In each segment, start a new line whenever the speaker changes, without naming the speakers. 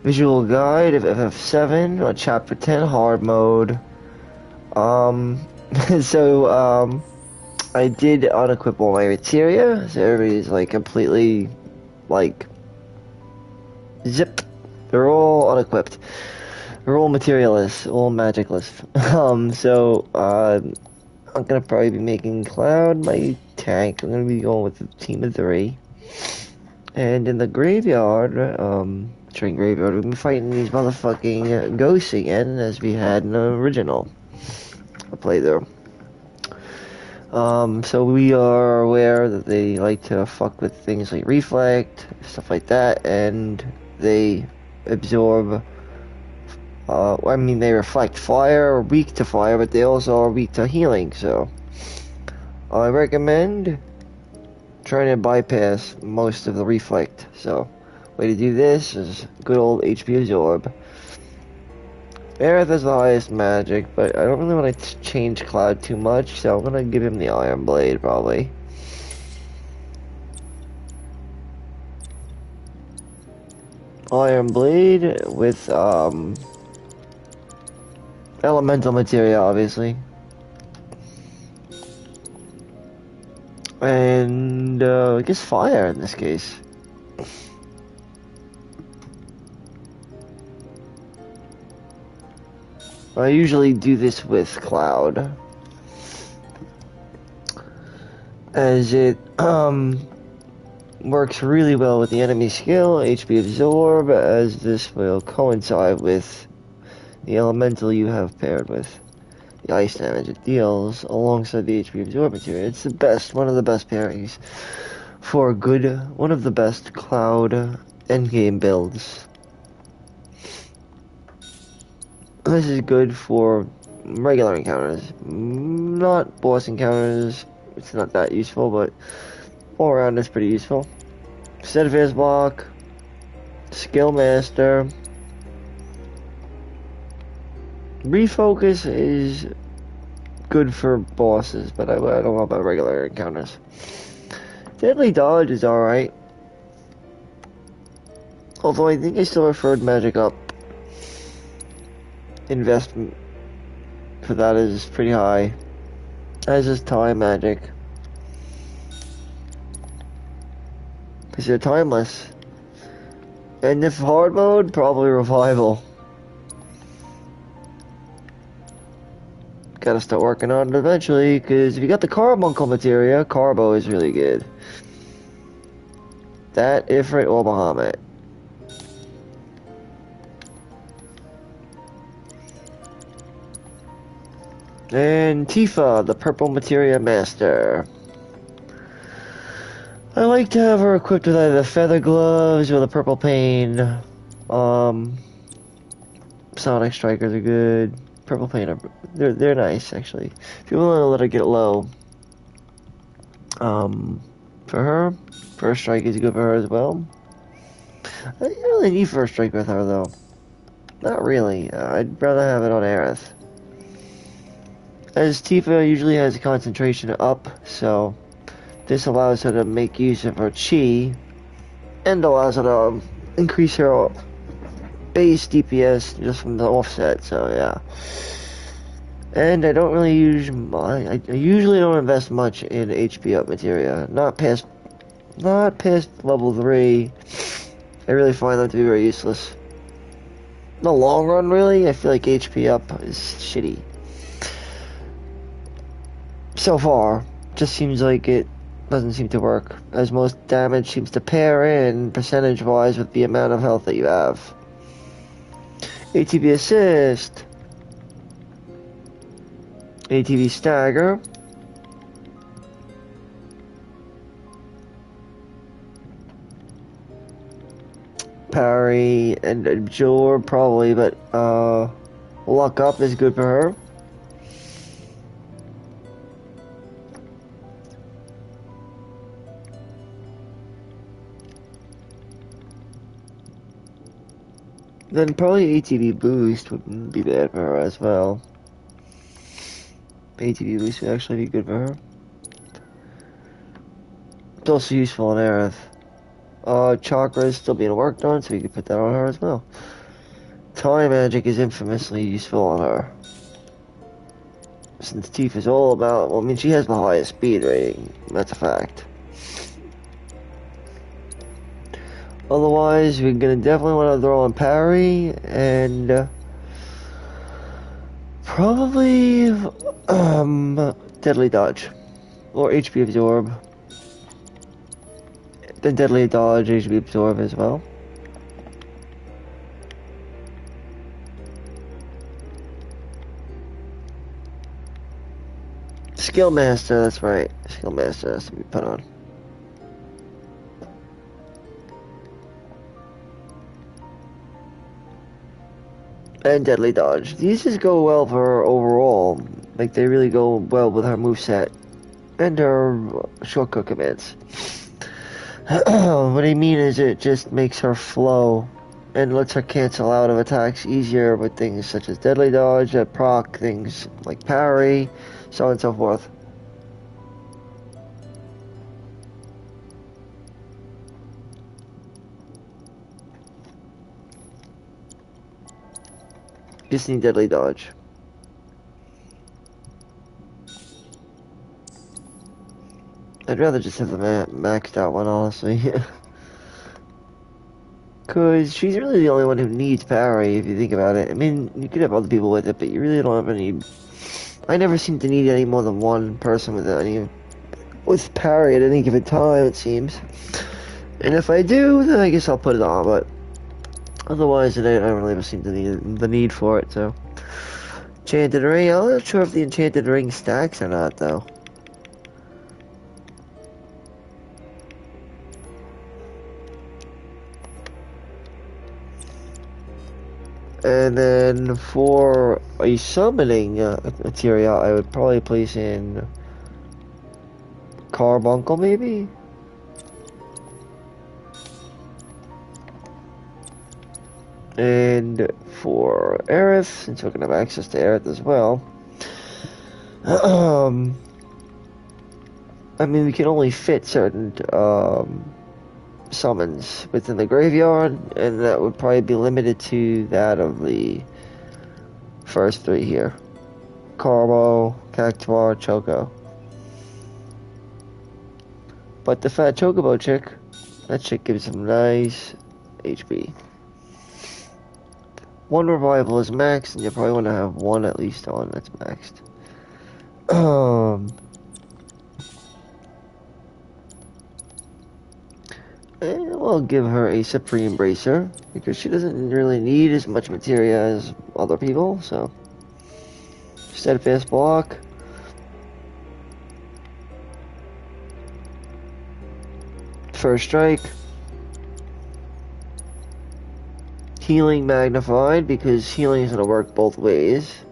Visual guide of FF7 on Chapter 10 hard mode. Um, I did unequip all my materia, so everybody's like completely, like, zip. They're all unequipped. They're all materialists, all magicless. I'm gonna probably be making Cloud my tank. I'm gonna be going with a team of 3. And in the graveyard, train graveyard, we've been fighting these motherfucking ghosts again, as we had in the original playthrough. So we are aware that they like to fuck with things like reflect, stuff like that, and they absorb, they reflect fire, are weak to fire, but they also are weak to healing, so I recommend trying to bypass most of the reflect. So, way to do this is good old HP absorb. Aerith is the highest magic, but I don't really want to change Cloud too much, so I'm gonna give him the Iron Blade, probably. Iron Blade with, elemental materia, obviously. And, I guess fire in this case. I usually do this with Cloud, as it works really well with the enemy skill, HP absorb, as this will coincide with the elemental you have paired with the ice damage it deals alongside the HP absorb material. It's the best, one of the best pairings for a good, one of the best Cloud endgame builds. This is good for regular encounters, not boss encounters. It's not that useful, but all around it's pretty useful. Steadfast block, skill master, refocus is good for bosses, but I don't know about regular encounters. Deadly dodge is alright, although I think I still preferred magic up. Investment for that is pretty high, as is time magic, because they're timeless. And if hard mode, probably revival. Gotta start working on it eventually, because if you got the carbuncle materia, Carbo is really good. That, Ifrit, or Bahamut. And Tifa, the purple materia master. I like to have her equipped with either the feather gloves or the purple pain. Sonic strikers are good. Purple pain are, they're nice actually. If you want to let her get low, for her, first strike is good for her as well. I don't really need first strike with her though. Not really. I'd rather have it on Aerith, as Tifa usually has a concentration up, so this allows her to make use of her chi, and allows her to increase her base DPS just from the offset, so yeah. And I don't really use, I usually don't invest much in HP up materia, not past level 3. I really find them to be very useless. In the long run, really, I feel like HP up is shitty. So far, just seems like it doesn't seem to work, as most damage seems to pair in percentage-wise with the amount of health that you have. ATB assist, ATB stagger, parry and absorb probably, but luck up is good for her. Then probably ATB boost wouldn't be bad for her as well. ATB boost would actually be good for her. It's also useful in Aerith. Chakra is still being worked on, so we can put that on her as well. Time magic is infamously useful on her. Since Tifa is all about, well, I mean, she has the highest speed rating. That's a fact. Otherwise, we're gonna definitely want to throw on parry and probably deadly dodge or HP absorb. Then deadly dodge, HP absorb as well. Skill master, that's right. Skill master has to be put on. And deadly dodge. These just go well for her overall. Like, they really go well with her moveset and her shortcut commands. What I mean is it just makes her flow and lets her cancel out of attacks easier with things such as deadly dodge, that proc things like parry, so on and so forth. Just need deadly dodge. I'd rather just have the maxed out one, honestly. Because she's really the only one who needs parry, if you think about it. I mean, you could have other people with it, but you really don't ever need... I never seem to need any more than one person with parry at any given time, it seems. And if I do, then I guess I'll put it on, but... Otherwise, I don't really ever seem to need the need for it, so... Enchanted Ring, I'm not sure if the Enchanted Ring stacks or not, though. And then for a summoning materia, I would probably place in Carbuncle, maybe? And for Aerith, since we're going to have access to Aerith as well, I mean, we can only fit certain summons within the graveyard, and that would probably be limited to that of the first three here. Carbo, Cactuar, Choco. But the fat Chocobo chick, that chick gives some nice HP. One revival is maxed, and you probably want to have one at least on that's maxed. And we'll give her a Supreme Bracer, because she doesn't really need as much materia as other people, so... Steadfast Block. First Strike. Healing Magnified, because healing is going to work both ways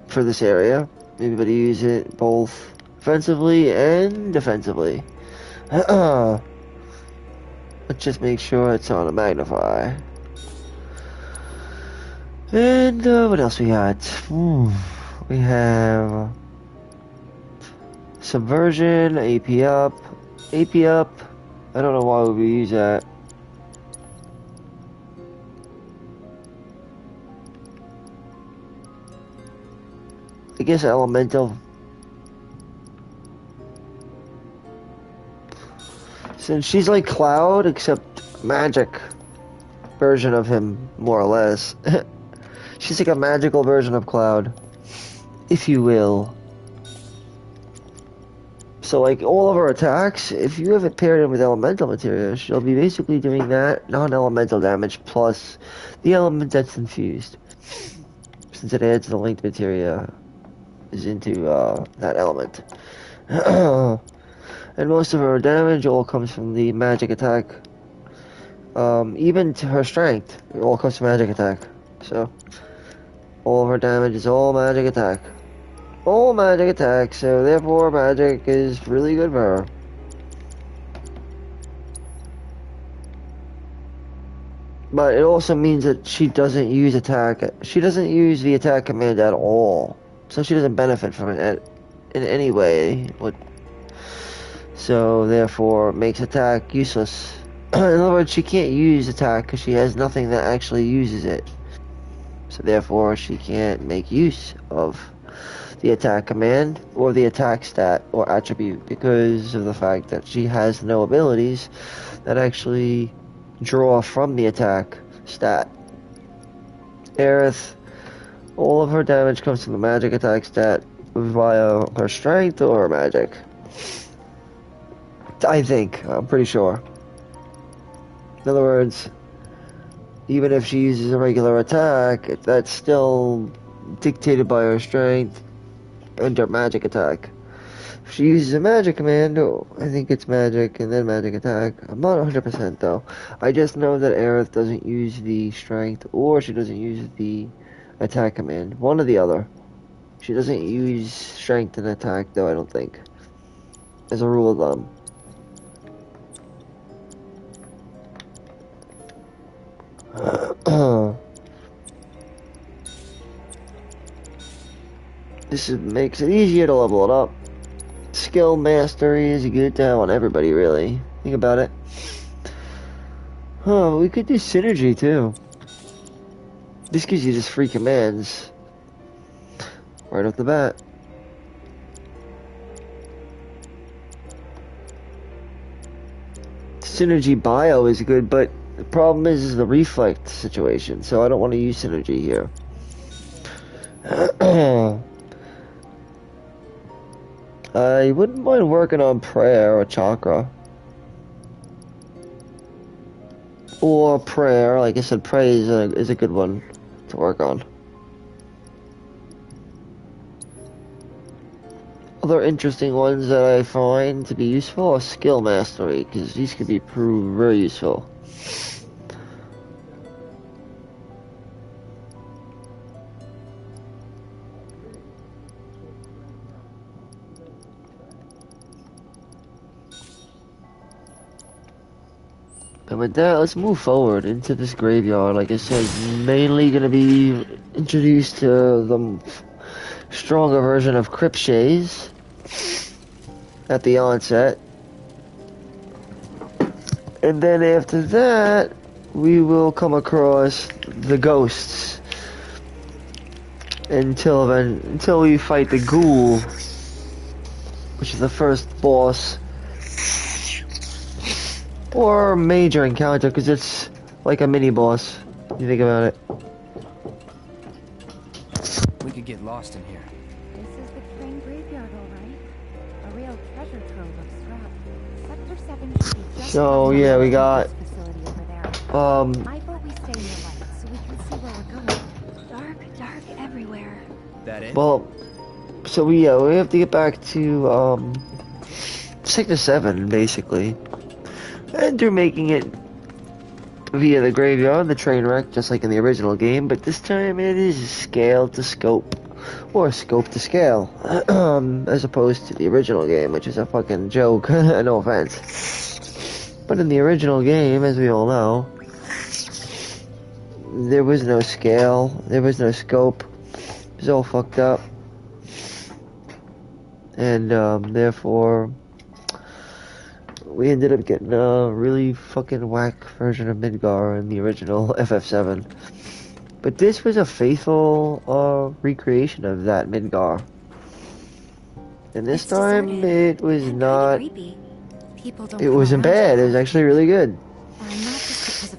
for this area. Everybody use it both offensively and defensively. Let's just make sure it's on a Magnify. And what else we got? We have Subversion, AP up. AP up. I don't know why we would use that. I guess Elemental. Since she's like Cloud, except magic version of him, more or less. She's like a magical version of Cloud, if you will. So like all of her attacks, if you have it paired in with elemental materia, she'll be basically doing that non-elemental damage plus the element that's infused. Since it adds the linked materia is into that element. And most of her damage all comes from the magic attack. Even to her strength, it all comes from magic attack. So all of her damage is all magic attack. All magic attack, so therefore magic is really good for her. But it also means that she doesn't use attack. She doesn't use the attack command at all. So she doesn't benefit from it in any way. So therefore makes attack useless. In other words, she can't use attack because she has nothing that actually uses it. So therefore, she can't make use of the attack command or the attack stat or attribute because of the fact that she has no abilities that actually draw from the attack stat. Aerith, all of her damage comes from the magic attack stat via her strength or her magic. I think. I'm pretty sure. In other words, even if she uses a regular attack, that's still dictated by her strength and her magic attack. If she uses a magic command, I think it's magic and then magic attack. I'm not 100% though. I just know that Aerith doesn't use the strength or she doesn't use the attack command. One or the other. She doesn't use strength and attack though, I don't think. As a rule of thumb. This makes it easier to level it up. Skill mastery is good to have on everybody, really. Think about it. Oh, we could do synergy too. This gives you just free commands right off the bat. Synergy bio is good, but the problem is the reflect situation, so I don't want to use synergy here. I wouldn't mind working on prayer or chakra. Or prayer, like I said, pray is a good one to work on. Other interesting ones that I find to be useful are skill mastery, because these could be proved very useful. And with that, let's move forward into this graveyard. Like I said, mainly going to be introduced to the stronger version of Cripshays at the onset. And then after that, we will come across the ghosts until we fight the ghoul, which is the first boss or major encounter, because it's like a mini boss. You think about it.
We could get lost in here.
This is the train graveyard, all right. A real treasure trove of scrap. Sector 7 should be just
So yeah, we got
facility over there. I vote we stay near light so we can see where we're going. Dark everywhere.
That it?
well, so we have to get back to Sector 7 basically. And they're making it via the graveyard, the train wreck, just like in the original game, but this time it is scale to scope, or scope to scale, as opposed to the original game, which is a fucking joke, no offense. But in the original game, as we all know, there was no scale, there was no scope, it was all fucked up, and therefore we ended up getting a really fucking whack version of Midgar in the original FF7. But this was a faithful recreation of that Midgar. And this time it was not... It wasn't bad, it was actually really good.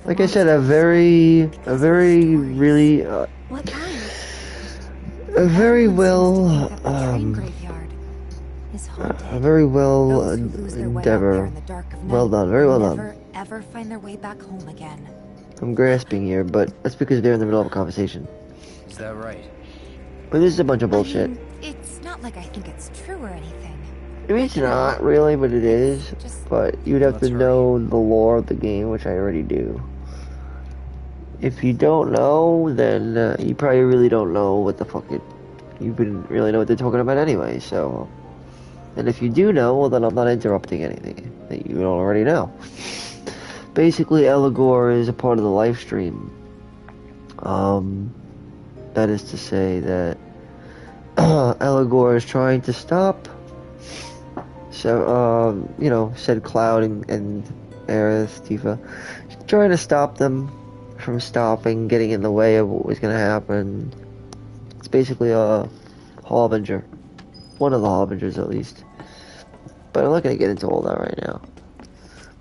Like I said, a very really... a very well... a very well endeavor. Well done, very well done.
Ever find their way back home again.
I'm grasping here, but that's because they're in the middle of a conversation.
Is that right?
But this is a bunch of bullshit.
I mean, it's not like I think it's true or anything.
I mean, it's not really, but it is. But you'd have to know the lore of the game, which I already do. If you don't know, then you probably really don't know what the fuck you wouldn't really know what they're talking about anyway, so... And if you do know, well then I'm not interrupting anything that you don't already know. Basically, Eligor is a part of the live stream. That is to say that Eligor is trying to stop, so you know, said Cloud and Aerith, Tifa, trying to stop them from stopping, getting in the way of what was going to happen. It's basically a harbinger. One of the harbingers, at least. But I'm not going to get into all that right now.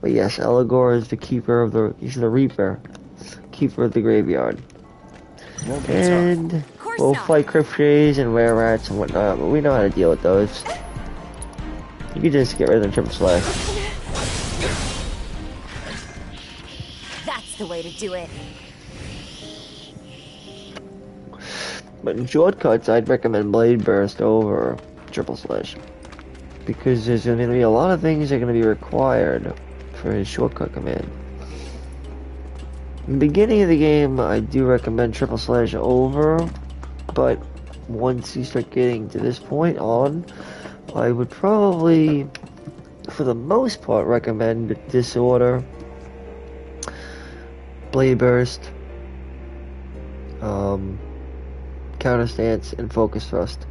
But yes, Eligor is the keeper of the... He's the Reaper. Keeper of the graveyard. And we'll fight Cryptrays and Rare Rats and whatnot, but we know how to deal with those. You can just get rid of the Triple Slash.
That's the way to do it.
But in shortcuts, I'd recommend Blade Burst over Triple Slash. Because there's going to be a lot of things that are going to be required for his shortcut command. In the beginning of the game, I do recommend Triple Slash over, but once you start getting to this point on, I would probably, for the most part, recommend Disorder, Blade Burst, Counter Stance, and Focus Thrust.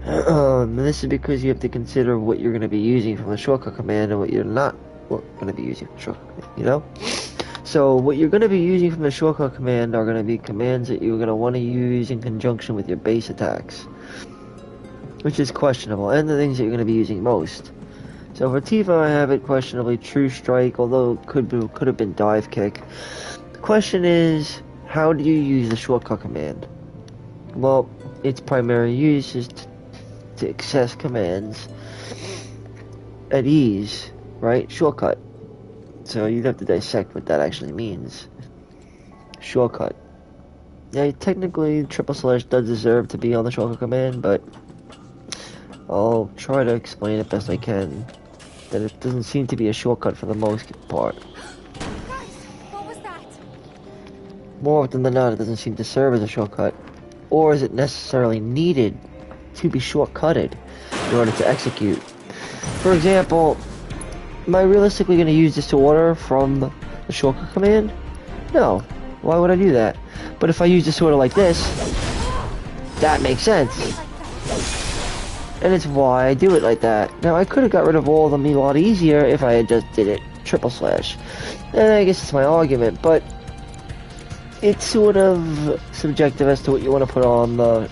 This is because you have to consider what you're going to be using from the shortcut command and what you're not going to be using from the shortcut command, you know? So what you're going to be using from the shortcut command are going to be commands that you're going to want to use in conjunction with your base attacks, which is questionable, and the things that you're going to be using most. So for Tifa, I have it questionably True Strike, although it could have been Dive Kick. The question is, how do you use the shortcut command? Well, its primary use is to access commands at ease, right? Shortcut. So you'd have to dissect what that actually means. Shortcut. Yeah, technically Triple Slash does deserve to be on the shortcut command, but I'll try to explain it best I can. That it doesn't seem to be a shortcut for the most part.
Guys, what was that?
More often than not, it doesn't seem to serve as a shortcut. Or is it necessarily needed to be shortcutted in order to execute? For example, am I realistically going to use Disorder from the shortcut command? No. Why would I do that? But if I use Disorder like this, that makes sense. And it's why I do it like that. Now, I could have got rid of all of them a lot easier if I had just did it Triple Slash. And I guess it's my argument, but it's sort of subjective as to what you want to put on the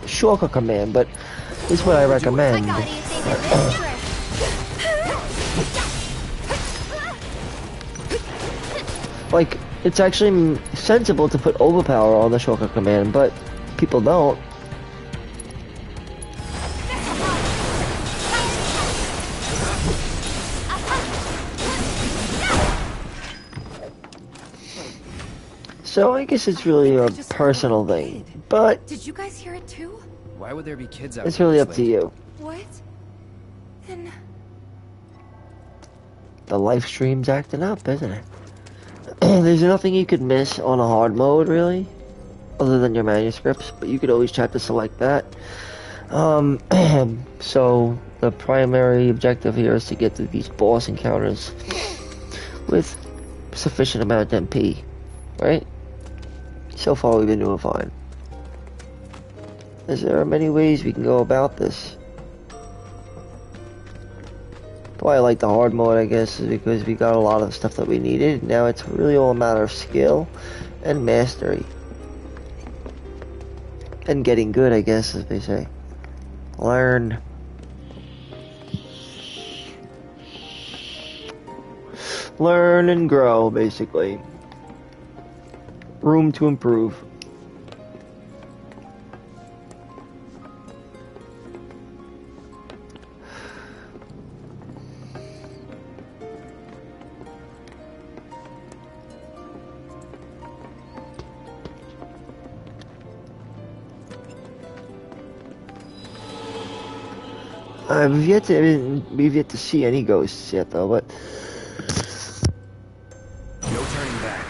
shortcut command, but it's what I recommend. Like, it's actually sensible to put overpower on the shortcut command, but people don't. So I guess it's really a personal thing, but
Did you guys hear it too?
Why would there be kids out
it's
here
really
this
up to
late?
you.
What? Then
The live stream's acting up, isn't it? There's nothing you could miss on a hard mode, really, other than your manuscripts, but you could always try to select that. So the primary objective here is to get to these boss encounters with sufficient amount of MP, right? So far we've been doing fine. There are many ways we can go about this. Why I like the hard mode, I guess, is because we got a lot of stuff that we needed. Now it's really all a matter of skill and mastery. And getting good, I guess, as they say. Learn. Learn and grow, basically. Room to improve. We've yet to see any ghosts yet, though, but
No turning back.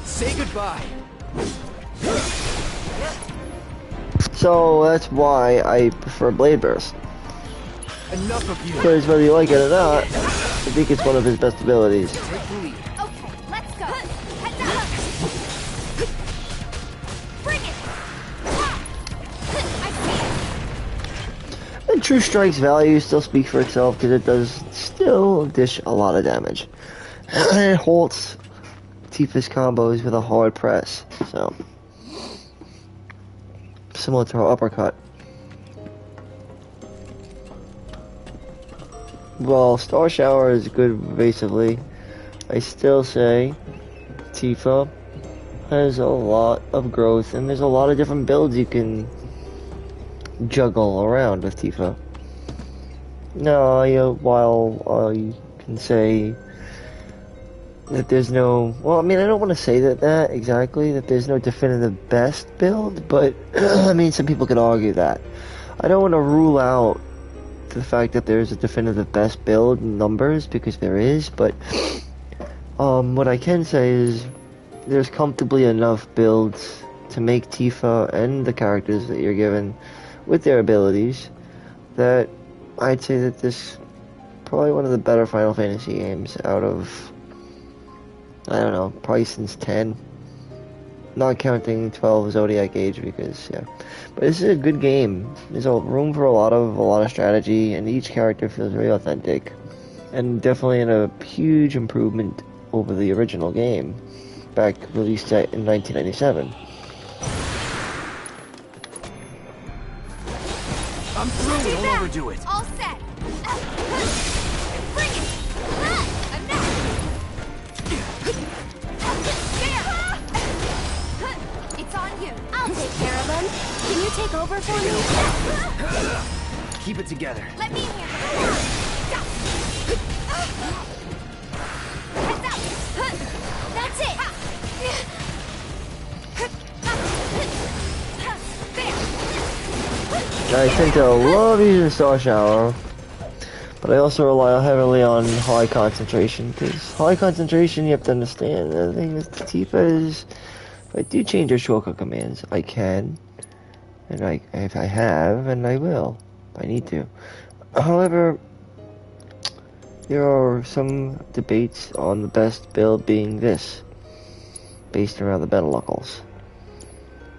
Say goodbye.
so that's why I prefer Blade Burst.
Enough of you.
Because whether you like it or not, I think it's one of his best abilities.
Take the lead.
okay, let's go. Heads up. Bring it. I see it.
True Strike's value still speaks for itself because it does still dish a lot of damage. And it halts Tifa's combos with a hard press, so similar to her uppercut. While Star Shower is good evasively, I still say Tifa has a lot of growth, and there's a lot of different builds you can juggle around with Tifa. No, while you can say that there's no, well, I mean, I don't want to say that exactly, that there's no definitive best build, but I mean, some people could argue that. I don't want to rule out the fact that there's a definitive best build in numbers, because there is, but what I can say is there's comfortably enough builds to make Tifa and the characters that you're given with their abilities that I'd say that this is probably one of the better Final Fantasy games out of, I don't know, probably since 10. Not counting 12 Zodiac Age, because, yeah. But this is a good game. There's a room for a lot of strategy, and each character feels very authentic. And definitely a huge improvement over the original game, back released in 1997.
I'm through. Don't overdo it.
All set. Bring it. Enough. There. It's on you. I'll take care of them. Can you take over for me?
Keep it together.
Let me handle it. Heads up. That's it.
I tend to love using Star Shower, but I also rely heavily on high concentration, because high concentration, you have to understand, the thing with Tifa is, if I do change her shortcut commands, I can, and if I have, and I will, if I need to. However, there are some debates on the best build being this, based around the metal knuckles.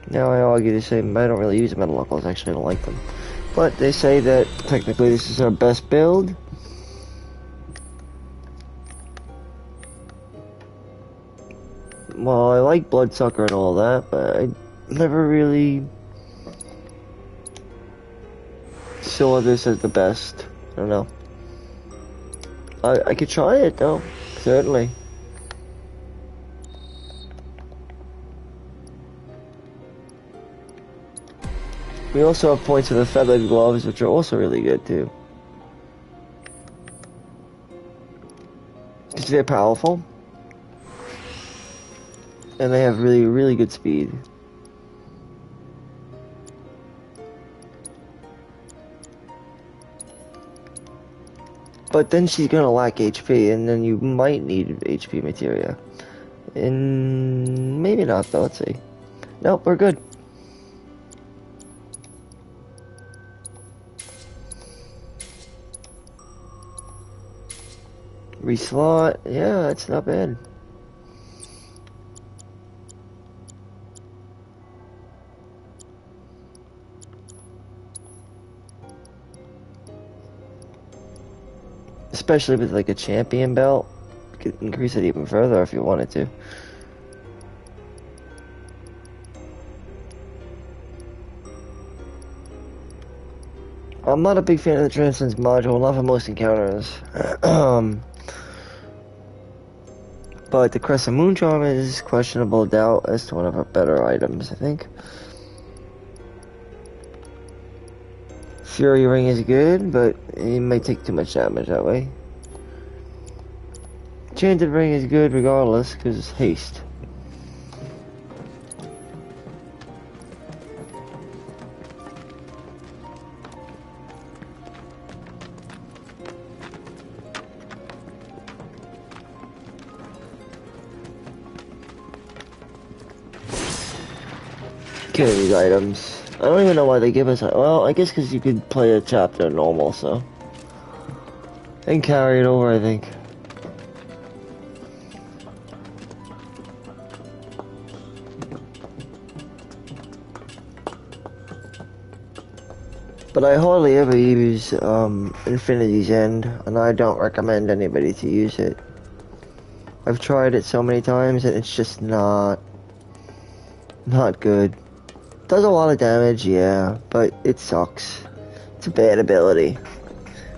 Now I argue the same. I don't really use the metal knuckles, actually I don't like them. But they say that technically this is our best build. Well, I like Bloodsucker and all that, but I never really saw this as the best. I don't know. I could try it though, certainly. We also have points for the feathered gloves, which are also really good too. Because they're powerful. And they have really, really good speed. But then she's gonna lack HP, and then you might need HP materia. And maybe not though, let's see. Nope, we're good. Reslot, yeah, that's not bad. Especially with like a champion belt, you could increase it even further if you wanted to. I'm not a big fan of the Transcends module, not for most encounters. But the Crescent Moon Charm is questionable doubt as to one of our better items, I think. Fury Ring is good, but it might take too much damage that way. Enchanted Ring is good regardless, because it's haste. Okay, these items. I don't even know why they give us. Well, I guess because you could play a chapter normal, so. And carry it over, I think. But I hardly ever use Infinity's End, and I don't recommend anybody to use it. I've tried it so many times and it's just not good. Does a lot of damage, yeah, but it sucks. It's a bad ability.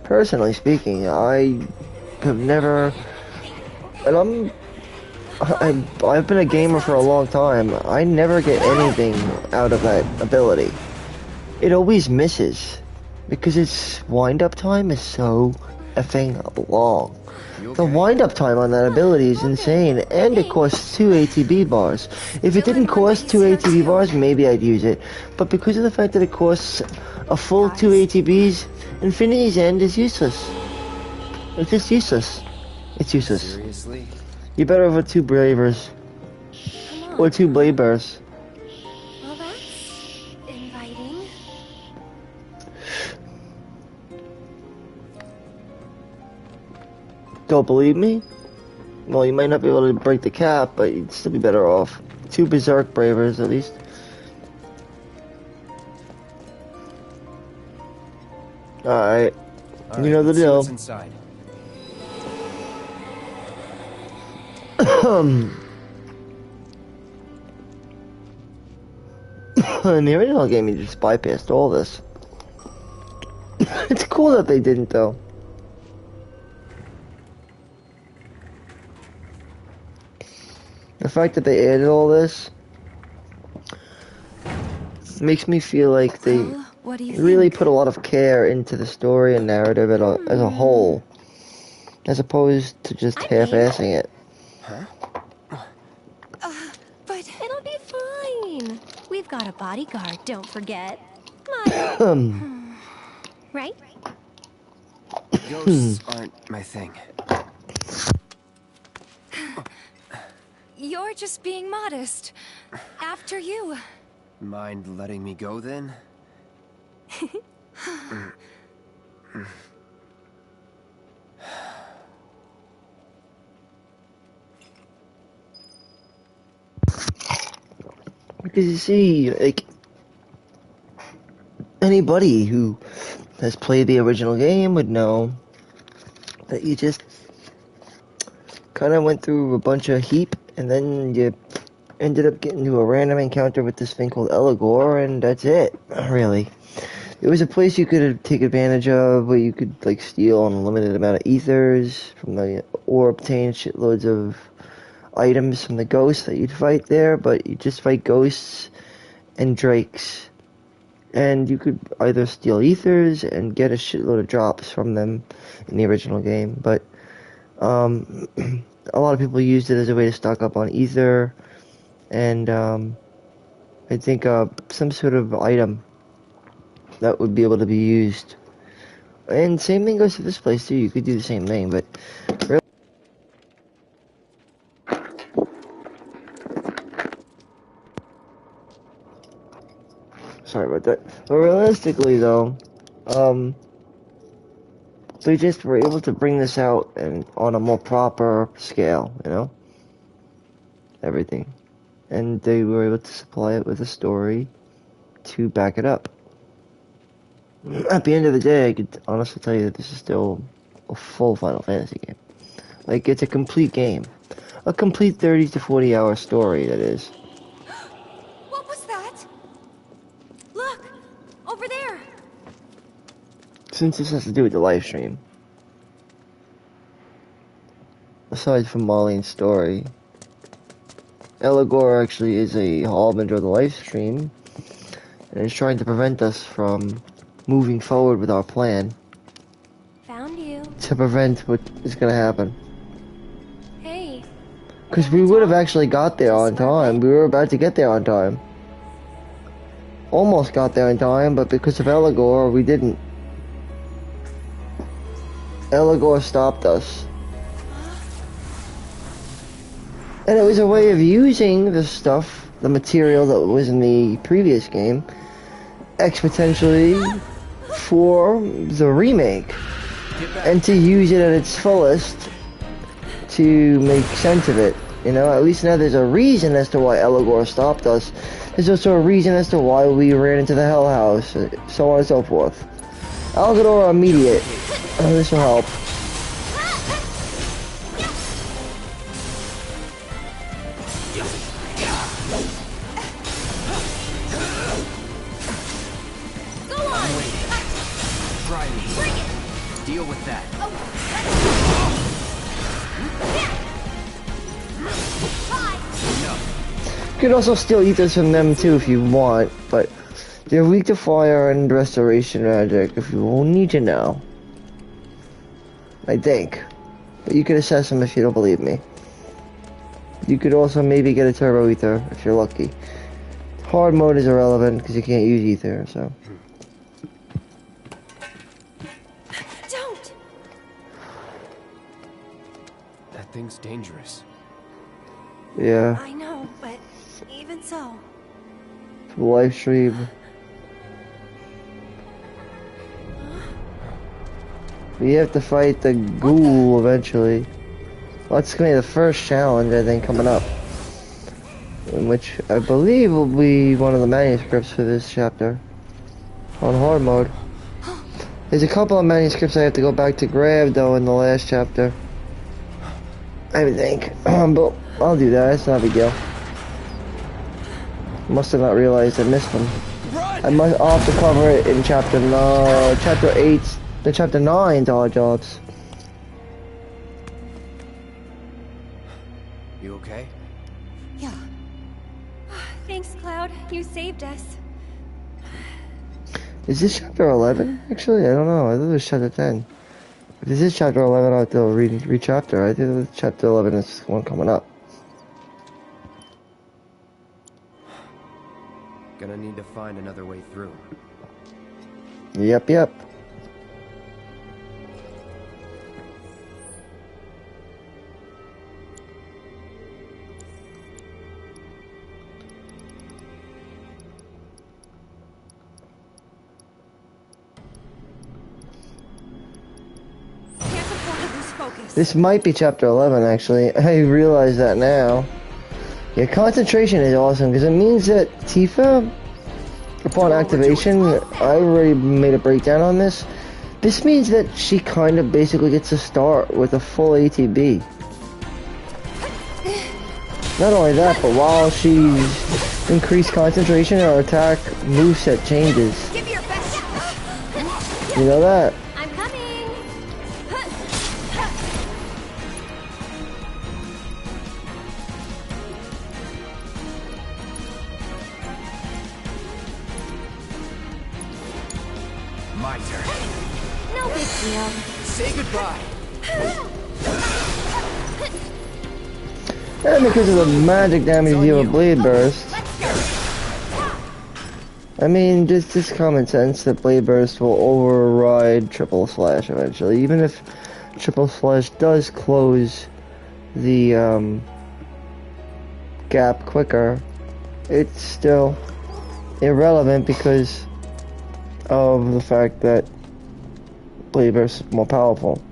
Personally speaking, I have never, and I've been a gamer for a long time. I never get anything out of that ability. It always misses because its wind-up time is so effing long. The wind-up time on that ability is insane, and it costs 2 ATB bars. If it didn't cost 2 ATB bars, maybe I'd use it. But because of the fact that it costs a full 2 ATBs, Infinity's End is useless. It's just useless. It's useless.
Seriously?
You better have 2 Bravers. Or 2 Blade Bears.
Well, that's inviting.
Don't believe me? Well, you might not be able to break the cap, but you'd still be better off. 2 Berserk Bravers, at least. Alright. You know the deal.
What's inside?
In the original game, you just bypassed all this. It's cool that they didn't, though. The fact that they added all this makes me feel like they
What do you
really
think?
put a lot of care into the story and narrative as a whole, as opposed to just half-assing it.
But it'll be fine. We've got a bodyguard, don't forget. Right?
Ghosts aren't my thing.
You're just being modest. After you.
Mind letting me go then?
Because you see, like, anybody who has played the original game would know that you just kind of went through a bunch of heap, and then you ended up getting to a random encounter with this thing called Eligor, and that's it, really. It was a place you could take advantage of, where you could, like, steal an unlimited amount of ethers from the, or obtain shitloads of items from the ghosts that you'd fight there, but you just fight ghosts and drakes. And you could either steal ethers and get a shitload of drops from them in the original game, but a lot of people used it as a way to stock up on ether and I think some sort of item that would be able to be used. And same thing goes to this place too. You could do the same thing, but really, sorry about that. But realistically, though, they just were able to bring this out and on a more proper scale, you know, everything, and they were able to supply it with a story to back it up. At the end of the day, I could honestly tell you that this is still a full Final Fantasy game. Like, it's a complete game, a complete 30 to 40 hour story. That is.
What was that? Look! Over there!
Since this has to do with the live stream, aside from Marlene's story, Eligor actually is a harbinger of the live stream, and is trying to prevent us from moving forward with our plan
Found you.
to prevent what is going to happen.
Hey.
Because we would have actually got there on time. We were about to get there on time. Almost got there on time, but because of Eligor, we didn't. Eligor stopped us. And it was a way of using the stuff, the material that was in the previous game, exponentially for the remake. And to use it at its fullest to make sense of it. You know, at least now there's a reason as to why Eligor stopped us. There's also a reason as to why we ran into the Hell House, so on and so forth. Algador immediate. This will help.
Go on. Try me. Bring it. Deal with that.
You could also steal ethers from them too if you want, but they're weak to fire and restoration magic if you will need to know. I think. But you could assess them if you don't believe me. You could also maybe get a turbo ether if you're lucky. Hard mode is irrelevant because you can't use ether, so.
Don't!
That thing's dangerous.
Yeah.
I know, but even so.
Live stream. We have to fight the ghoul eventually. Well, that's gonna be the first challenge, I think, coming up. In which I believe will be one of the manuscripts for this chapter. On hard mode. There's a couple of manuscripts I have to go back to grab though in the last chapter. I would think. But I'll do that, it's not a big deal. Must have not realized I missed them. I'll have to cover it in chapter 8, the chapter 9 dodge jobs.
You okay?
Yeah. Thanks, Cloud. You saved us.
Is this chapter 11? Actually, I don't know. I thought it was chapter 10. If this is chapter 11, I'll have to read chapter. I think chapter 11 is one coming up.
Gonna need to find another way through.
Yep, yep. This might be chapter 11, actually. I realize that now. Yeah, concentration is awesome, because it means that Tifa, upon activation, I already made a breakdown on this. This means that she kind of basically gets to start with a full ATB. Not only that, but while she's increased concentration, her attack moveset changes.
Give your best.
You know that?
I'm coming.
My turn.
No big deal.
Say goodbye.
And because of the magic damage you deal with Blade Burst. I mean, just common sense that Blade Burst will override Triple Slash eventually. Even if Triple Slash does close the gap quicker, it's still irrelevant because of the fact that Blade Burst is more powerful.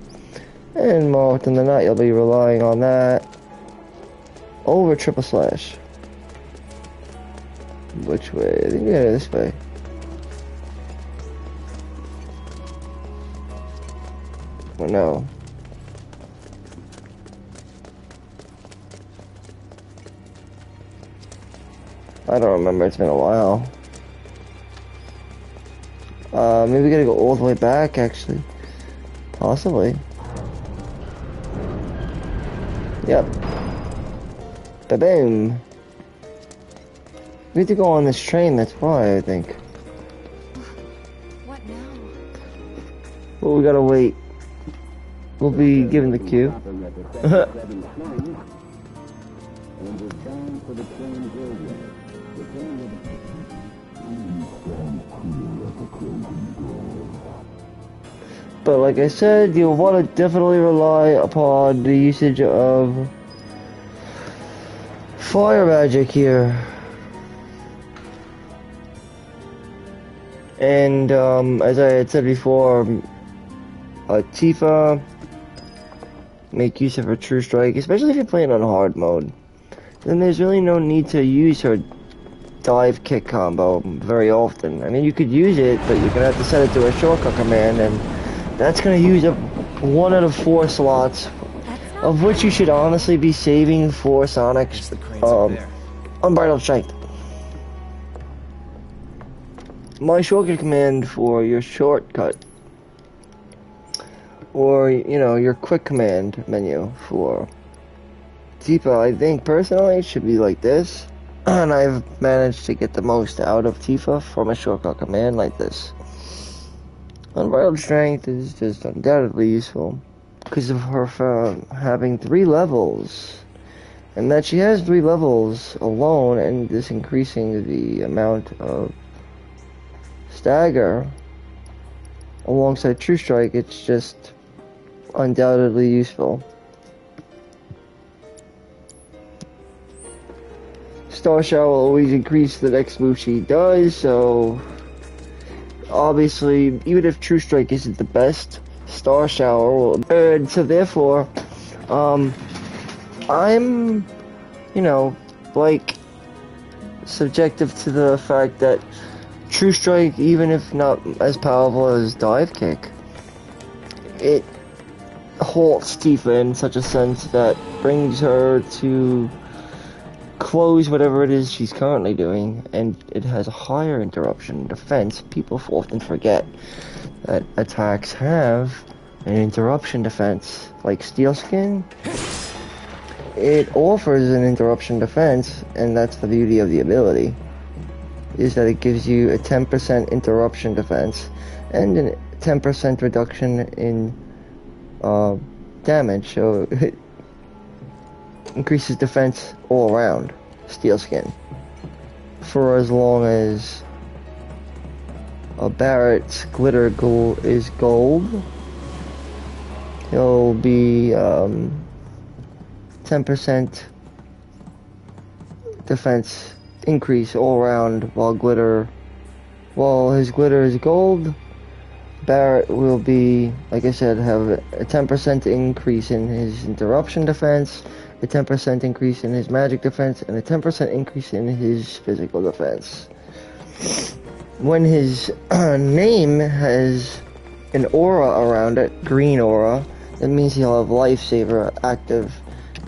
And more often than not, you'll be relying on that over Triple Slash. Which way? I think we gotta go this way. Or no. I don't remember, it's been a while. Maybe we gotta go all the way back, actually. Possibly. Yep. Ba-boom. We have to go on this train, that's why, I think.
What now?
Well, we gotta wait. We'll be given the cue. But like I said, you'll want to definitely rely upon the usage of fire magic here. And as I had said before, Tifa, make use of her True Strike, especially if you're playing on hard mode. Then there's really no need to use her dive kick combo very often. I mean, you could use it, but you're gonna have to set it to a shortcut command, and that's gonna use up 1 out of 4 slots, of which you should honestly be saving for Sonic's Unbridled Strength. My shortcut command for your shortcut, or you know, your quick command menu for Tifa, I think personally it should be like this, and I've managed to get the most out of Tifa from a shortcut command like this. Unbridled Strength is just undoubtedly useful because of her having 3 levels, and that she has 3 levels alone, and this increasing the amount of stagger alongside True Strike. It's just undoubtedly useful. Star Shower will always increase the next move she does, so obviously even if True Strike isn't the best, Star Shower will, and so therefore I'm, you know, like, subjective to the fact that True Strike, even if not as powerful as Dive Kick, it halts Tifa in such a sense that brings her to close whatever it is she's currently doing, and it has a higher interruption defense. People often forget that attacks have an interruption defense, like Steel Skin. It offers an interruption defense, and that's the beauty of the ability, is that it gives you a 10% interruption defense and a 10% reduction in damage, so it increases defense all around Steel Skin for as long as Barrett's glitter is gold. He'll be 10% defense increase all around while his glitter is gold. Barrett will be, like I said, have a 10% increase in his interruption defense, a 10% increase in his magic defense, and a 10% increase in his physical defense. When his name has an aura around it, green aura, that means he'll have Lifesaver active,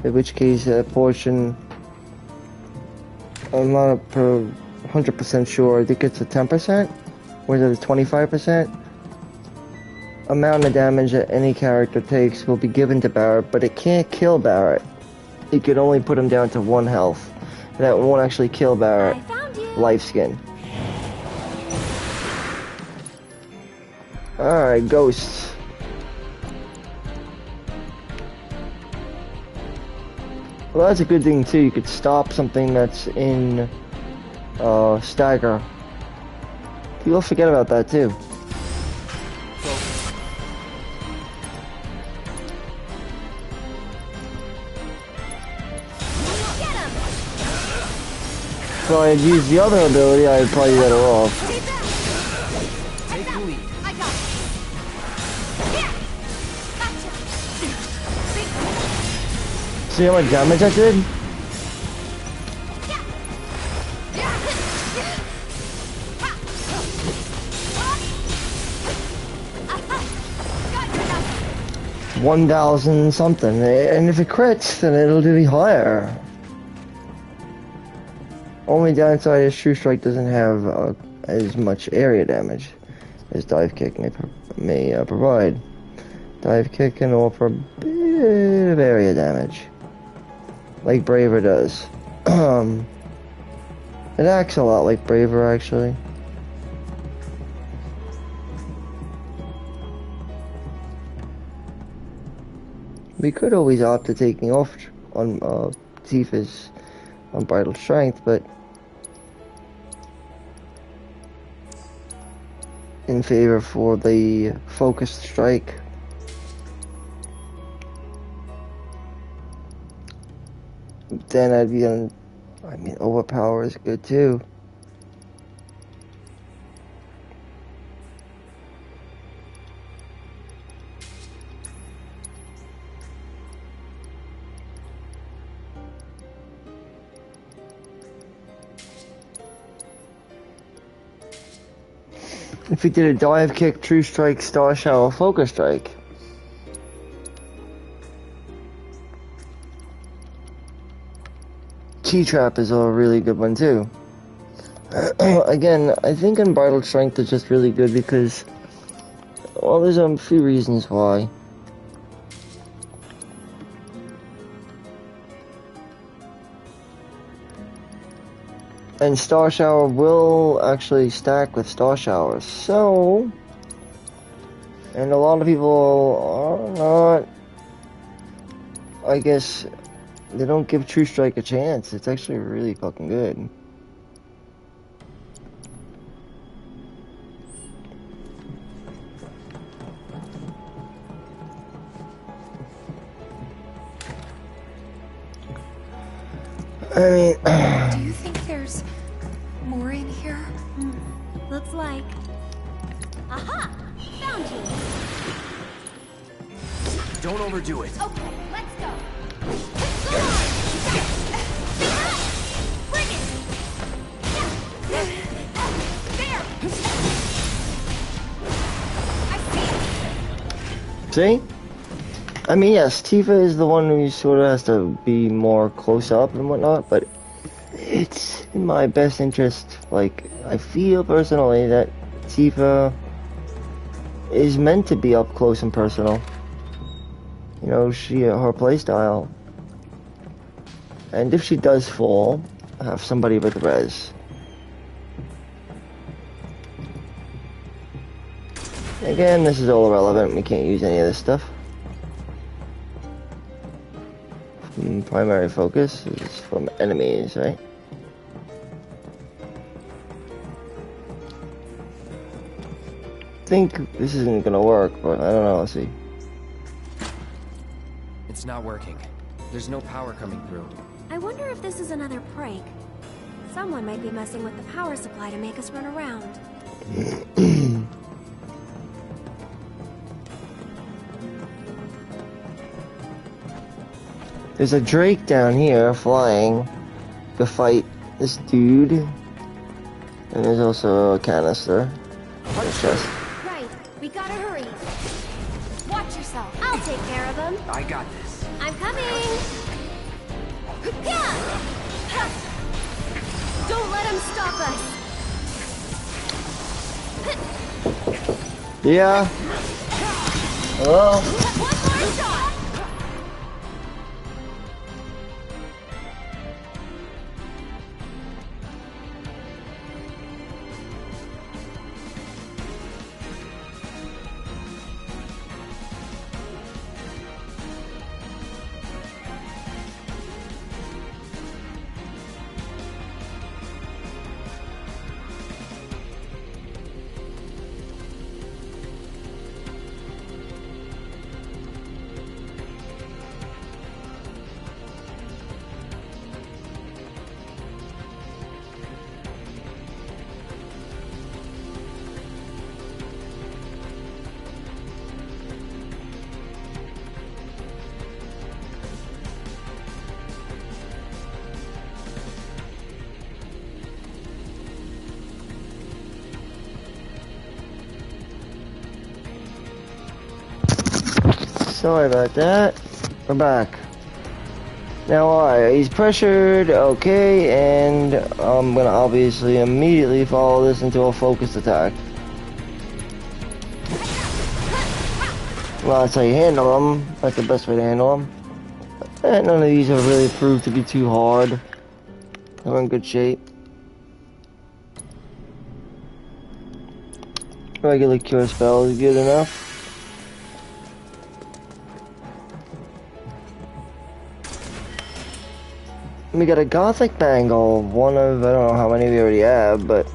in which case a portion, I'm not 100% sure, I think it's a 10%, or is it a 25%? Amount of damage that any character takes will be given to Barrett, but it can't kill Barrett. It could only put him down to 1 health. That won't actually kill Barrett. Life Skin. Alright, Ghosts. Well, that's a good thing too. You could stop something that's in stagger. People forget about that too. If I had used the other ability, I'd probably be better off.
Take the lead. I got it.
See how much damage I did? $1,000 something, and if it crits, then it'll be higher. Only downside is True Strike doesn't have as much area damage as Dive Kick may provide. Dive Kick can offer a bit of area damage, like Braver does. It acts a lot like Braver, actually. We could always opt to taking off on Tifa's Unbridled Strength, but in favor for the Focused Strike. Then I'd be on, I mean, Overpower is good too. If he did a dive kick, true strike, star shower, focus strike. Key trap is a really good one too. Again, I think unbridled strength is just really good because, well, there's a few reasons why. And Star Shower will actually stack with Star Showers, so... And a lot of people are not... I guess... They don't give True Strike a chance. It's actually really fucking good. I mean...
Do you think there's more in here?
Looks like. Aha! Found you!
Don't overdo it.
Okay, let's go! Go on! Bring it! There! I see it!
See? I mean, yes, Tifa is the one who sort of has to be more close up and whatnot, but it's in my best interest. Like, I feel personally that Tifa is meant to be up close and personal. You know, her playstyle. And if she does fall, have somebody with res. Again, this is all irrelevant. We can't use any of this stuff. Primary focus is from enemies, right? I think this isn't gonna work, but I don't know, let's see.
It's not working. There's no power coming through.
I wonder if this is another prank. Someone might be messing with the power supply to make us run around.
There's a Drake down here flying to fight this dude. And there's also a canister. Chest.
Right, we gotta hurry. Watch yourself. I'll take care of them.
I got this.
I'm coming. Yeah! Don't let him stop us.
Yeah. Hello?
One more shot.
Sorry about that. We're back. Now, alright, he's pressured, okay, and I'm gonna obviously immediately follow this into a focused attack. Well, that's how you handle them. That's the best way to handle them. And none of these have really proved to be too hard. We're in good shape. Regular cure spell is good enough. We got a Gothic Bangle, one of, I don't know how many we already have, but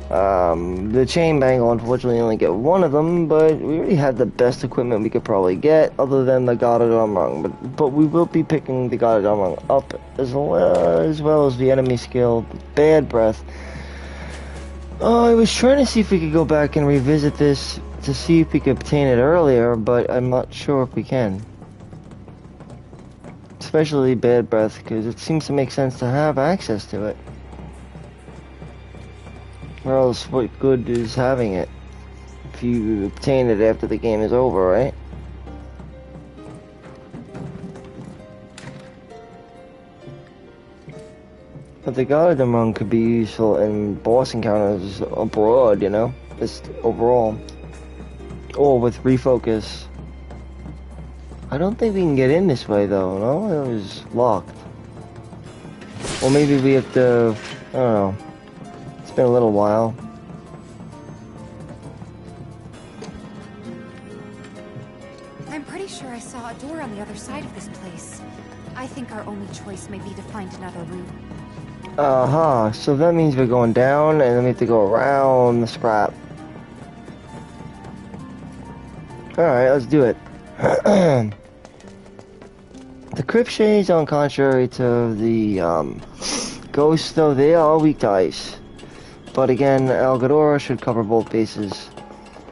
the Chain Bangle, unfortunately, only get one of them, but we already had the best equipment we could probably get, other than the Goddard Armrung, but we will be picking the Goddard Armrung up, as well as the enemy skill, Bad Breath. I was trying to see if we could go back and revisit this, to see if we could obtain it earlier, but I'm not sure if we can. Especially Bad Breath, because it seems to make sense to have access to it. Or else what good is having it? If you obtain it after the game is over, right? But the Goddamn Run could be useful in boss encounters abroad, you know? Just overall. Or with refocus. I don't think we can get in this way though, no? It was locked. Or maybe we have to... I don't know. It's been a little while.
I'm pretty sure I saw a door on the other side of this place. I think our only choice may be to find another route.
Uh-huh. So that means we're going down and then we have to go around the scrap. Alright, let's do it. The crypt shades, on contrary to the ghosts, though, they are weak to ice. But again, Algadora should cover both bases.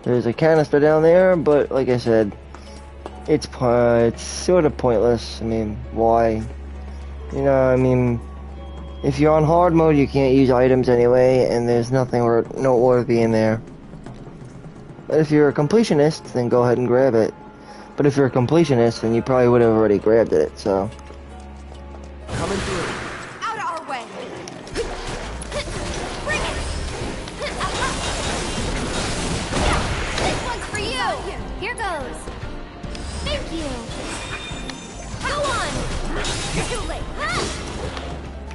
There's a canister down there, but like I said, it's sort of pointless. I mean, why? You know, I mean, if you're on hard mode, you can't use items anyway, and there's nothing noteworthy in there. But if you're a completionist, then go ahead and grab it. But if you're a completionist, then you probably would have already grabbed it, so.
Coming through.
Out of our way! Bring it! This one's for you!
Here goes. Thank you. Go on. Too late.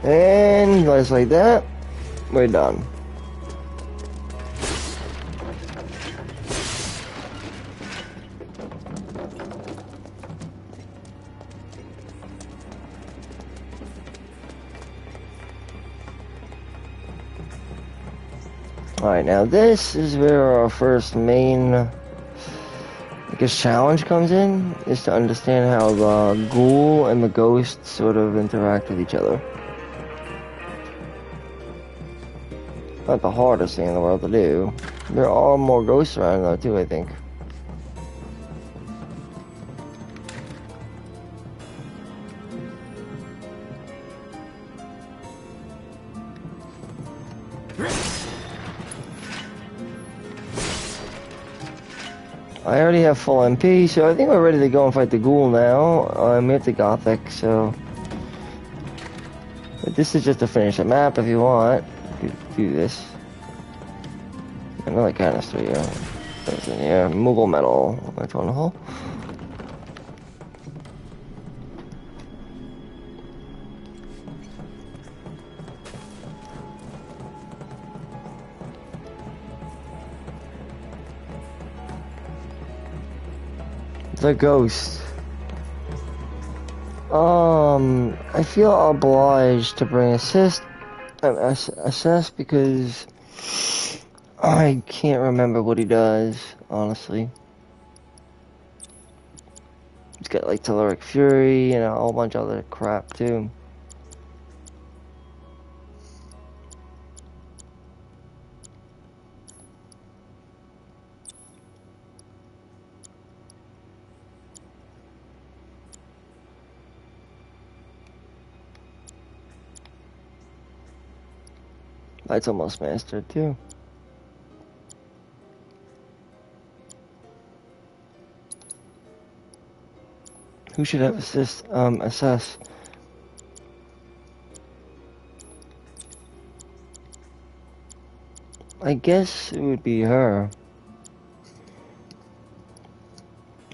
And just like that, we're done. Alright, now this is where our first main, I guess, challenge comes in, is to understand how the ghoul and the ghost sort of interact with each other. Not the hardest thing in the world to do. There are more ghosts around though too, I think. I already have full MP, so I think we're ready to go and fight the ghoul now. I'm at the Gothic, so... But this is just to finish a map if you want. You could do this. Another canister here. What's in here? Moogle metal. Which one? Hole? The ghost. I feel obliged to bring assess because I can't remember what he does, honestly. He's got like Telluric Fury and a whole bunch of other crap too. That's almost mastered too. Who should have assess? I guess it would be her.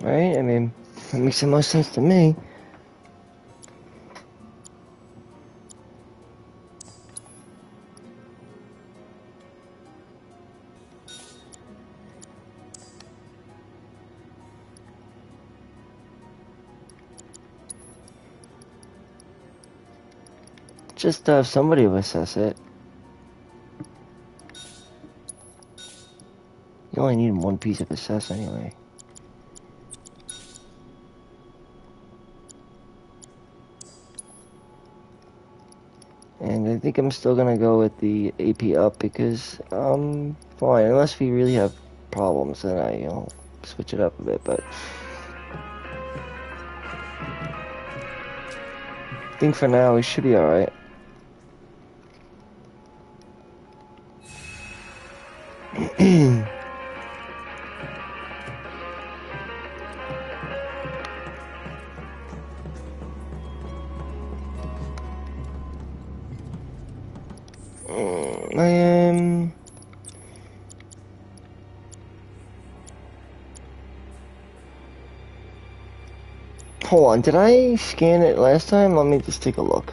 Right? I mean, that makes the most sense to me. Just to have somebody to assess it. You only need one piece of assess anyway. And I think I'm still gonna go with the AP up because, fine, unless we really have problems, then I, switch it up a bit, but... I think for now we should be alright. I am... Hold on, did I scan it last time? Let me just take a look.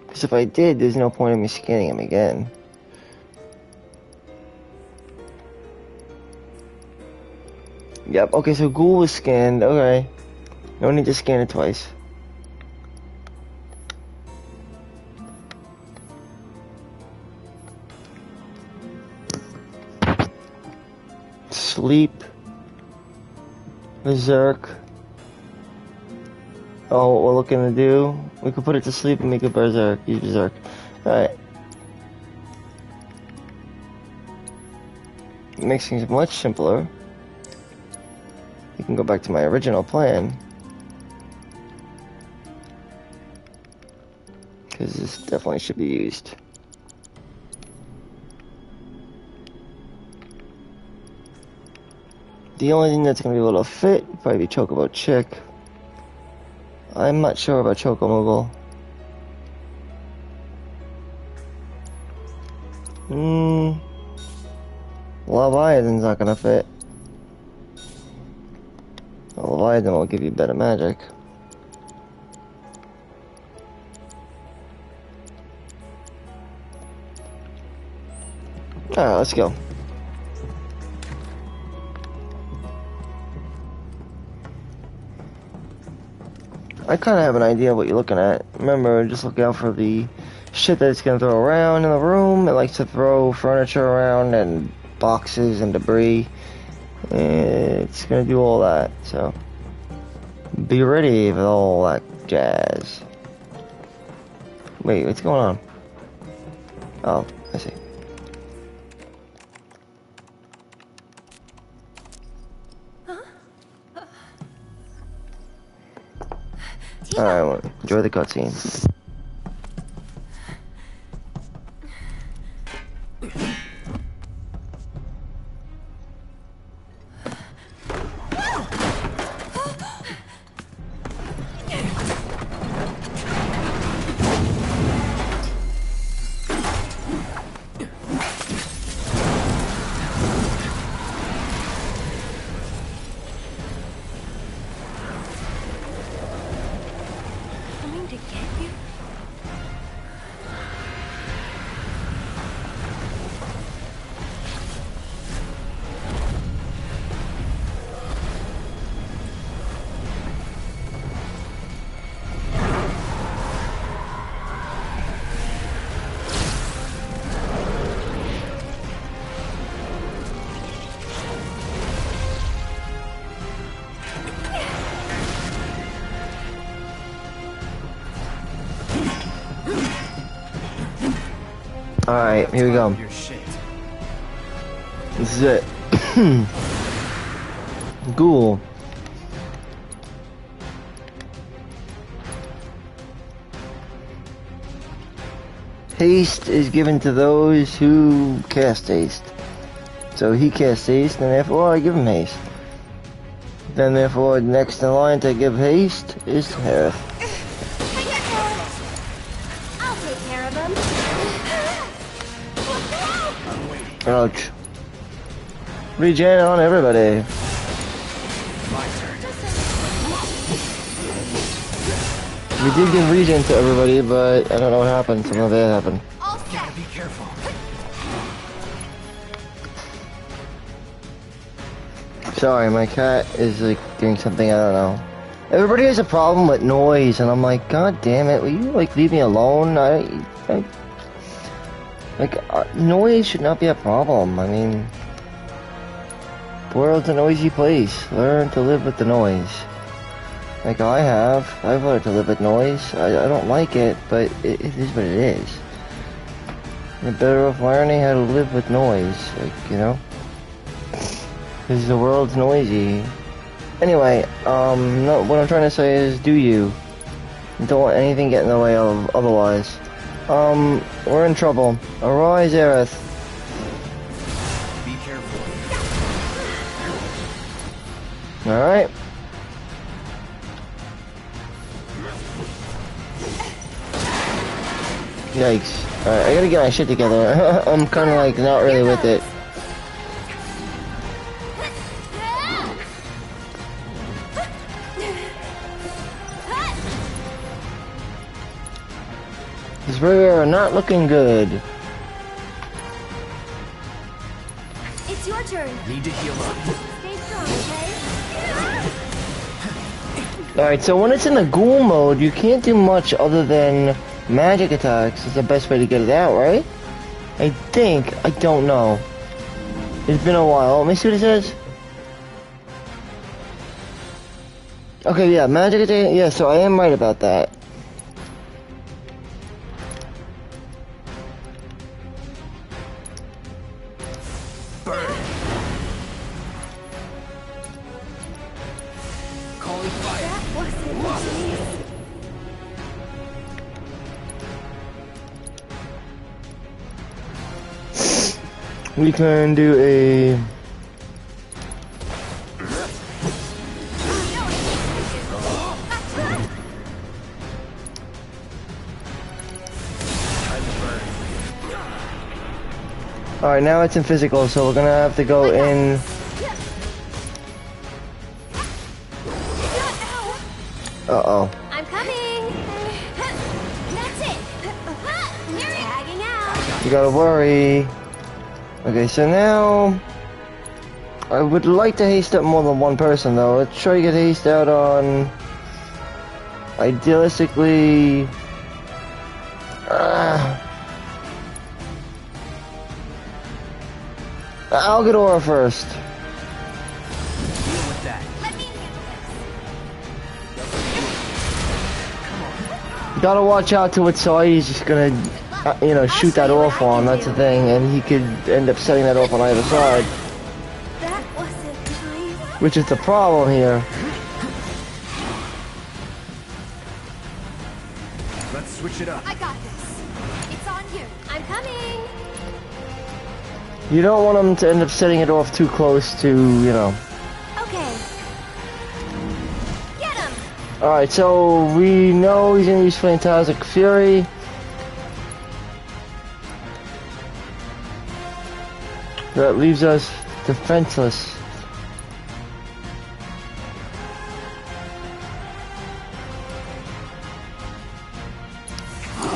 Because if I did, there's no point in me scanning him again. Yep, okay, so Ghoul was scanned, okay. No need to scan it twice. Sleep. Berserk. Oh, what we're looking to do? We could put it to sleep and make it Berserk. Use Berserk. Alright. Makes things much simpler. We can go back to my original plan. Because this definitely should be used. The only thing that's going to be able to fit would probably be Chocobo Chick. I'm not sure about Chocomogle. Leviathan's not going to fit. Leviathan will give you better magic. Alright, let's go. I kind of have an idea of what you're looking at. Remember, just look out for the shit that it's going to throw around in the room. It likes to throw furniture around and boxes and debris. It's going to do all that, so be ready for all that jazz. Wait, what's going on? Oh, I see. Alright, well, enjoy the cutscene. Alright, here we go. This is it. Ghoul. Haste is given to those who cast haste. So he casts haste, and therefore I give him haste. Then therefore, next in line to give haste is Harith.
I'll take care of them.
Ouch. Regen on everybody. We did give regen to everybody, but I don't know what happened. Something bad happened.
Gotta be careful.
Sorry, my cat is like doing something, I don't know. Everybody has a problem with noise, and I'm like, God damn it, will you like leave me alone? Noise should not be a problem. I mean, the world's a noisy place. Learn to live with the noise. Like I have. I've learned to live with noise. I don't like it, but it is what it is. You're better off learning how to live with noise, like, you know? Because the world's noisy. Anyway, no, what I'm trying to say is, do you. Don't let anything get in the way of otherwise. We're in trouble. Arise, Aerith.
Be careful.
Alright. Yikes. Alright, I gotta get my shit together. I'm kinda like not really with it. Because we're not looking good.
It's your turn.
Need to heal up.
Stay strong, okay?
Alright, so when it's in the ghoul mode, you can't do much other than magic attacks. Is the best way to get it out, right? I think. I don't know. It's been a while. Let me see what it says. Okay, yeah, magic attack. Yeah, so I am right about that.
Burn. Calling fire.
That wasn't easy.
We can do a... Alright, now it's in physical, so we're gonna have to go in... Uh-oh.
I'm coming. That's it. Tagging out.
You gotta worry. Okay, so now... I would like to haste up more than one person, though. Let's try to get haste out on... Idealistically... I'll get Aura first.
Deal with that.
Let me handle this.
You gotta watch out to what side he's just gonna, you know, shoot that off on. That's the thing, and he could end up setting that off on either side,
That wasn't nice.
which is the problem here.
Let's switch it up.
I got this. It's on you.
I'm coming.
You don't want him to end up setting it off too close to, you know.
Okay. Get him.
Alright, so we know he's gonna use Phantasmic Fury. That leaves us defenseless.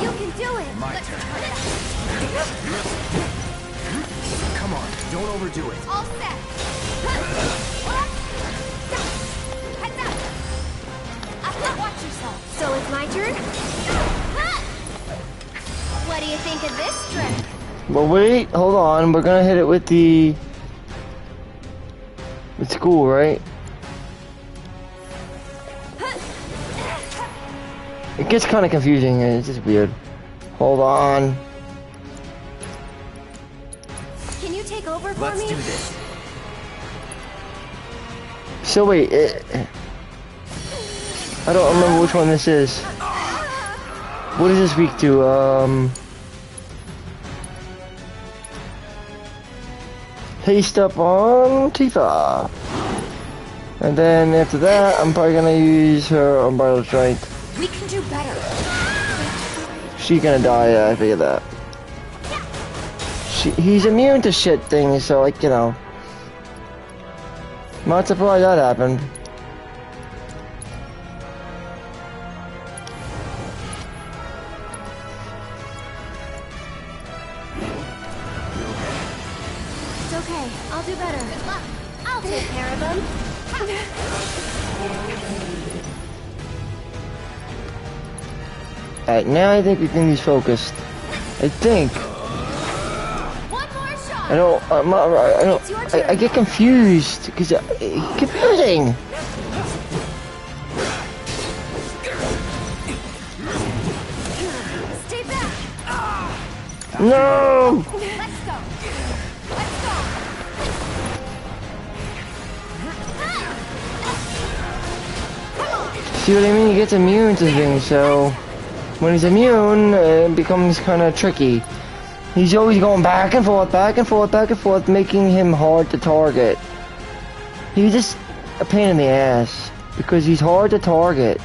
You can do it.
My turn. Come on, don't overdo it.
All set. Heads up. Watch yourself.
So it's my turn? What do you think of this trick?
But wait, hold on, we're gonna hit it with the... It's cool, right? It gets kind of confusing, it's just weird. Hold on.
Can you take over for
Let's
me?
do this.
So wait, I don't remember which one this is. What does this week do? Haste up on Tifa. And then after that, I'm probably gonna use her Unbridled Strength.
We can do better.
She's gonna die, yeah, I figured that. He's immune to shit things, so like, you know. Not surprised that happened.
It's okay. I'll do better. Good luck. I'll take care of them.
Alright, now I think we can use focused. I think.
One more shot.
I don't. I get confused because confusing.
Stay back.
No.
Let's go. Let's go.
See what I mean? He gets immune to things, so when he's immune, it becomes kind of tricky. He's always going back and forth, back and forth, back and forth, making him hard to target. He's just a pain in the ass because he's hard to target.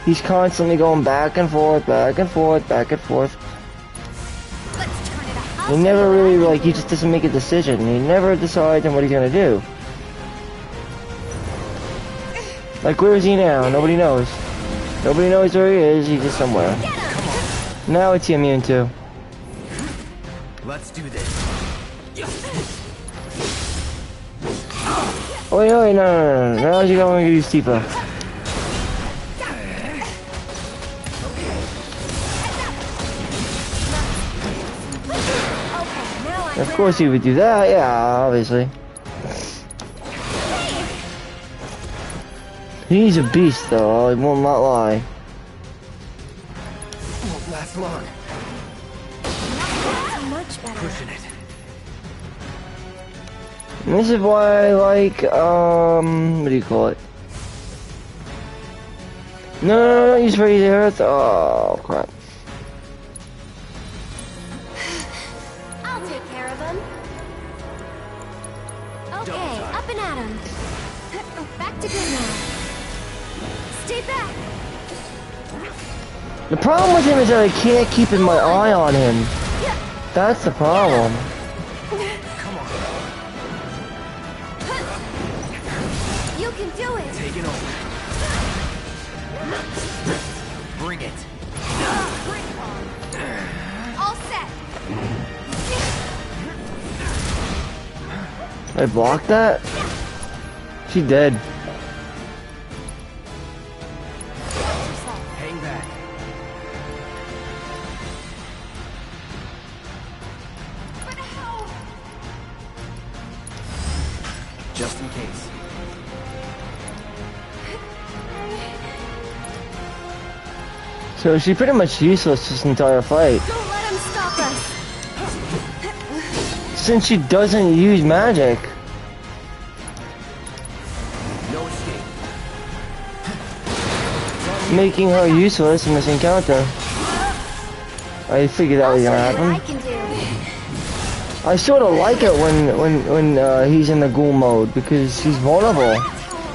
He's constantly going back and forth, back and forth, back and forth. He never really, like, he just doesn't make a decision. He never decides on what he's gonna do. Like, where is he now? Nobody knows. Nobody knows where he is. He's just somewhere. Now what's he immune to?
Let's do this.
Oh, wait, wait, no. Now you're going to use Tifa. Of course he would do that, yeah, obviously. He's a beast, though, I will not lie.
Won't last long.
Much better.
Pushing it.
And this is why I like, what do you call it? No, don't use Raise the Earth. Oh, crap.
I'll take care of him. Okay, up and at him. Back to good now. Stay back.
The problem with him is that I can't keep my eye on him. That's the problem.
Come on.
You can do it.
Taking over. Bring it.
All set.
I blocked that? She dead.
Hang back.
But how?
Just in case.
So she's pretty much useless this entire fight.
Don't let him stop us.
Since she doesn't use magic.
No escape.
Making her useless in this encounter. I figured that was gonna
What I
happen.
can do.
I sort of like it when he's in the ghoul mode because he's vulnerable.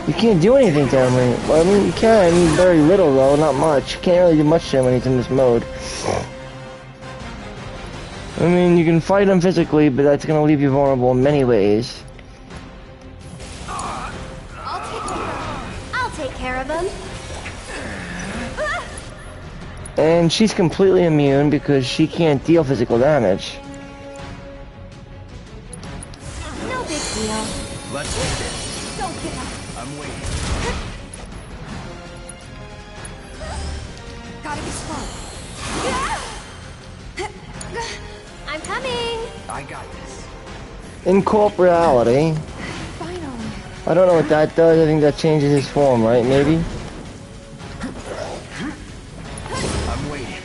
You can't do anything to him. Well, I mean, you can very little though, not much. You can't really do much to him when he's in this mode. I mean, you can fight him physically, but that's gonna leave you vulnerable in many ways.
I'll take care of him.
And she's completely immune because she can't deal physical damage.
No big deal.
Let's do this.
Don't give up.
I'm waiting.
Gotta be slow.
I'm coming.
I got this.
In corporeality,
Finally.
I don't know what that does. I think that changes his form, right? Maybe?
I'm waiting.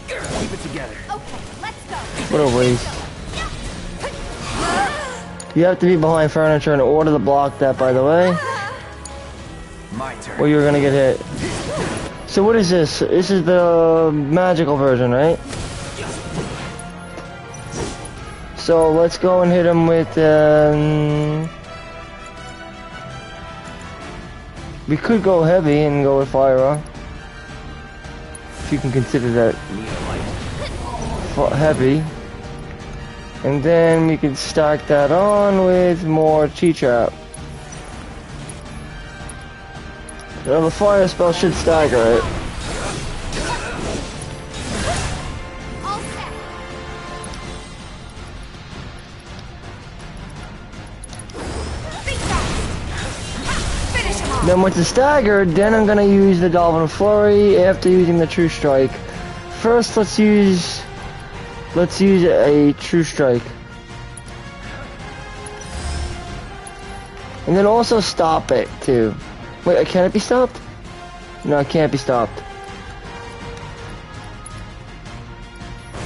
Keep it together.
Okay, let's go.
What a waste. You have to be behind furniture in order to block that, by the way.
My turn.
Or you're gonna get hit. So what is this? This is the magical version, right? So let's go and hit him with, we could go heavy and go with fire. If you can consider that heavy. And then we could stack that on with more chi trap. Now the fire spell should stagger it.
All set. Think fast. Finish him off.
Then once it's staggered, then I'm gonna use the Dolphin Flurry after using the True Strike. First, let's use a True Strike. And then also stop it, too. Wait, can it be stopped? No, it can't be stopped.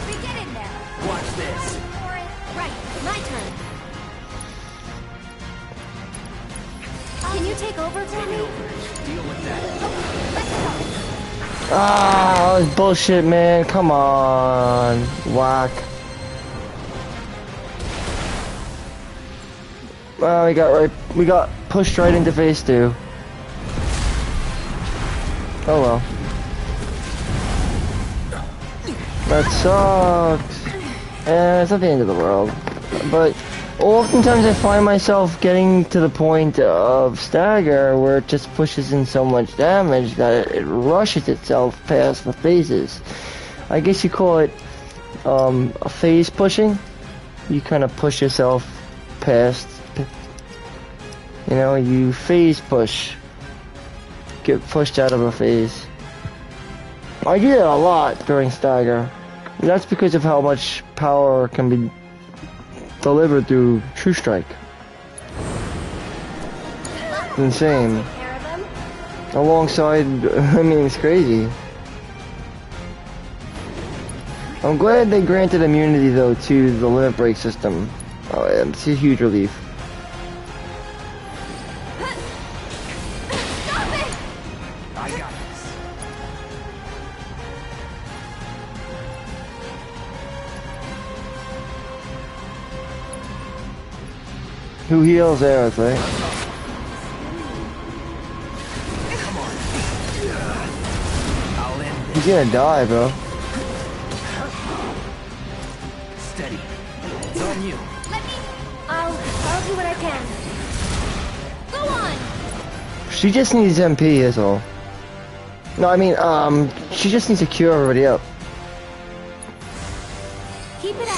We get in there.
Watch this.
Right, my turn. Can you take over for me?
Deal with that.
Ah, that was bullshit, man. Come on. Whack. Well, we got pushed right into phase 2. Oh well. That sucks. And it's not the end of the world. But oftentimes I find myself getting to the point of stagger where it just pushes in so much damage that it rushes itself past the phases. I guess you call it a phase pushing. You kind of push yourself past, you know, you phase push. Get pushed out of a phase. I do that a lot during stagger. That's because of how much power can be delivered through True Strike. It's insane. Alongside, I mean, it's crazy. I'm glad they granted immunity though to the limit break system. Oh, yeah, it's a huge relief.
I got this.
Who heals Aerith, right?
Come on. I'll end this.
He's gonna die, bro.
Steady. It's on you.
I'll do what I can. Go on!
She just needs MP, is all. No, I mean, she just needs to cure everybody up.
Keep it up.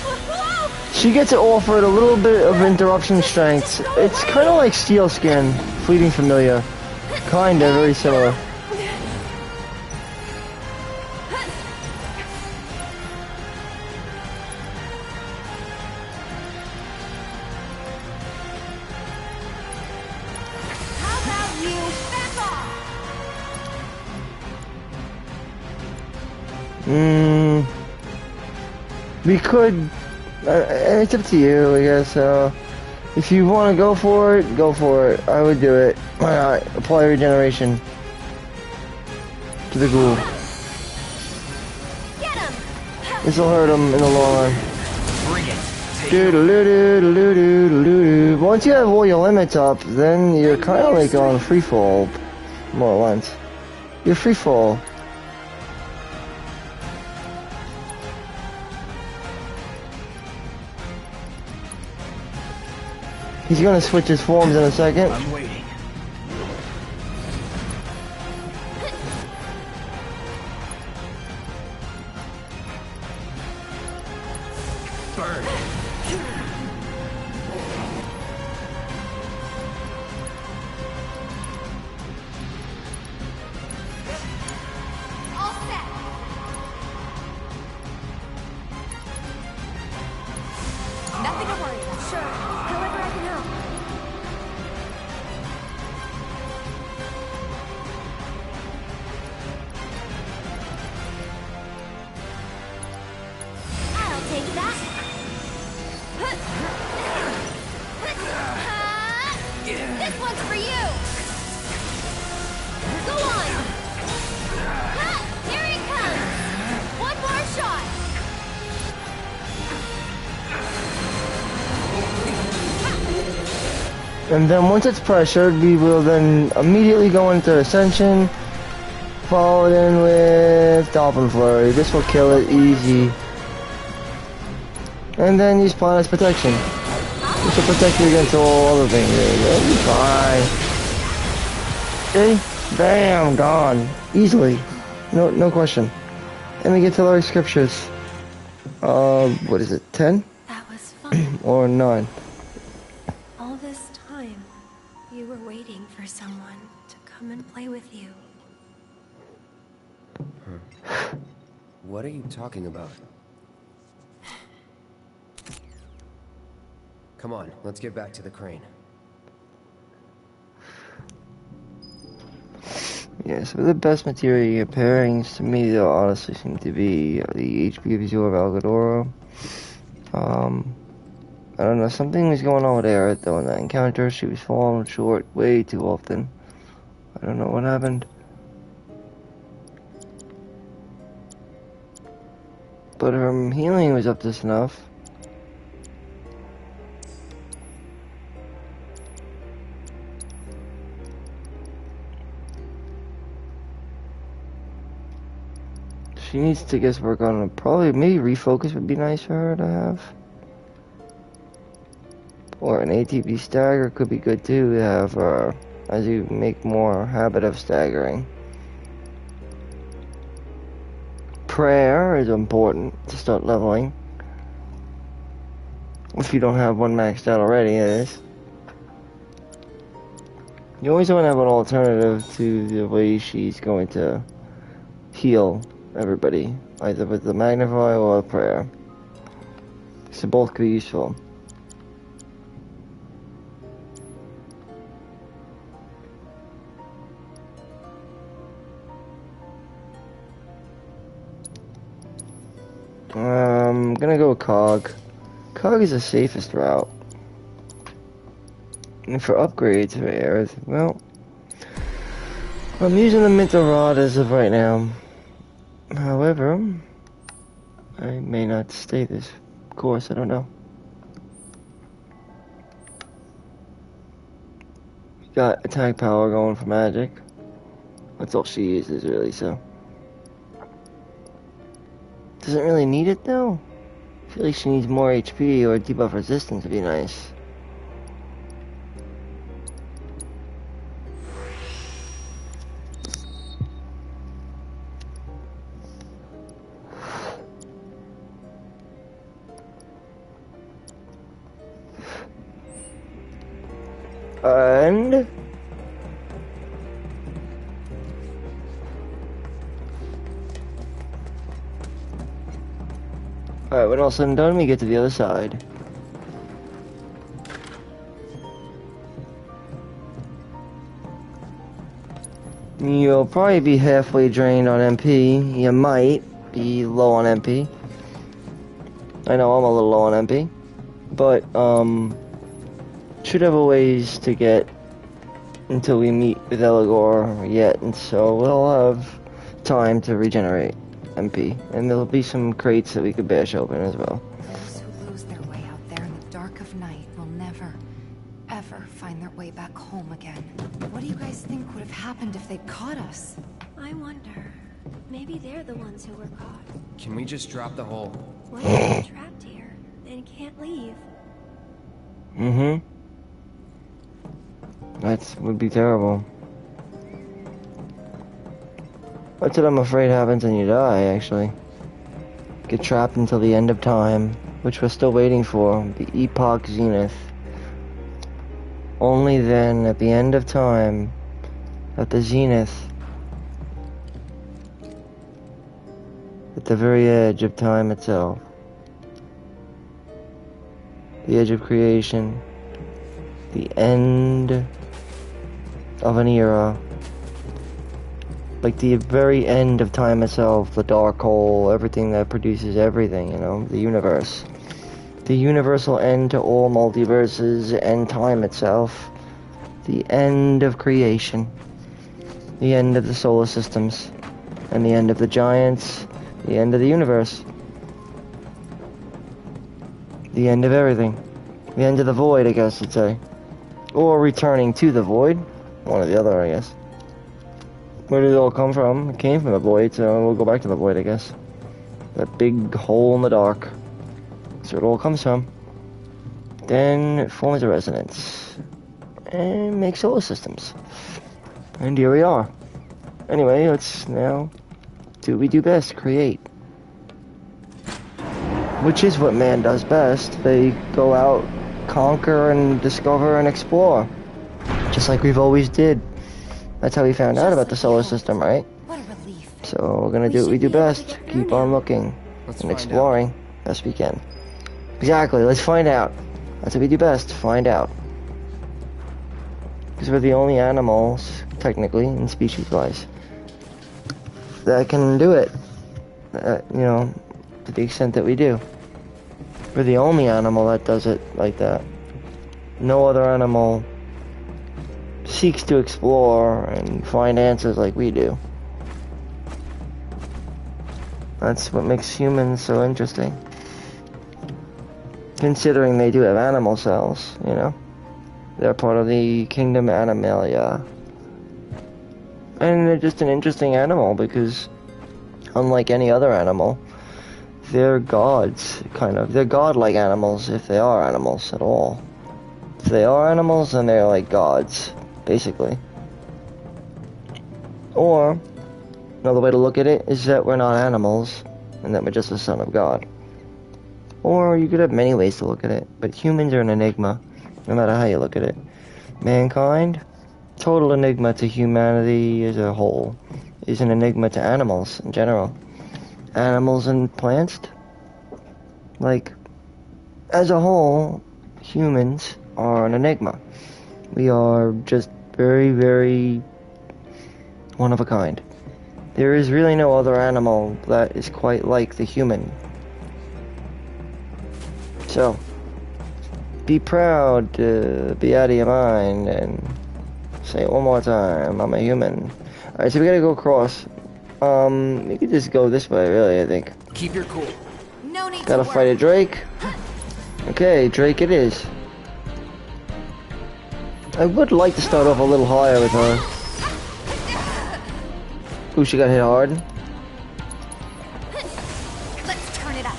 Whoa!
She gets offered a little bit of interruption strength. It's kind of like Steel Skin, Fleeting Familiar. Kinda, very similar.
How about you back off?
We could. It's up to you, I guess. If you want to go for it, go for it. I would do it. Why not? Apply regeneration to the ghoul.
Get him!
This will hurt him in the long run.
Bring it. Take
Doo doo doo doo doo doo doo. Once you have all your limits up, then you're kind of like on free fall, more or less. You're free fall. He's gonna switch his forms in a second.
I'm waiting. Burn.
All set.
Nothing to worry about.
Sure. However I can help. I'll take that. This one's for you. Go on. Here he comes. One more shot.
And then once it's pressured, we will then immediately go into Ascension, followed in with Dolphin Flurry. This will kill it easy. And then use Planet's Protection. This will protect you against all other things. You'll be fine. See? Bam! Gone. Easily. No question. And we get to our scriptures. What is it? 10?
That was fun.
Or 9?
All this time, you were waiting for someone to come and play with you.
What are you talking about? Come on, let's get back to the crane.
Yeah, so the best material pairings to me, though, honestly seem to be the HP of Azure of Algadoro. I don't know, something was going on with Aerith, though, in that encounter. She was falling short way too often. I don't know what happened. But her healing was up to snuff. She needs to guess work on it. Probably maybe refocus would be nice for her to have. Or an ATB stagger could be good too to have as you make more habit of staggering. Prayer is important to start leveling. If you don't have one maxed out already, it is. You always want to have an alternative to the way she's going to heal everybody, either with the magnify or a prayer. So both could be useful. I'm gonna go with Cog. Cog is the safest route. And for upgrades for Aerith, well, I'm using the Mental Rod as of right now. However, I may not stay this course, I don't know. Got attack power going for magic. That's all she uses really, so. Doesn't really need it though. I feel like she needs more HP or debuff resistance would be nice. And alright, when all said and done, we get to the other side. You'll probably be halfway drained on MP. You might be low on MP. I know I'm a little low on MP. But, should have a ways to get until we meet with Eligor yet, and so we'll have time to regenerate MP. And there'll be some crates that we could bash open as well.
Those who lose their way out there in the dark of night will never, ever find their way back home again. What do you guys think would have happened if they'd caught us?
I wonder. Maybe they're the ones who were caught.
Can we just drop the hole?
What if they're trapped here and can't leave?
Mm-hmm. That would be terrible. That's what I'm afraid happens when you die, actually. Get trapped until the end of time, which we're still waiting for, the Epoch Zenith. Only then, at the end of time, at the Zenith, at the very edge of time itself, the edge of creation, the end of an era, like the very end of time itself, the dark hole, everything that produces everything, you know, the universe. The universal end to all multiverses and time itself. The end of creation. The end of the solar systems. And the end of the giants. The end of the universe. The end of everything. The end of the void, I guess you'd say. Or returning to the void. One or the other, I guess. Where did it all come from? It came from the void, so we'll go back to the void, I guess. That big hole in the dark. That's where it all comes from. Then it forms a resonance. And makes solar systems. And here we are. Anyway, let's now do what we do best, create. Which is what man does best. They go out, conquer, and discover and explore. Just like we've always did. That's how we found out about the solar system, right?
What a relief.
So we're gonna do what we do best. Keep on looking and exploring best we can. Exactly, let's find out. That's what we do best, find out. Because we're the only animals, technically, and species-wise, that can do it. You know, to the extent that we do. We're the only animal that does it like that. No other animal seeks to explore and find answers like we do. That's what makes humans so interesting. Considering they do have animal cells, you know. They're part of the kingdom Animalia. And they're just an interesting animal because unlike any other animal. They're gods, kind of. They're godlike animals, if they are animals at all. If they are animals, then they're like gods, basically. Or, another way to look at it is that we're not animals, and that we're just a son of God. Or you could have many ways to look at it, but humans are an enigma, no matter how you look at it. Mankind, total enigma to humanity as a whole, is an enigma to animals in general. Animals and plants, like, as a whole, humans are an enigma. We are just very, very one of a kind. There is really no other animal that is quite like the human. So, be proud to be out of your mind and say it one more time, I'm a human. Alright, so we gotta go across. We could just go this way, really, I think.
Keep your cool.
No need
Gotta
to
fight a
worry.
Drake. Okay, Drake it is. I would like to start off a little higher with her. Ooh, she got hit hard.
Let's turn it up.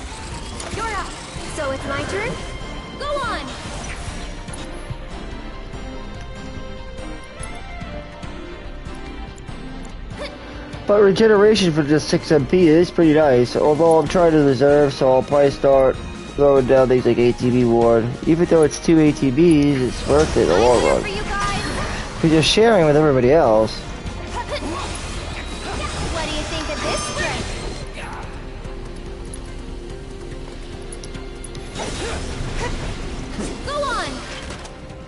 You're up. So it's my turn? Go on!
But regeneration for just 6 MP is pretty nice, although I'm trying to reserve, so I'll probably start throwing down things like ATB ward. Even though it's 2 ATBs, it's worth it in the long
I'm here
run.
for you guys!
Because you're sharing with everybody else.
What do you think of this trick? Go on!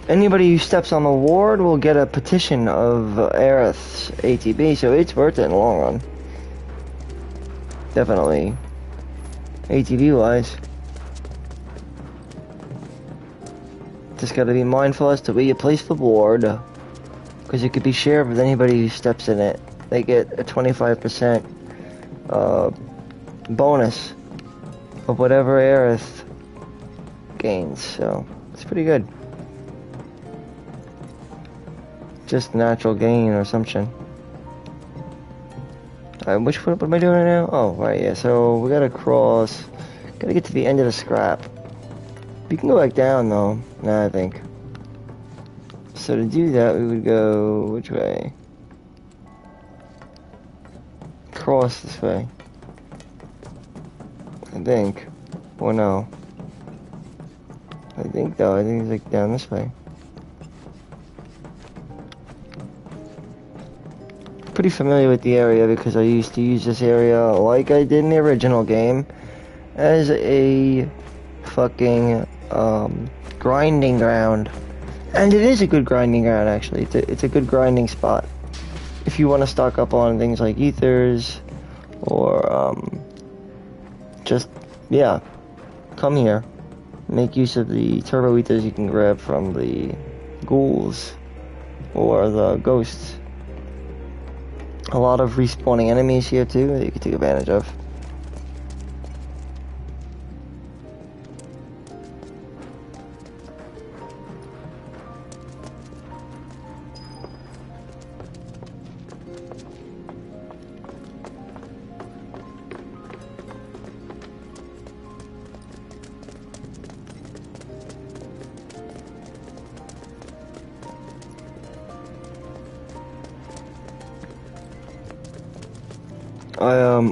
Anybody who steps on the ward will get a petition of Aerith's ATB, so it's worth it in the long run. Definitely. ATB wise. Just gotta be mindful as to where you place the ward. Because it could be shared with anybody who steps in it. They get a 25% bonus of whatever Aerith gains, so it's pretty good. Just natural gain or assumption. What am I doing right now? Oh, right, yeah, so we gotta cross. Gotta get to the end of the scrap. We can go back down though, I think. So to do that, we would go, which way? Cross this way. I think. Or no. I think it's like down this way. Pretty familiar with the area because I used to use this area like I did in the original game as a fucking grinding ground. And it is a good grinding ground actually. It's a good grinding spot. If you want to stock up on things like ethers or just yeah, come here. Make use of the turbo ethers you can grab from the ghouls or the ghosts. A lot of respawning enemies here too that you can take advantage of.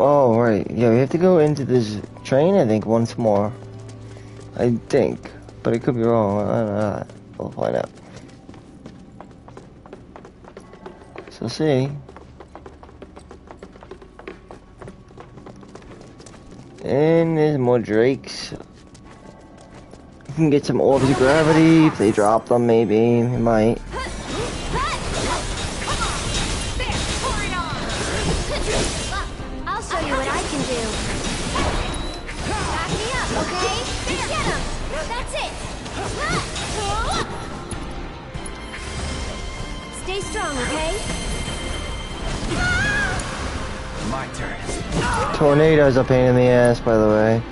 Oh, right. Yeah, we have to go into this train, I think, once more. I think. But it could be wrong. I don't know. We'll find out. So, see. And there's more drakes. You can get some orbs of gravity if they drop them, maybe. It might.
I'll show you what I can do. Back me up, okay? Get him! That's it! Stay strong, okay?
My turn.
Tornado's a pain in the ass, by the way.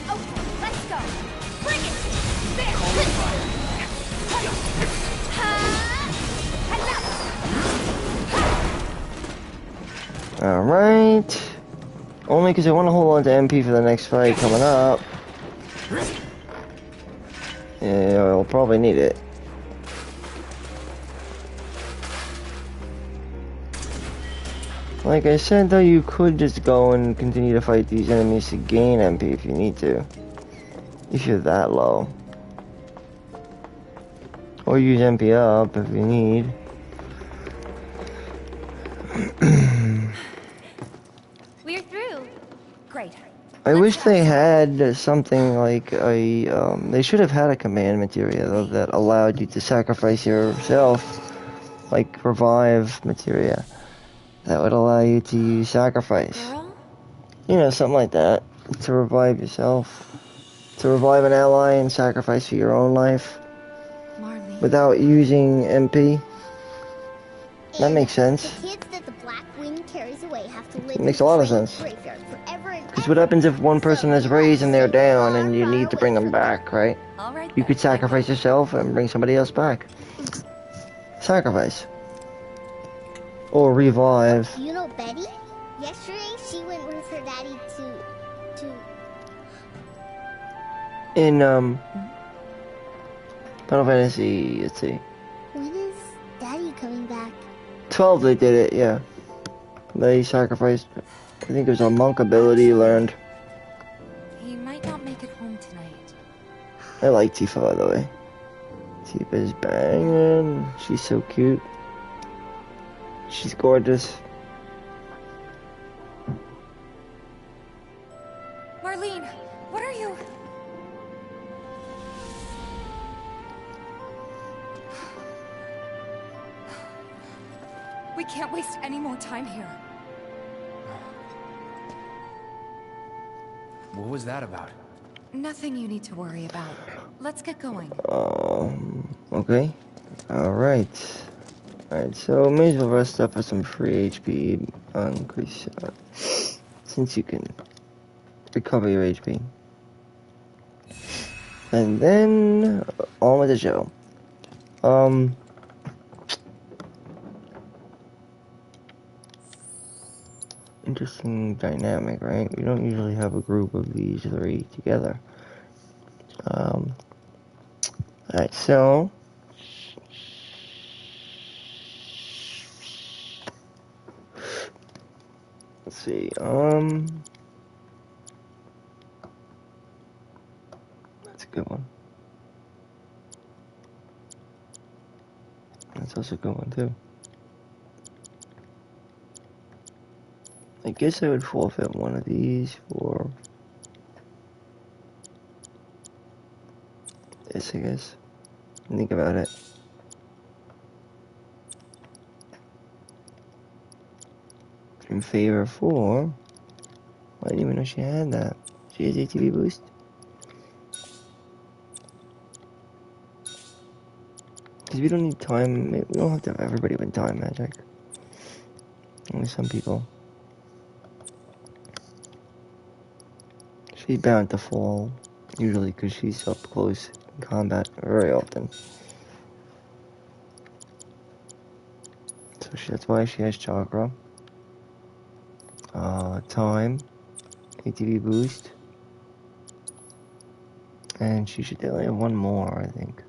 Okay, let's go. Bring it! There!
Alright. Only because I want to hold on to MP for the next fight coming up. Yeah, I'll probably need it. Like I said though, you could just go and continue to fight these enemies to gain MP if you need to. If you're that low. Or use MP up if you need.
We're through.
Great.
I wish they had something like a, they should have had a command materia that allowed you to sacrifice yourself, like revive materia. That would allow you to use sacrifice.
Girl?
You know, something like that. To revive yourself. To revive an ally and sacrifice for your own life.
Marley.
Without using MP. That makes sense.
The kids that the Black Wind carries away have to live
It makes a lot of
in the
sense.
graveyard forever and
Because
ever.
what happens if one person is raised and they're down and you need to bring them
them
back, right?
All right.
You could sacrifice yourself and bring somebody else back. Sacrifice. Or revive.
You know Betty? Yesterday she went with her daddy to
In, Final Fantasy, let's see.
when is daddy coming back?
12 they did it, yeah. They sacrificed, I think it was a monk ability learned.
He might not make it home tonight.
I like Tifa, by the way. Tifa's banging. She's so cute. She's gorgeous.
Marlene, what are you? We can't waste any more time here.
What was that about?
Nothing you need to worry about. Let's get going.
Okay. Alright. Alright, so may as well rest up for some free HP increase. Since you can recover your HP. And then, on with the show. Interesting dynamic, right? We don't usually have a group of these three together. Alright, so let's see, that's a good one. That's also a good one too. I guess I would forfeit one of these for this, I guess. Think about it. In favor for... I didn't even know she had that. She has ATV boost. Because we don't need time... We don't have to have everybody with time magic. Only some people. She's bound to fall. Usually because she's up close in combat very often. So that's why she has chakra. Time. ATV boost. And she should only have one more, I think.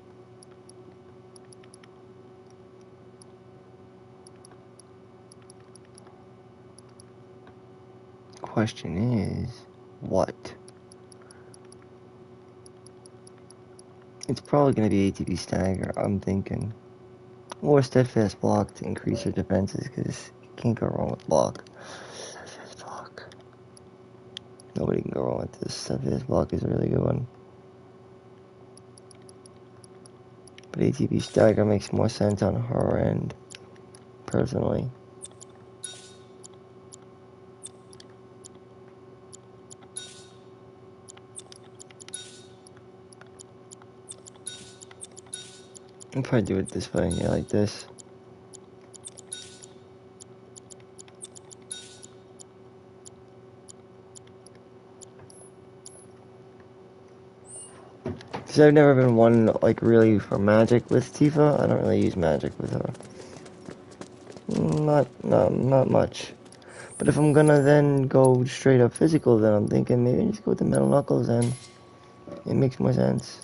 Question is, what? It's probably going to be ATV stagger, I'm thinking. Or steadfast block to increase her defenses, because you can't go wrong with block. Steadfast block. Nobody can go wrong with this. Steadfast block is a really good one. But ATV stagger makes more sense on her end, personally. I'll probably do it this way, yeah, like this. Because I've never been one, like, really for magic with Tifa. I don't really use magic with her. Not much. But if I'm gonna then go straight up physical, then I'm thinking maybe just go with the metal knuckles and it makes more sense.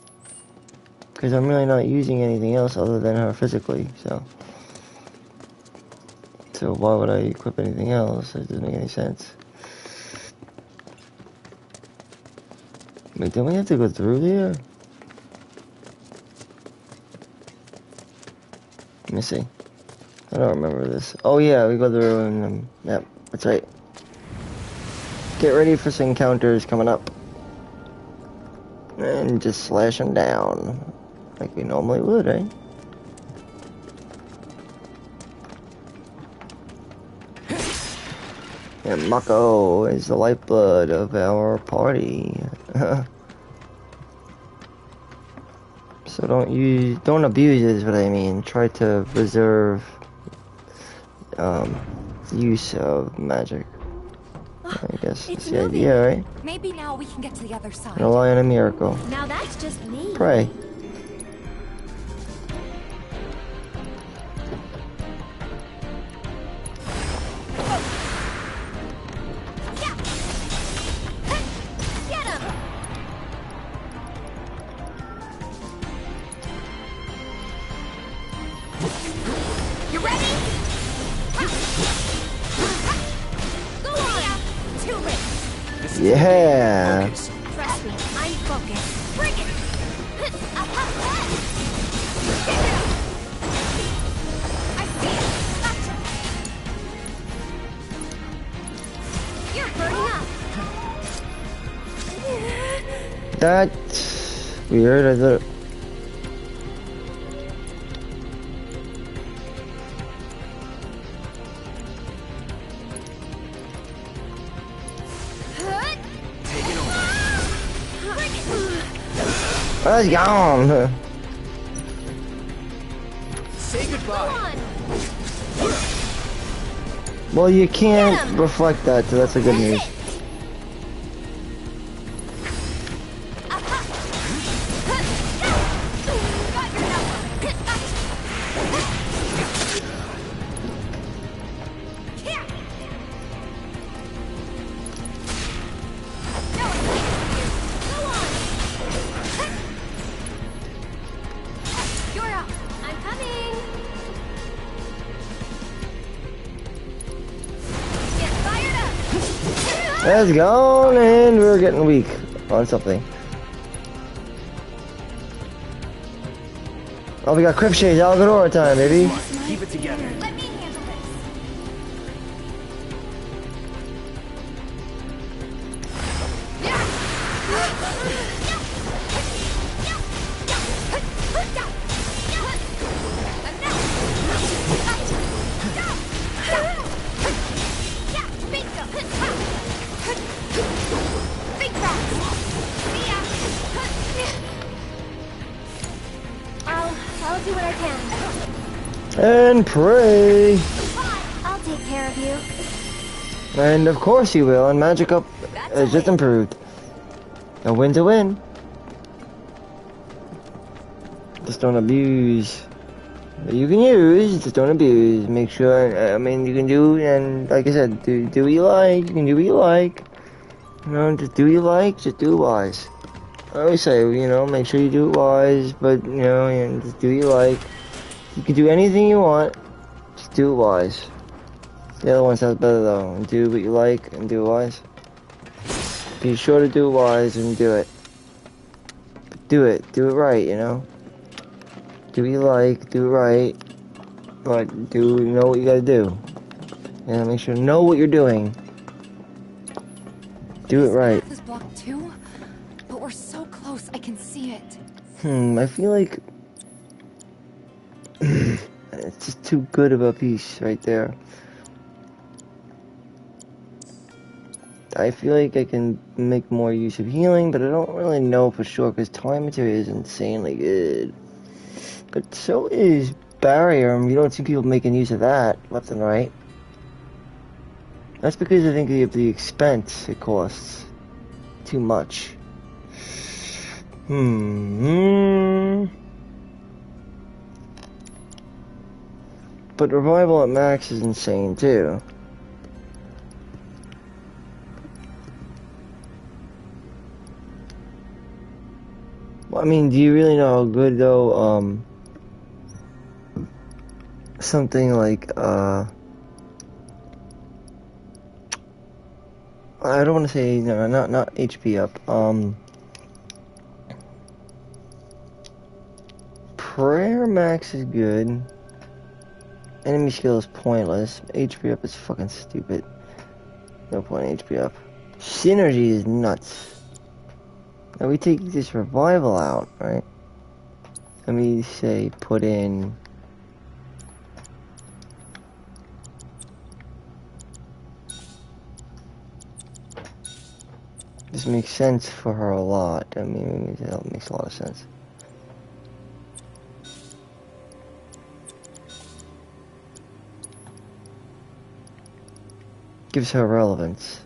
Because I'm really not using anything else other than her physically, so. So why would I equip anything else? It doesn't make any sense. Wait, don't we have to go through there? Let me see. I don't remember this. Oh yeah, we go through and yep, that's right. Get ready for some encounters coming up. And just slash them down. Like we normally would, right? And Mako is the lifeblood of our party. So don't abuse it is what I mean. Try to reserve use of magic. I guess that's the idea, right?
Maybe now we can get to the other side.
Rely on a miracle.
Now that's just me.
Pray.
Get him! You ready? Go on! Too late.
Yeah.
Focus.
Trust me, I'm focused. Bring it! I see it! Gotcha! You're burning up!
That's weird. I thought.
Take it over.
Bring it!
Let's go.
Say
Go
goodbye.
on!
Well, you can't reflect that, so that's a good news.
Got your number! Here! No, I can't. Go on! You're up! I'm coming! Get fired up!
Let's go, and we're getting weak on something. Oh, we got Crip Shades, Algadora time, baby.
Keep it together.
Let me handle this! I'll do what I can.
And pray.
I'll take care of you.
And of course you will, and Magic Up is just improved. A win to win. Just don't abuse. You can use, just don't abuse. Make sure, I mean, you can do, and like I said, do what you like. You can do what you like. You know, just do what you like, just do it wise. I always say, you know, make sure you do it wise, but, you know, and just do what you like. You can do anything you want, just do it wise. The other one sounds better though. Do what you like and do it wise. Be sure to do it wise and do it. But do it right, you know. Do what you like, do it right, but know what you gotta do. Yeah, make sure you know what you're doing. Do it right.
This path is blocked too, but we're so close. I can see it.
I feel like it's just too good of a piece right there. I feel like I can make more use of healing, but I don't really know for sure because time material is insanely good. But so is barrier, and you don't see people making use of that left and right. That's because I think of the expense it costs. Too much. But revival at max is insane too. mean, do you really know how good though? Something like I don't want to say no, not HP up. Prayer max is good. Enemy skill is pointless. HP up is fucking stupid. No point HP up. Synergy is nuts. Now we take this revival out, right? Let me say put in this makes sense for her a lot. I mean, that makes a lot of sense. Gives her relevance.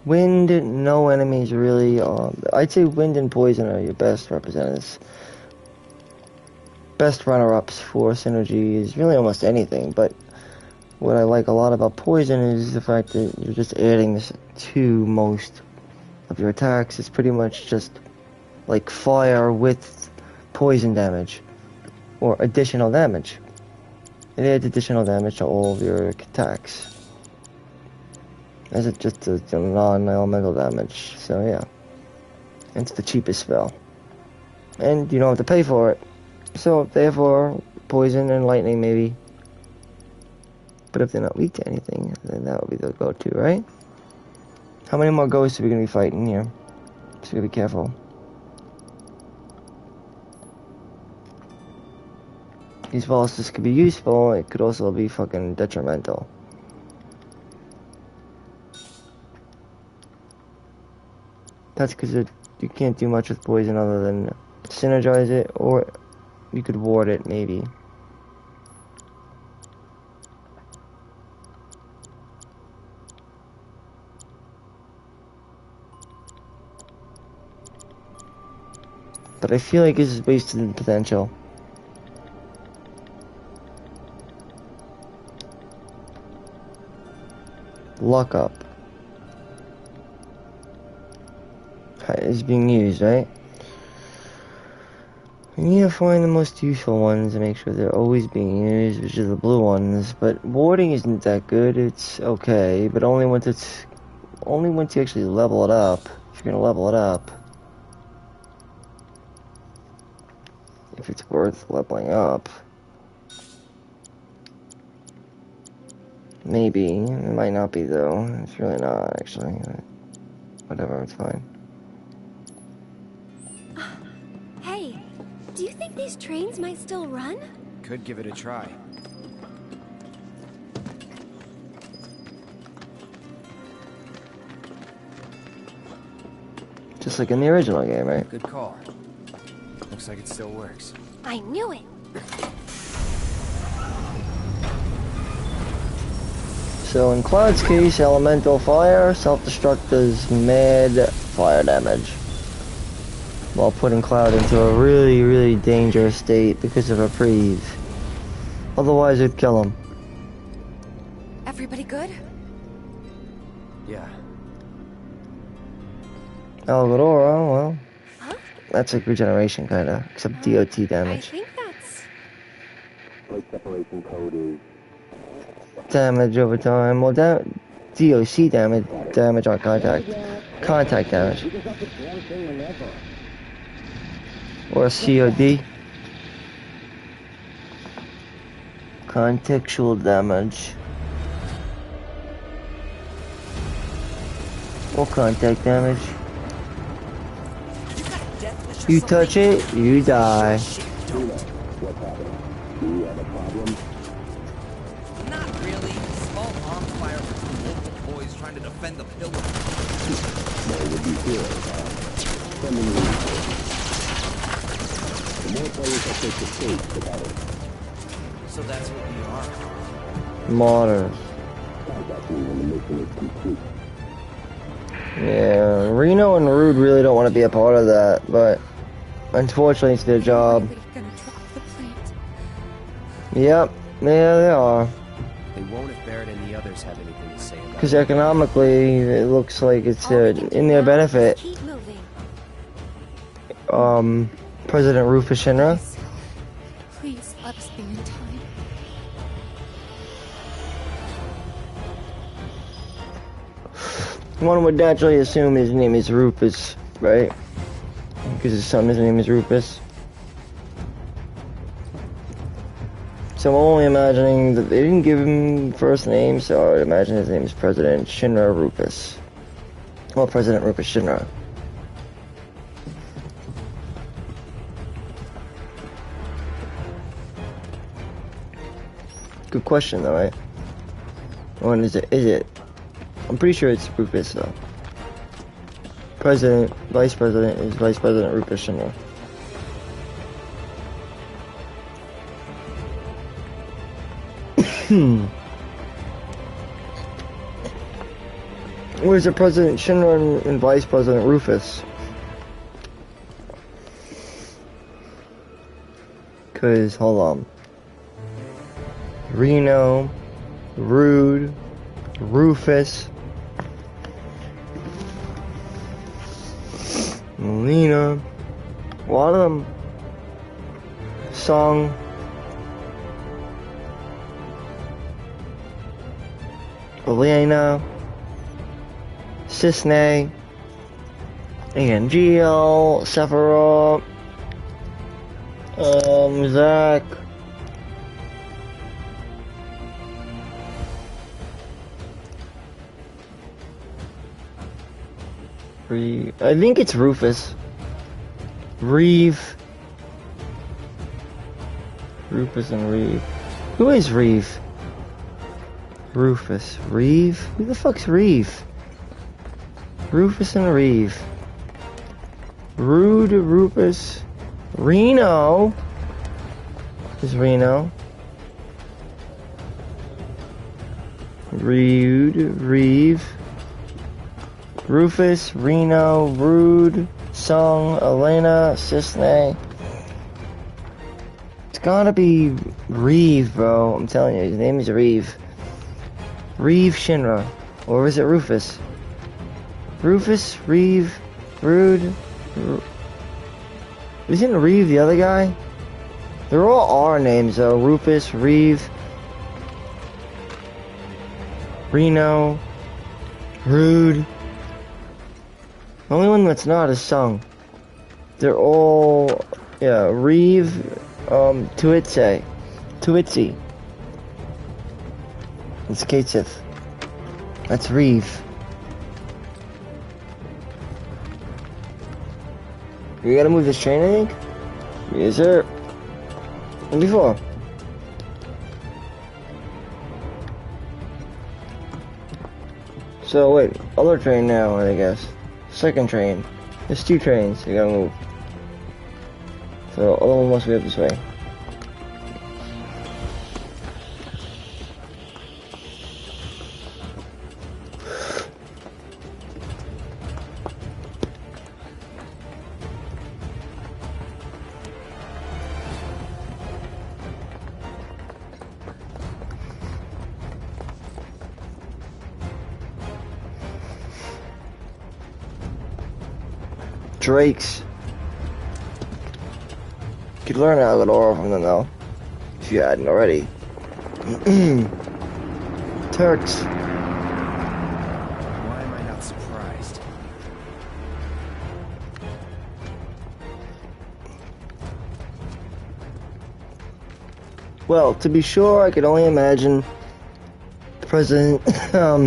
Wind, no enemies really. I'd say wind and poison are your best representatives. Best runner-ups for synergy is really almost anything, but what I like a lot about poison is the fact that you're just adding this to most of your attacks. It's pretty much just like fire with poison damage or additional damage. It adds additional damage to all of your attacks. As it just a non-elemental damage, so yeah. It's the cheapest spell. And you don't have to pay for it. So therefore, poison and lightning maybe. But if they're not weak to anything, then that would be the go-to, right? How many more ghosts are we going to be fighting here? Just gotta be careful. These bosses could be useful, it could also be fucking detrimental. That's because you can't do much with poison other than synergize it, or you could ward it, maybe. But I feel like this is wasted in potential. Luck up. Is being used, right? We need to find the most useful ones and make sure they're always being used, which are the blue ones. But warding isn't that good. It's okay, but only once you actually level it up. If you're gonna level it up, if it's worth leveling up, maybe. It might not be though. It's really not actually. Whatever, it's fine.
Do you think these trains might still run?
Could give it a try.
Just like in the original game, right?
Good call. Looks like it still works.
I knew it.
So in Cloud's case, elemental fire, self-destruct does mad fire damage, while putting Cloud into a really, really dangerous state because of reprieve. Otherwise, it'd kill him.
Everybody good?
Yeah.
Algodora, well,
Huh?
that's like regeneration, kinda, except DOT
I
damage.
think that's...
Damage over time, well, DOC damage on contact damage. Or COD. Contextual damage. Or contact damage. You touch it, you die.
Not really. Small arms fire for two local boys trying to defend the pillar. So that's what we are.
Martyrs. Yeah, Reno and Rude really don't want to be a part of that, but unfortunately it's their job.
Gonna drop the plate.
Yep, yeah they are.
They won't if Barrett and the others have anything to say about it.
Because economically, it looks like it's in their benefit.
Keep moving.
President Rufus Shinra.
Please let us be in time.
One would naturally assume his name is Rufus, right? Because his name is Rufus. So I'm only imagining that they didn't give him first name, so I would imagine his name is President Shinra Rufus. Well, President Rufus Shinra. Good question though, right? When is it? I'm pretty sure it's Rufus though. Vice President is Vice President Rufus Shinra. Where's the President Shinra and Vice President Rufus? Cause, hold on. Reno, Rude, Rufus, Melina, a lot of them. Song. Elena, Cisne, Angel, Sephiroth, Zack. I think it's Rufus. Reeve. Rufus and Reeve. Who is Reeve? Rufus. Reeve? Who the fuck's Reeve? Rufus and Reeve. Rude, Rufus. Reno. Is Reno. Rude, Reeve. Rufus, Reno, Rude, Sung, Elena, Cisne. It's gotta be Reeve, bro. I'm telling you, his name is Reeve. Reeve Shinra. Or is it Rufus? Rufus, Reeve, Rude. Isn't Reeve the other guy? They're all R names though. Rufus, Reeve, Reno, Rude. The only one that's not is Sung. They're all, yeah, Reeve, Tuitse. It's Katesith. That's Reeve. We gotta move this train, I think? Yes, sir. And before. So, wait, other train now, I guess. Second train. There's two trains, you gotta move. So, other one must be up this way. Drakes. You could learn how to aura from them though, if you hadn't already. Turks.
Why am I not surprised?
Well, to be sure, I could only imagine the president.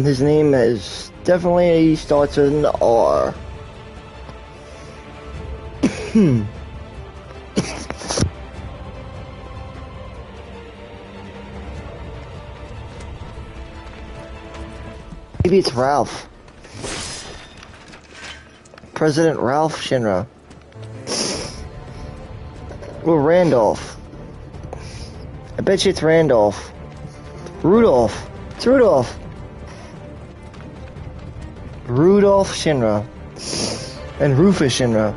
His name is definitely starts with an R. Maybe it's Ralph. President Ralph Shinra. Or Randolph. I bet you it's Randolph. Rudolph. It's Rudolph. Rudolph Shinra. And Rufus Shinra.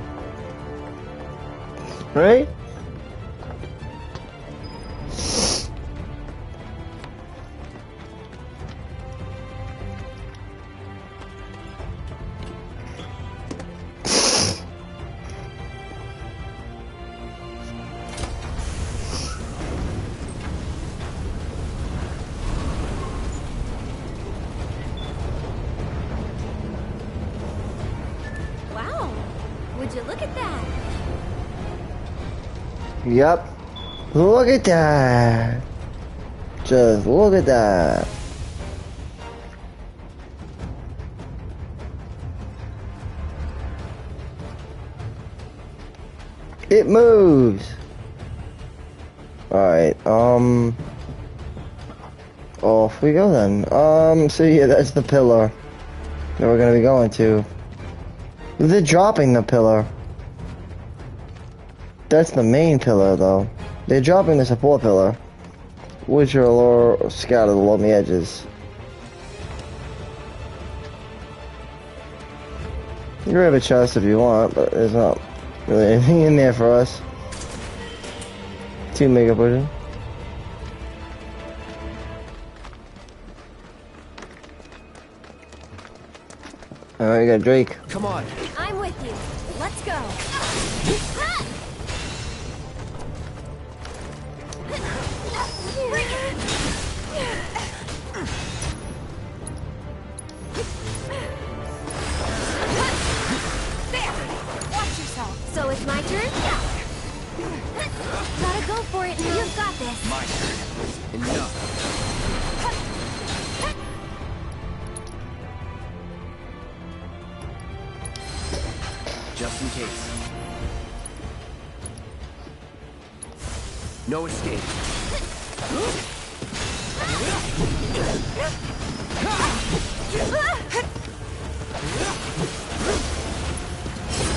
Right? Yep. Look at that. Just look at that. It moves. Alright, off we go then. So yeah, that's the pillar that we're gonna be going to. They're dropping the pillar. That's the main pillar though. They're dropping the support pillar, which are a little scattered along the edges. You can have a chest if you want, but there's not really anything in there for us. 2 mega potion. Alright, you got Drake.
Come on.
I'm with you. Let's go.
There! Watch yourself.
So it's my turn? Gotta go for it. You've got this.
My turn. Enough. Just in case. No escape.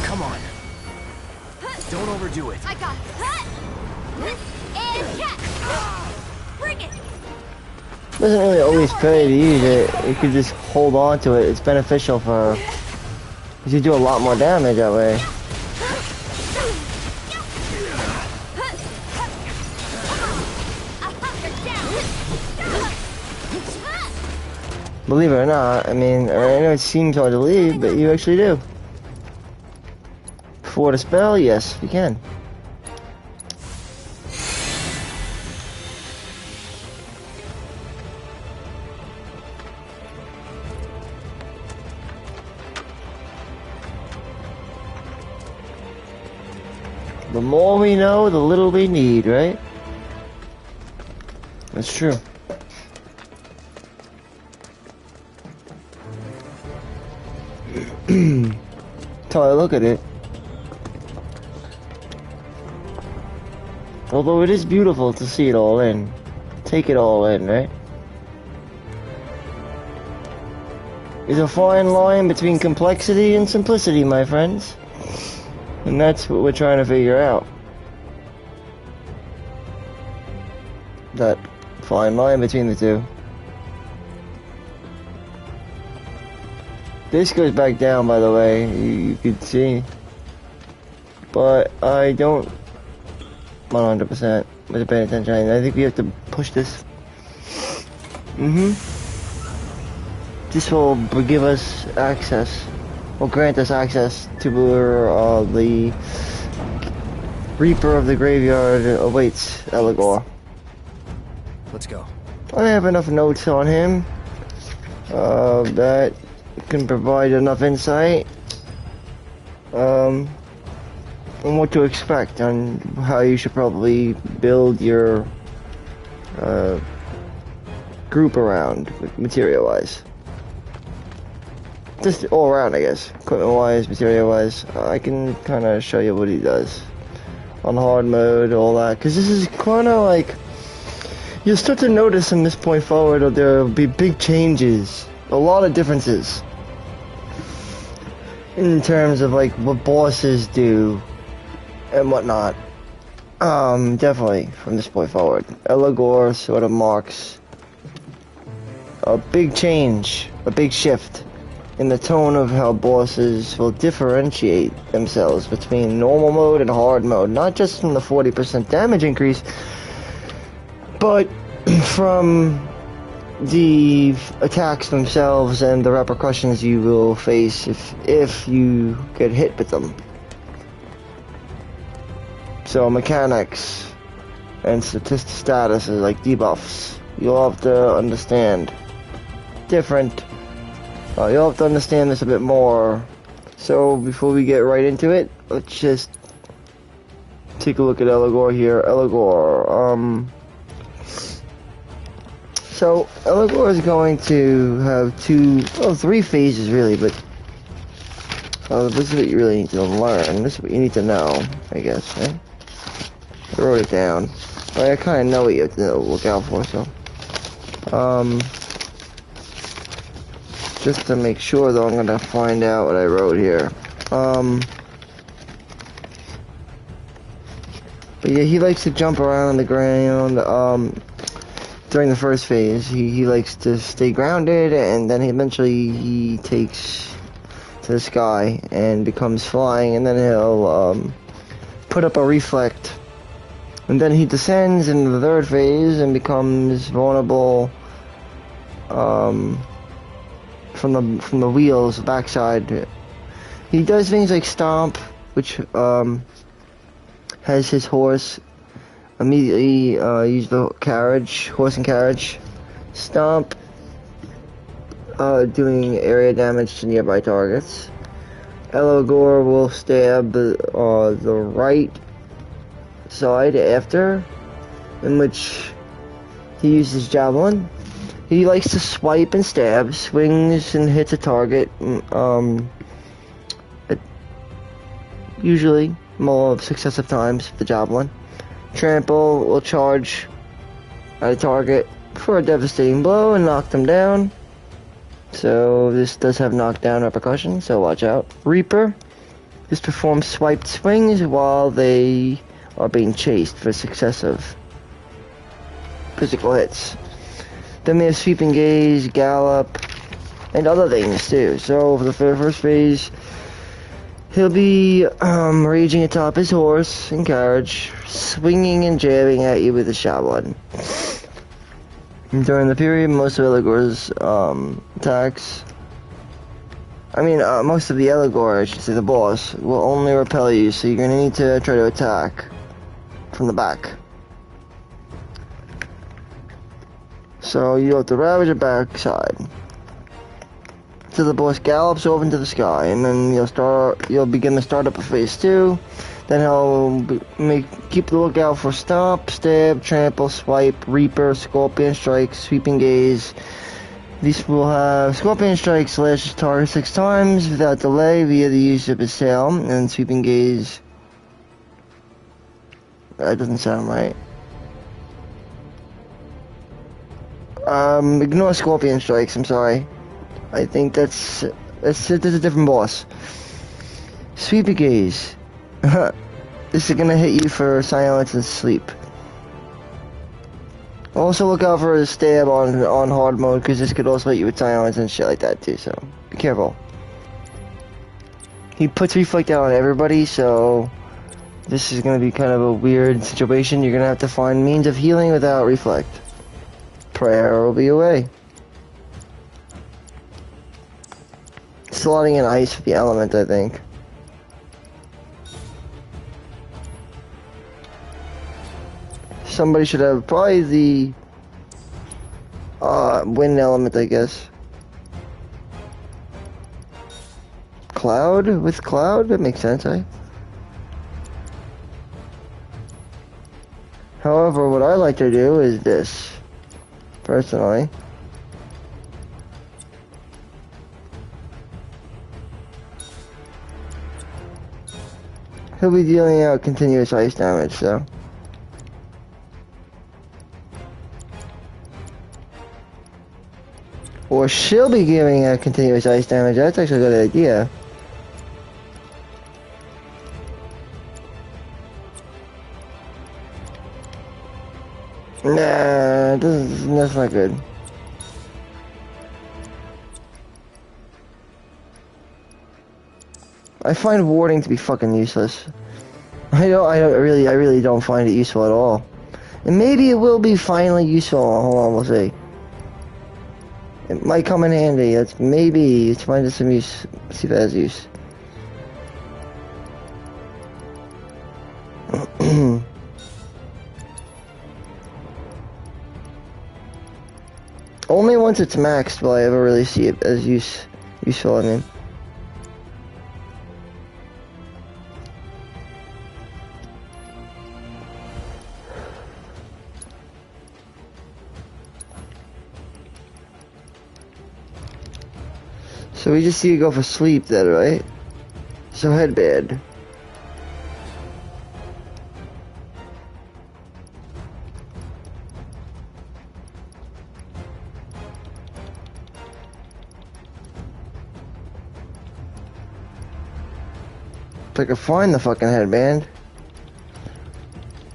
Come on. Don't overdo it.
I got it. And catch. Bring it.
Doesn't really always pay to use it. You could just hold on to it. It's beneficial for... You do a lot more damage that way. Believe it or not, I mean, I know it seems hard to believe, but you actually do. Before the spell, yes, you can. The more we know, the little we need, right? That's true. That's how I look at it. Although it is beautiful to see it all in. Take it all in, right? There's a fine line between complexity and simplicity, my friends. And that's what we're trying to figure out. That fine line between the two. This goes back down, by the way, you could see. But I don't 100% was paying attention. I think we have to push this. This will give us access, will grant us access to where the Reaper of the Graveyard awaits Eligor.
Let's go.
I have enough notes on him that can provide enough insight on what to expect, on how you should probably build your group around, material-wise. Just all around, I guess. Equipment-wise, material-wise. I can kind of show you what he does on hard mode, all that. Because this is kind of like... You'll start to notice from this point forward that there will be big changes. A lot of differences. In terms of like what bosses do and whatnot. Definitely from this point forward. Eligor sort of marks a big change, a big shift in the tone of how bosses will differentiate themselves between normal mode and hard mode. Not just from the 40% damage increase, but from the attacks themselves and the repercussions you will face if you get hit with them. So mechanics and statuses like debuffs, you'll have to understand different. You'll have to understand this a bit more. So before we get right into it, let's just take a look at Eligor here. Eligor, so Eligor is going to have three phases really, but this is what you really need to learn. This is what you need to know, I guess, right? I wrote it down. But I kind of know what you have to look out for, so. Just to make sure, though, I'm gonna find out what I wrote here. But yeah, he likes to jump around on the ground, during the first phase. He likes to stay grounded, and then eventually he takes to the sky and becomes flying, and then he'll, put up a reflect. And then he descends into the third phase and becomes vulnerable, from the wheels, backside. He does things like stomp, which, has his horse immediately use the horse and carriage. Stomp, doing area damage to nearby targets. Eligor will stab the right side after, in which he uses javelin. He likes to swipe and stab, swings and hits a target, usually more successive times with the javelin. Trample will charge at a target for a devastating blow and knock them down. So this does have knockdown repercussions, so watch out. Reaper, this performs swiped swings while they are being chased for successive physical hits. Then they have sweeping gaze, gallop, and other things too. So for the first phase, he'll be raging atop his horse and carriage, swinging and jabbing at you with his javelin. During the period, most of Eligor's attacks, most of the Eligor, I should say, the boss, will only repel you, so you're gonna need to try to attack from the back. So you have to ravage the backside. So the boss gallops over into the sky, and then you'll begin the startup of phase 2. Then he'll keep the lookout for stomp, stab, trample, swipe, reaper, scorpion strike, sweeping gaze. These will have scorpion strike slashes target 6 times without delay via the use of his tail, and sweeping gaze. That doesn't sound right. Ignore scorpion strikes, I'm sorry. I think that's a different boss. Sweeping gaze. This is gonna hit you for silence and sleep. Also look out for a stab on hard mode, because this could also hit you with silence and shit like that too, so be careful. He puts reflect out on everybody, so this is gonna be kind of a weird situation. You're gonna have to find means of healing without reflect. Prayer will be away. Slotting in ice for the element, I think. Somebody should have probably the wind element, I guess. Cloud? With cloud? That makes sense, eh? However, what I like to do is this, personally. He'll be dealing out continuous ice damage, so. Or she'll be giving out continuous ice damage. That's actually a good idea. Nah, that's not good. I find warding to be fucking useless. I really don't find it useful at all. And maybe it will be finally useful. Hold on, we'll see. It might come in handy. Maybe it's find some use. See if it has use. Only once it's maxed will I ever really see it as useful. I mean. So we just need to go for sleep then, right? So headband. If I could find the fucking headband.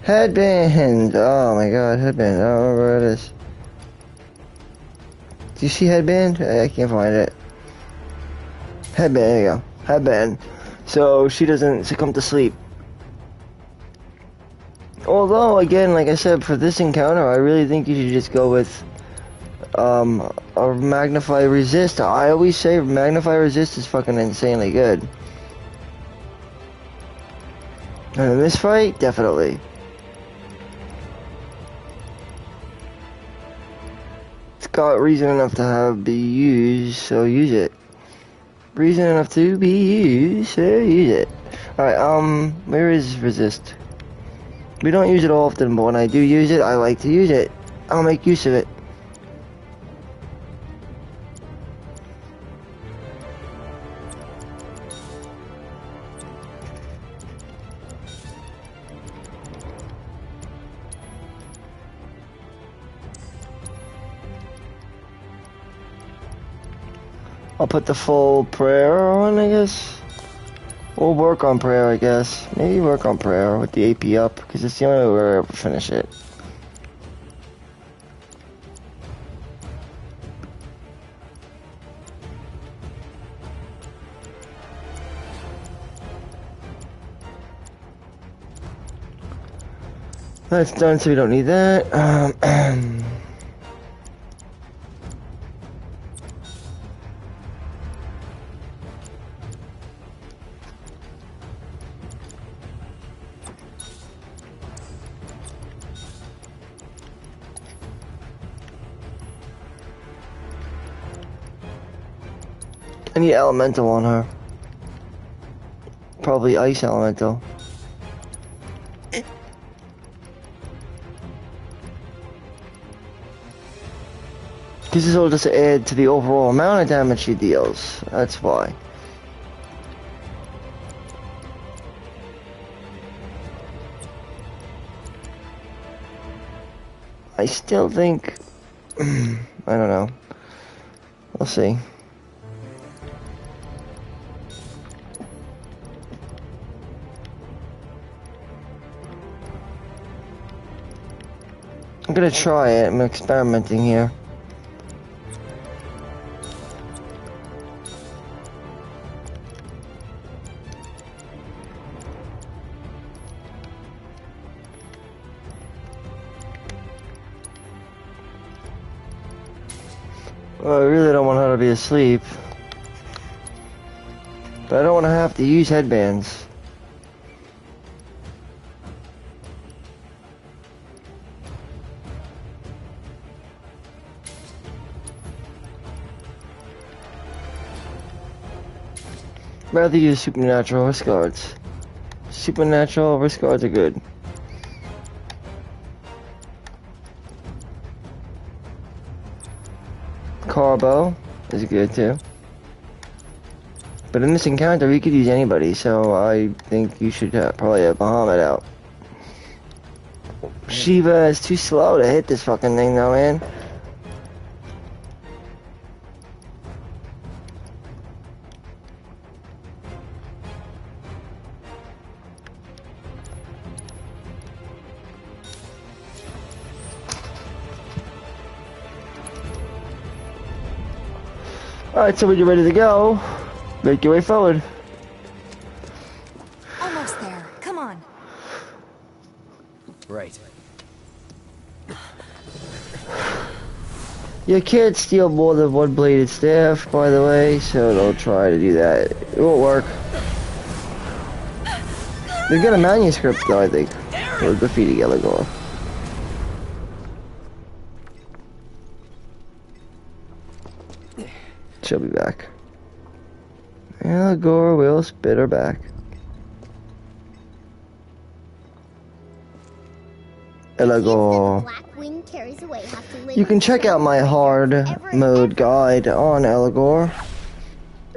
Headband! Oh my god, headband. I don't remember where it is. Do you see headband? I can't find it. Headband, there you go. Headband. So she doesn't succumb to sleep. Although, again, like I said, for this encounter, I really think you should just go with a magnify resist. I always say magnify resist is fucking insanely good. And in this fight, definitely. It's got reason enough to be used, so use it. Reason enough to be used, so use it. Alright, where is resist? We don't use it often, but when I do use it, I like to use it. I'll make use of it. I'll put the full prayer on, I guess. We'll work on prayer, I guess. Maybe work on prayer with the AP up, because it's the only way we'll ever finish it. That's done, so we don't need that. I need elemental on her. Probably ice elemental. Because this will just add to the overall amount of damage she deals. That's why. I still think... I don't know. We'll see. I'm gonna try it. I'm experimenting here. Well, I really don't want her to be asleep. But I don't want to have to use headbands. Rather use supernatural wrist guards. Supernatural wrist guards are good. Carbo is good too. But in this encounter, we could use anybody, so I think you should probably have Bahamut out. Shiva is too slow to hit this fucking thing though, man. Alright, so when you're ready to go, make your way forward.
Almost there. Come on.
Right.
You can't steal more than one bladed staff, by the way, so don't try to do that. It won't work. They got a manuscript, though, I think, for defeating Eligor. She'll be back. Eligor will spit her back. Eligor. You can check out my hard mode guide on Eligor.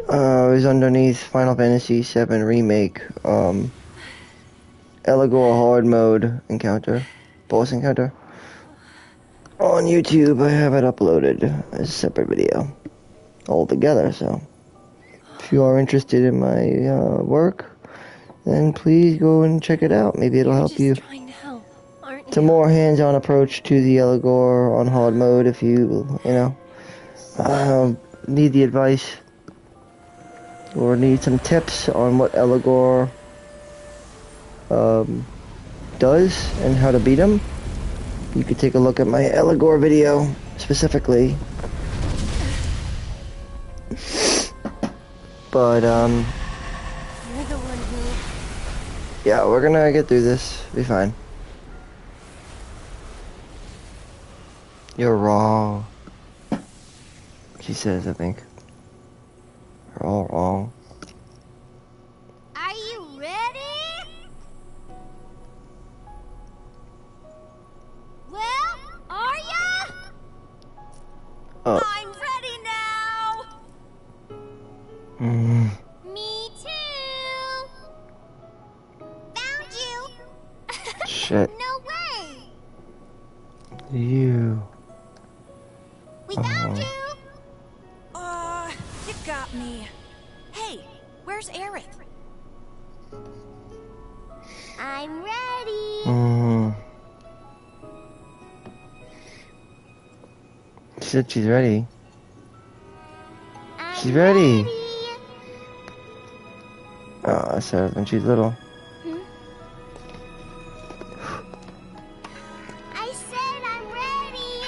It was underneath Final Fantasy 7 Remake, Eligor hard mode encounter, boss encounter. On YouTube, I have it uploaded as a separate video altogether, so if you are interested in my work, then please go and check it out. Maybe it'll help you.
Trying to help, aren't
It's a
you?
more hands-on approach to the Eligor on hard mode if you know, need the advice or need some tips on what Eligor does and how to beat him. You could take a look at my Eligor video specifically. But
You're the one who...
yeah, we're gonna get through this. Be fine. You're wrong, she says, I think. You're all wrong.
Are you ready? Well, are ya?
Oh.
I'm ready now. Me too. Found you.
Shit.
No way.
You.
We found you.
You got me. Hey, where's Aerith?
I'm ready.
She said she's ready.
I'm
She's ready.
ready.
Oh, that's her when she's little.
I said I'm ready.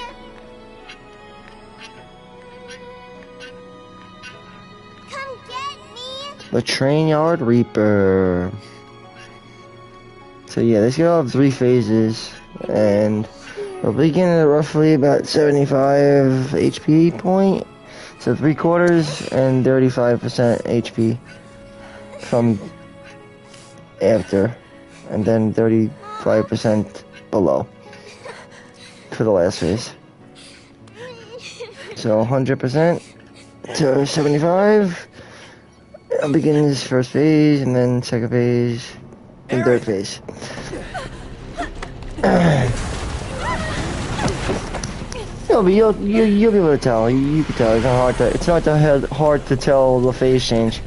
Come get me.
The Train Yard Reaper. So yeah, this gonna have 3 phases, and we'll begin at roughly about 75 HP point. So 3/4 and 35% HP from after, and then 35% below for the last phase. So 100% to 75. I'll begin this first phase, and then second phase, and third phase. You'll be able to tell. You can tell. It's not that hard to tell the phase change.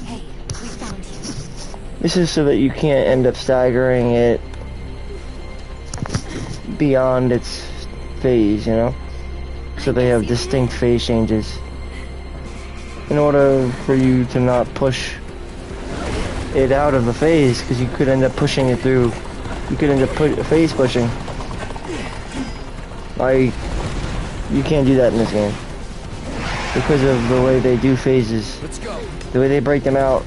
Hey, we found you.
This is so that you can't end up staggering it beyond its phase, you know? So they have distinct phase changes. In order for you to not push it out of the phase, because you could end up pushing it through. You could end up phase pushing. You can't do that in this game. Because of the way they do phases.
Let's go.
The way they break them out.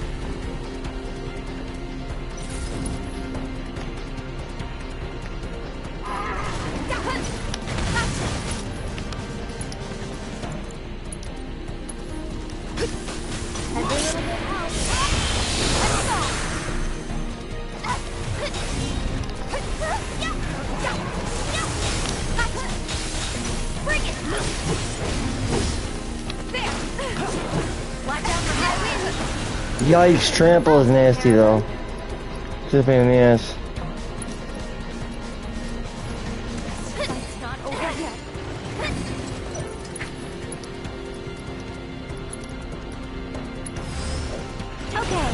Yikes, trample is nasty though. It's a pain in the ass.
It's not over yet. Okay.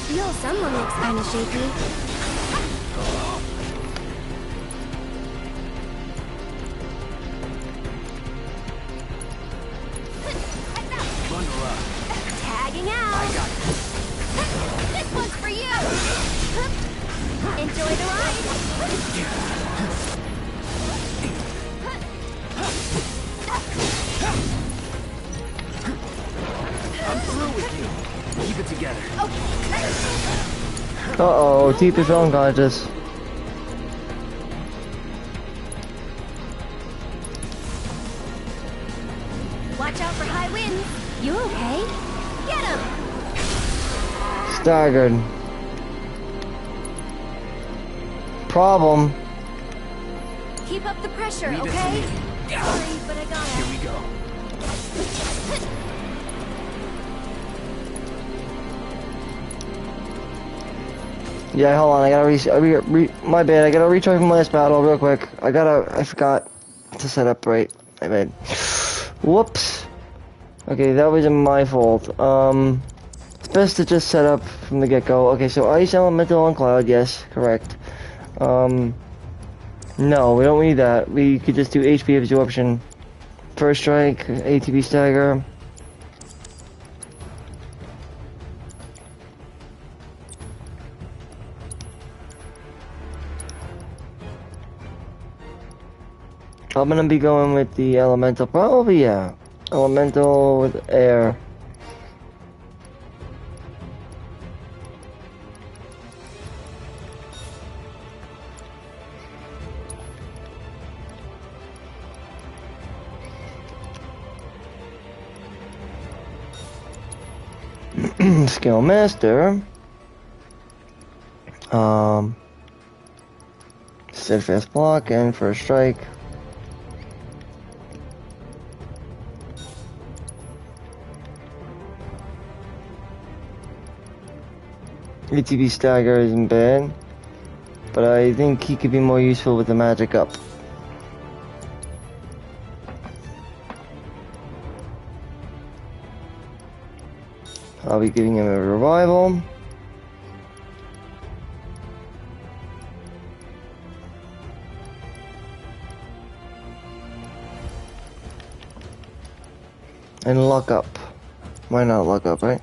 Feel someone looks kind of shaky.
Bundle up.
Tagging out.
I got it.
This one's for you. Enjoy the ride.
I'm through with you. Keep it together.
Uh-oh, Teep is unconscious.
Watch out for high winds. You okay? Get him.
Staggered. Problem.
Keep up the pressure,
Leave it to
okay?
me.
Sorry, but I gotta.
Here we go.
Yeah, hold on. I gotta my bad. I gotta recharge from last battle real quick. I forgot to set up right. I made. Whoops. Okay, that wasn't my fault. It's best to just set up from the get-go. Okay, so Ice Elemental on Cloud, yes, correct. No, we don't need that. We could just do HP absorption. First strike, ATB stagger. I'm gonna be going with the elemental, probably, yeah. Elemental with air. Skill master. Steadfast block and first strike. ATB stagger isn't bad, but I think he could be more useful with the magic up. I'll be giving him a revival. And luck up. Why not luck up, right?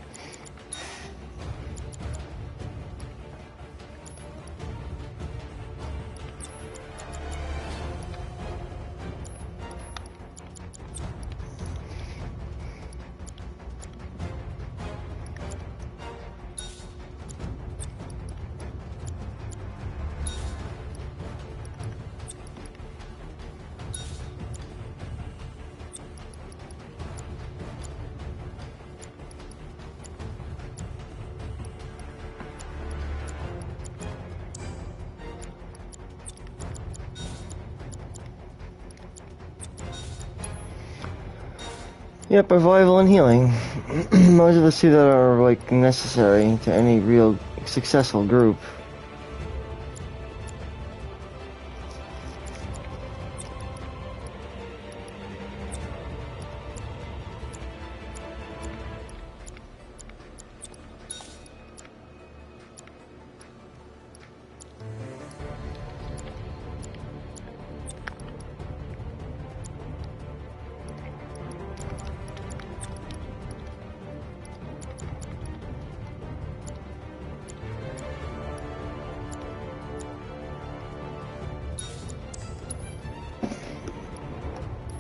Yep, revival and healing. Most of us see that are like necessary to any real successful group.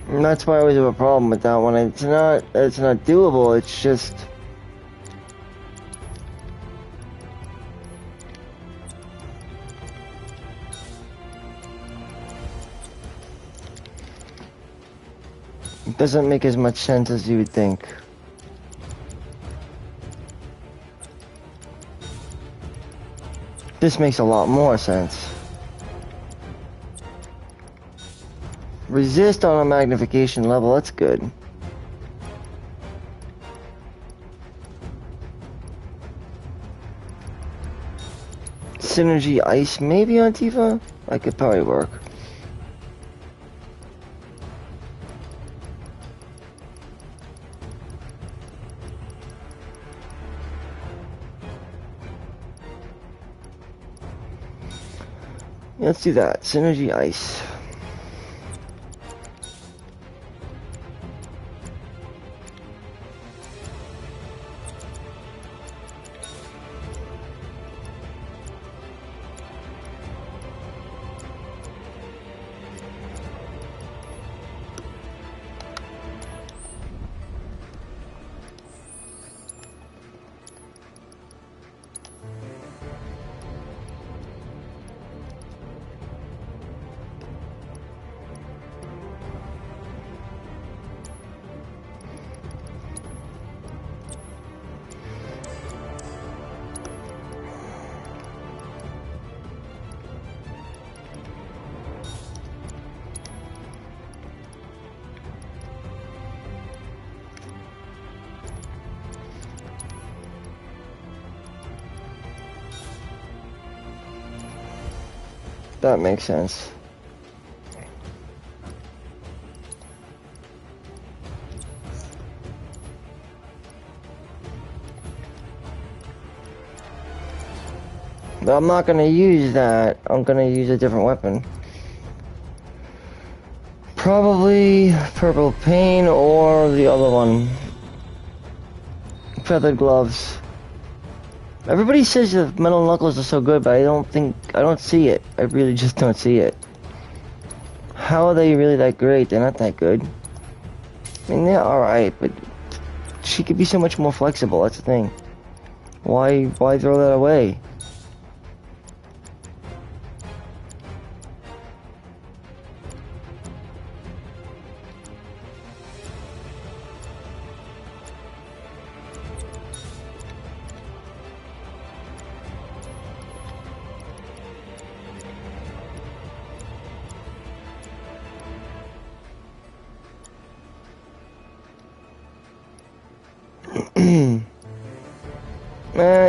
And that's why I always have a problem with that one. It's not doable, it's just... It doesn't make as much sense as you would think. This makes a lot more sense. Resist on a magnification level, that's good. Synergy ice maybe on Tifa? That could probably work. Let's do that. Synergy ice. that makes sense. But I'm not gonna use that. I'm gonna use a different weapon. Probably purple pain or the other one. Feathered gloves. Everybody says the metal knuckles are so good, but I don't see it. I really just don't see it. How are they really that great? They're not that good. I mean, they're alright, but she could be so much more flexible, that's the thing. Why throw that away?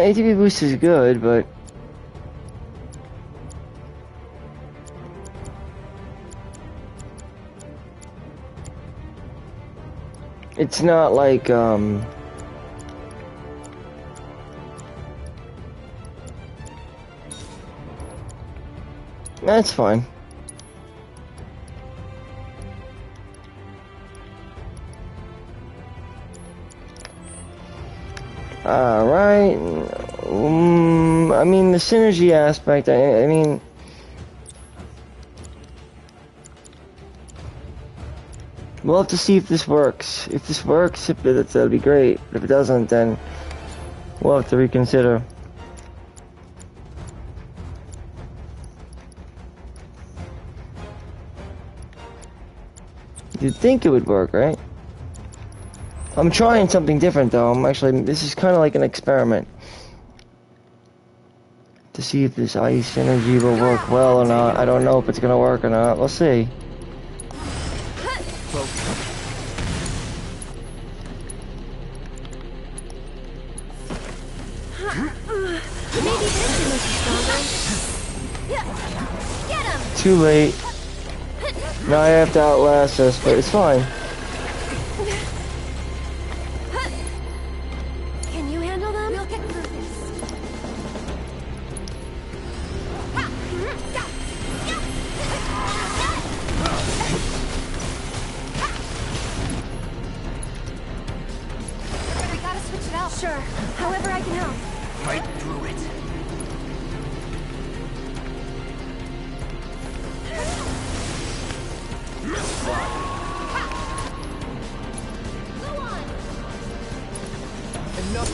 ATV boost is good, but it's not like that's fine. Alright, I mean, the synergy aspect, I mean, we'll have to see if this works. If this works, that'll be great. If it doesn't, then we'll have to reconsider. You'd think it would work, right? I'm trying something different though. This is kind of like an experiment. To see if this ice energy will work well or not. I don't know if it's gonna work or not. We'll see. Too late. Now I have to outlast us, but it's fine.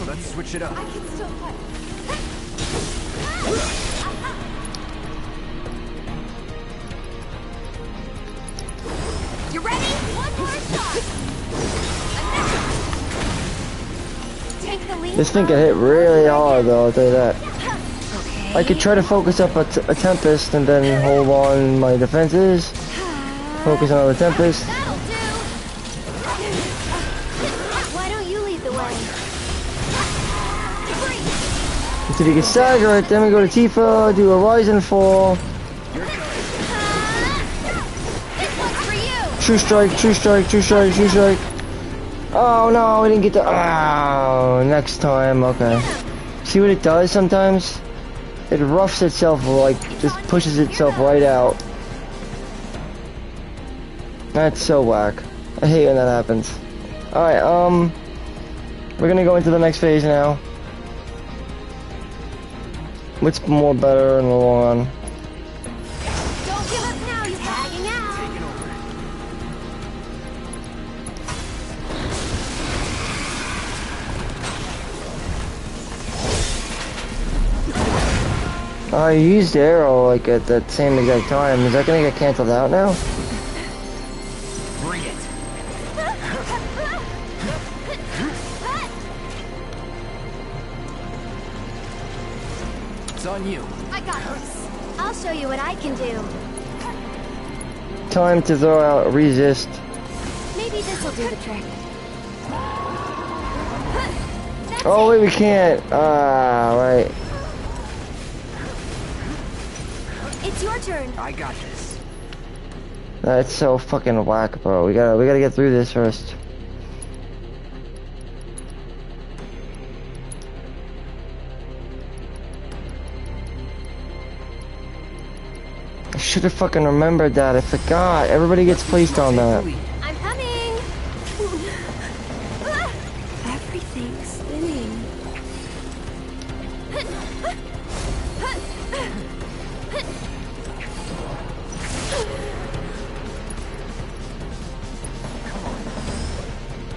Let's switch it up.
I can still fight. You ready? One more shot. Take the lead.
This thing can hit really hard though, I'll tell you that.
Okay.
I could try to focus up a Tempest and then hold on my defenses. Focus on the Tempest.
That'll do. Why don't you lead the way?
If you can stagger it, then we go to Tifa, do a rise and fall.
This one's for you.
True strike, true strike, true strike, true strike. Oh no, we didn't get the. Oh, next time, okay. See what it does sometimes? It roughs itself, like, just pushes itself right out. That's so whack. I hate when that happens. Alright, we're gonna go into the next phase now. What's more better in the long run?
Don't give up now, you're tagging out.
Taking over.
I used arrow like at that same exact time. Is that gonna get canceled out now?
Bring it. It's on you.
I got this. I'll show you what I can do.
Time to throw out resist.
Maybe this'll do the trick. That's
Oh
it.
wait, we can't. Ah, right.
It's your turn.
I got this.
That's so fucking whack, bro. We gotta get through this first. I should have fucking remembered that. I forgot. Everybody gets placed on that.
I'm coming.
Everything's spinning.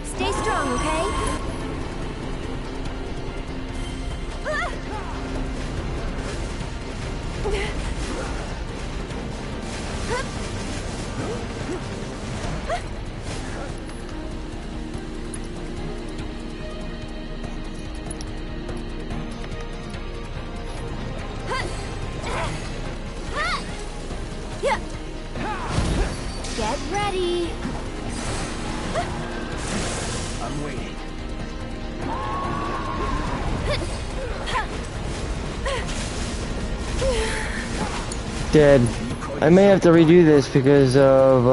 Stay strong, okay? Get ready.
I'm waiting.
Dead. I may have to redo this because of,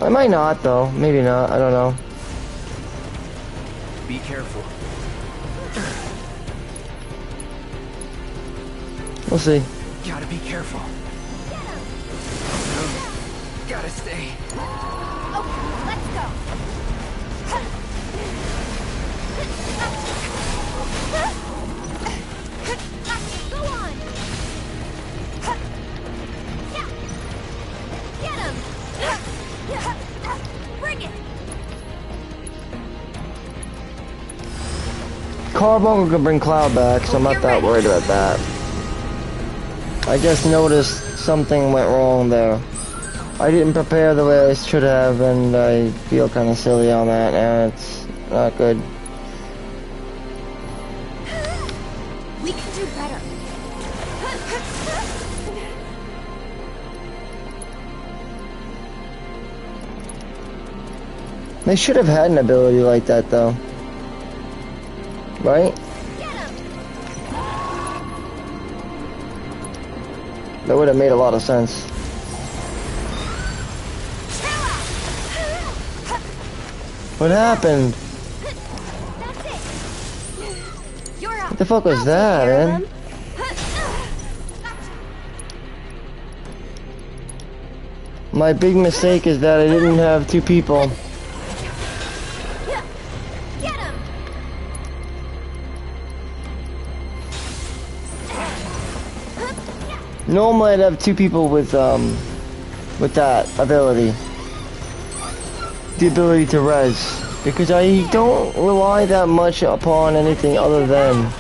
I might not, though. Maybe not. I don't know.
Be careful.
We'll see.
Gotta be careful. Gotta stay.
Okay, let's go. Go on. Get him. Bring it.
Carbuncle could bring Cloud back, so I'm not that worried about that. I just noticed something went wrong there. I didn't prepare the way I should have, and I feel kind of silly on that, and it's not good.
We can do better.
They should have had an ability like that, though. Right?
Get him.
That would have made a lot of sense. What happened?
That's it. You're up.
What the fuck was
I'll
that,
take care of
man?
him.
My big mistake is that I didn't have two people.
Get him.
Normally I'd have two people with that ability. The ability to res. Because I don't rely that much upon anything other than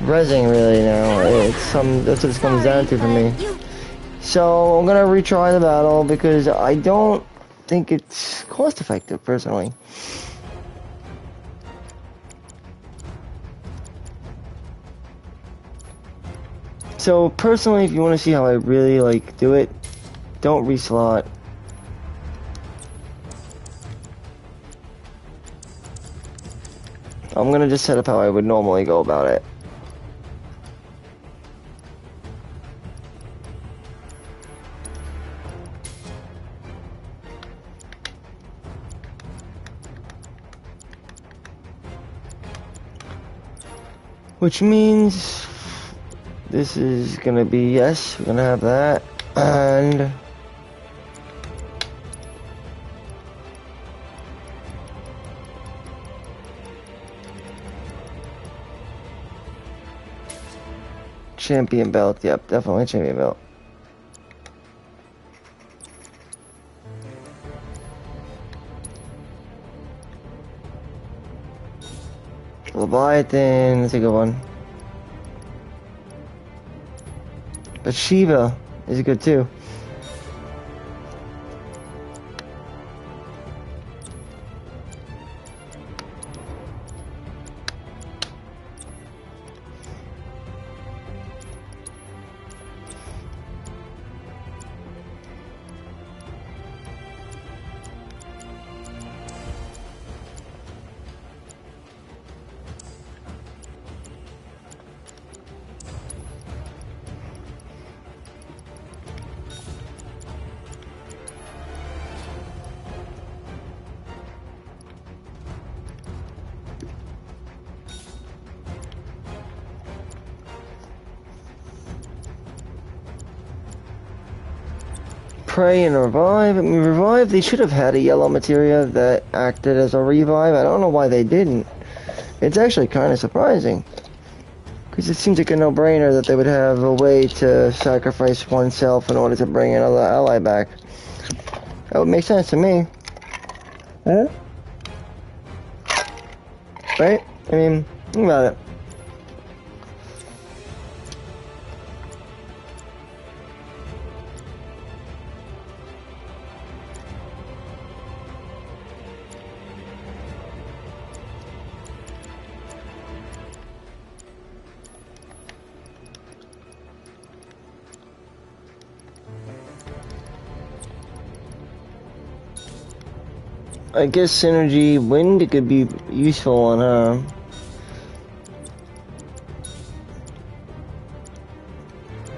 resing really now. That's what it comes down to for me. So I'm gonna retry the battle because I don't think it's cost effective personally. So personally, if you want to see how I really like do it, don't reslot. I'm gonna just set up how I would normally go about it. Which means this is gonna be, yes, we're gonna have that, and champion belt, yep, definitely champion belt. Leviathan, that's a good one. But Shiva is good too. Pray and revive. I mean, revive, they should have had a yellow materia that acted as a revive. I don't know why they didn't. It's actually kind of surprising. Because it seems like a no-brainer that they would have a way to sacrifice oneself in order to bring another ally back. That would make sense to me. Huh? Right? I mean, think about it. I guess synergy wind could be useful on her.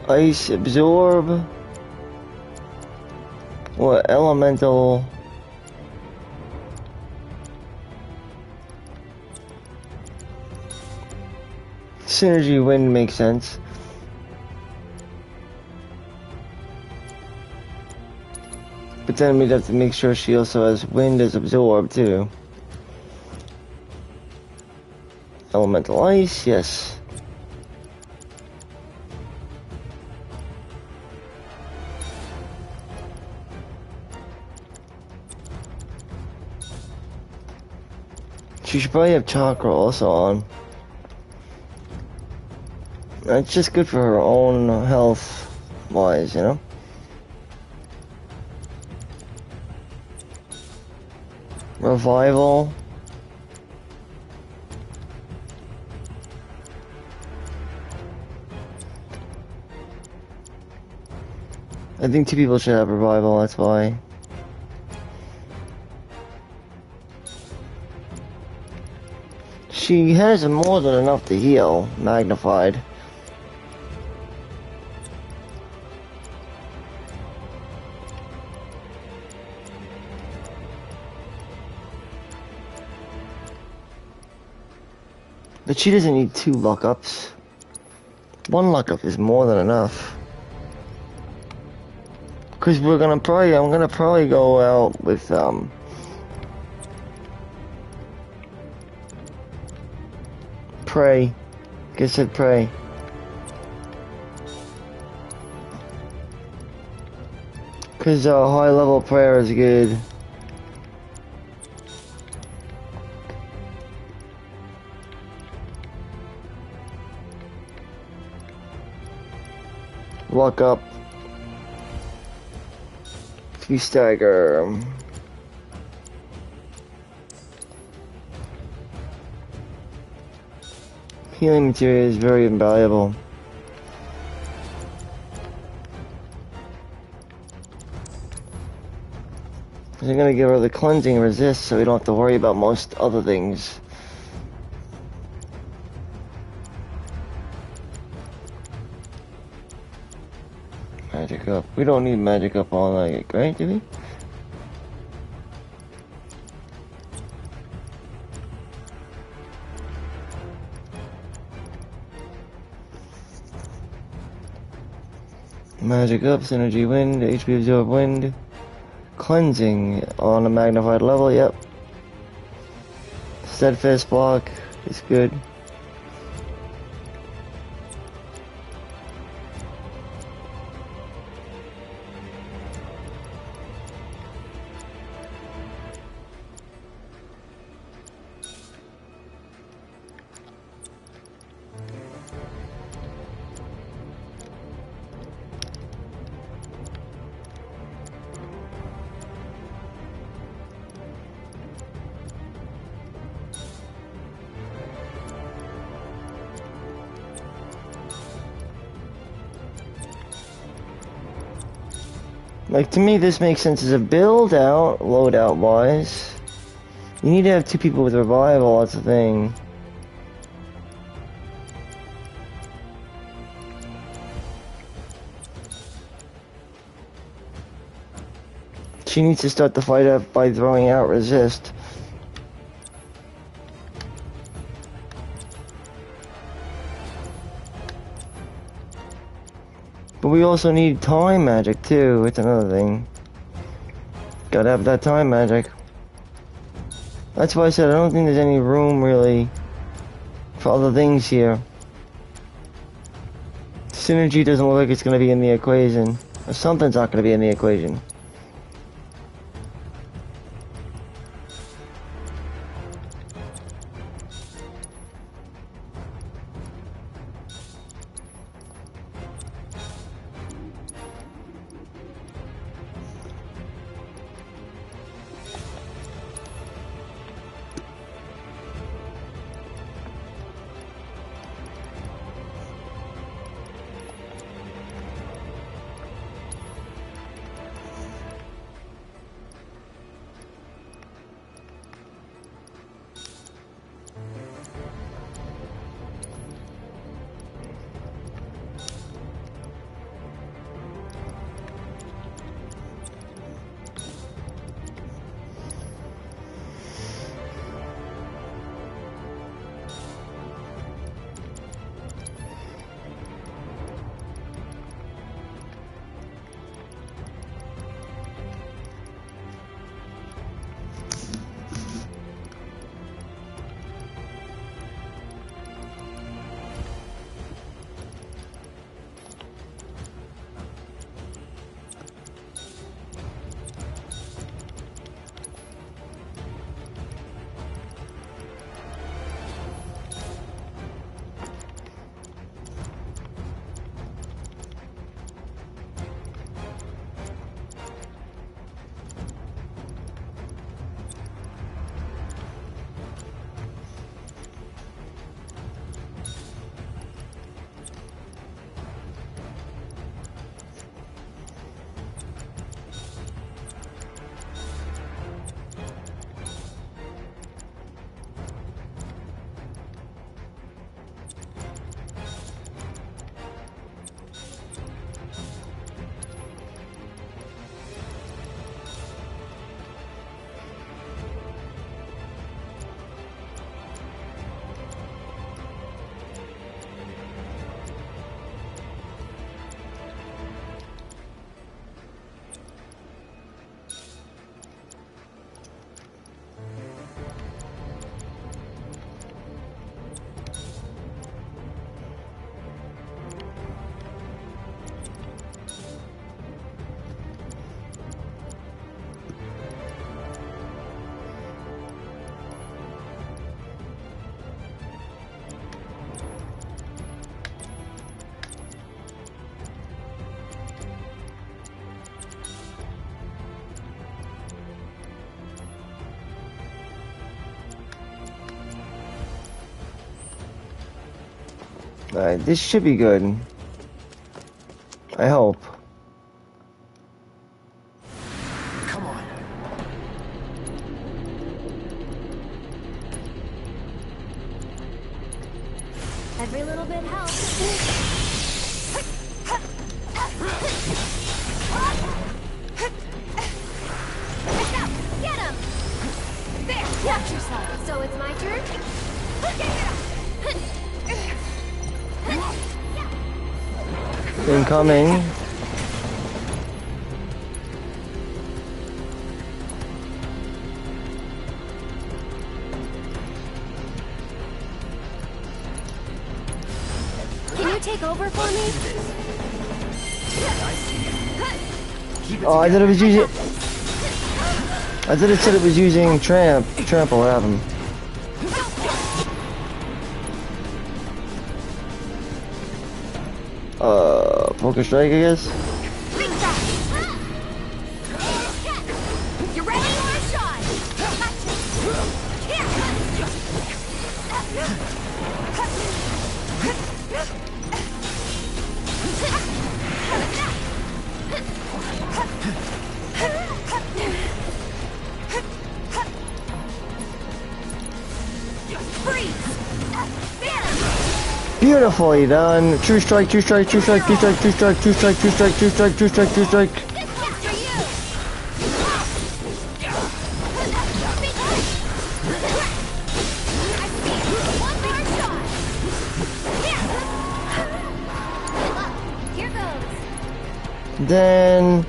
Ice absorb. What elemental? Synergy wind makes sense. But then we'd have to make sure she also has wind as absorb too. Elemental ice, yes. She should probably have chakra also on. That's just good for her own health wise, you know? Revival. I think 2 people should have revival, that's why. She has more than enough to heal, magnified. But she doesn't need 2 lockups. 1 lockup is more than enough. Cause I'm gonna probably go out with pray. Guess I'd pray. Cause high level prayer is good. Lock up. 2 stagger. Healing material is very invaluable. I'm gonna give her the cleansing resist so we don't have to worry about most other things. Magic up. We don't need magic up all night, right, do we? Magic up, synergy wind, HP absorb wind, cleansing on a magnified level, yep. Steadfast block is good. Like, to me, this makes sense as a build-out, loadout-wise. You need to have 2 people with revival, that's the thing. She needs to start the fight up by throwing out resist. But we also need time magic too. It's another thing. Gotta have that time magic. That's why I said I don't think there's any room really for other things here. Synergy doesn't look like it's gonna be in the equation. Or something's not gonna be in the equation. Alright, this should be good. I hope.
Come on.
Every little bit helps. Get him! There, watch yourself. So it's my turn?
Incoming.
Can you take over for me?
Oh, I thought it was using. I thought it said it was using trample. What happened? Focus strike, I guess.
You ready for a shot?
Beautifully done. True strike, true strike, true strike, true strike, true strike, true strike, true strike, true strike, true strike, true strike.
Here goes.
then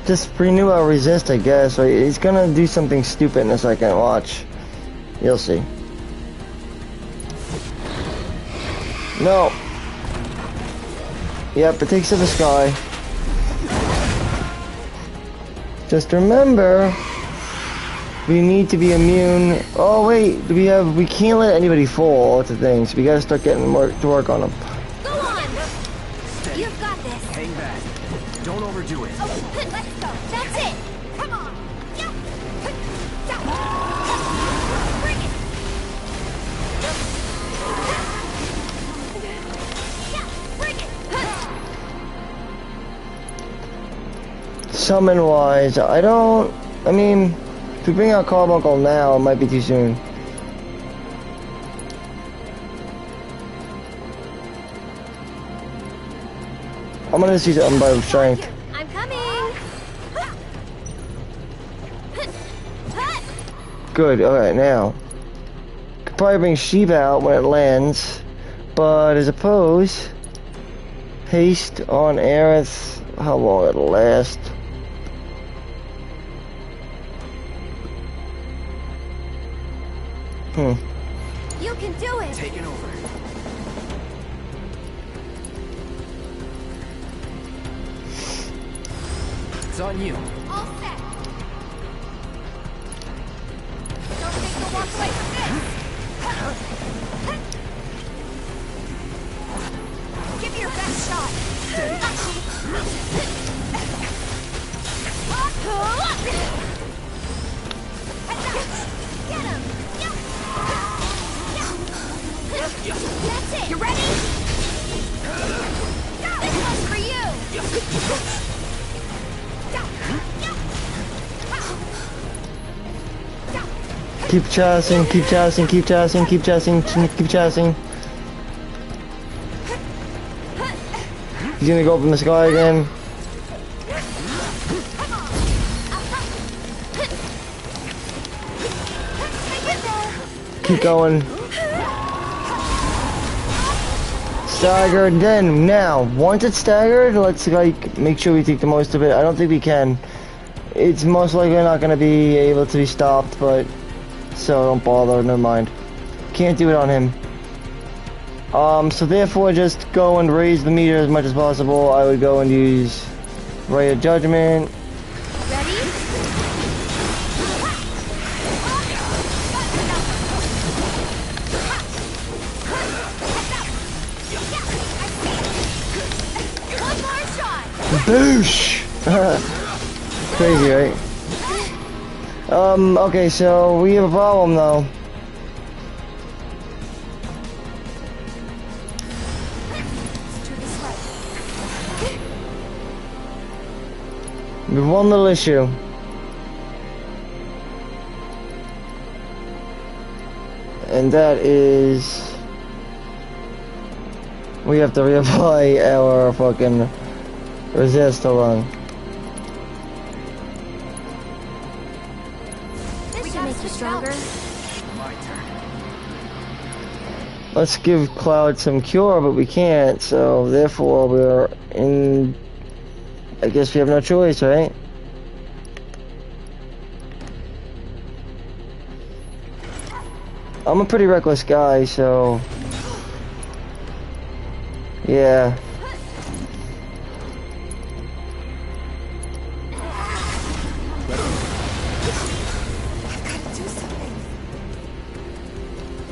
just renew our resist, I guess. Right? He's gonna do something stupid in a second. Watch. You'll see. No. Yep, it takes to the sky. Just remember, we need to be immune. Oh wait, we can't let anybody fall. That's the thing. So we gotta start getting to work on them.
Go on! You've got this.
Hang back. Don't overdo it.
Oh, let's go. That's it. Come on. Yeah. Bring it. Yeah, bring it.
Summon wise, I mean, if we bring out Carbuncle now, it might be too soon. I'm gonna just use Unbridled Strength.
I'm coming.
Good, alright, now. Could probably bring Shiva out when it lands, but as opposed, haste on Aerith, how long it'll last.
You can do it.
Taking over. It's on you.
All set. Don't think you'll walk away from this. Give me your best shot. Get him. That's it. You ready? This one's for you.
Keep chasing, keep chasing, keep chasing, keep chasing, keep chasing. He's gonna go up in the sky again. Keep going. Staggered, then, now, once it's staggered, let's, like, make sure we take the most of it. I don't think we can. It's most likely not gonna be able to be stopped, but, so don't bother, never mind. Can't do it on him. So therefore, just go and raise the meter as much as possible. I would go and use Ray of Judgment.
Ready? One more shot.
Boosh! Crazy, right? Okay, so we have a problem though. We have one little issue. And that is... we have to reapply our fucking resist. Hold on.
This should make you stronger.
My turn.
Let's give Cloud some cure, but we can't, so therefore we're in... I guess we have no choice, right? I'm a pretty reckless guy, so... yeah.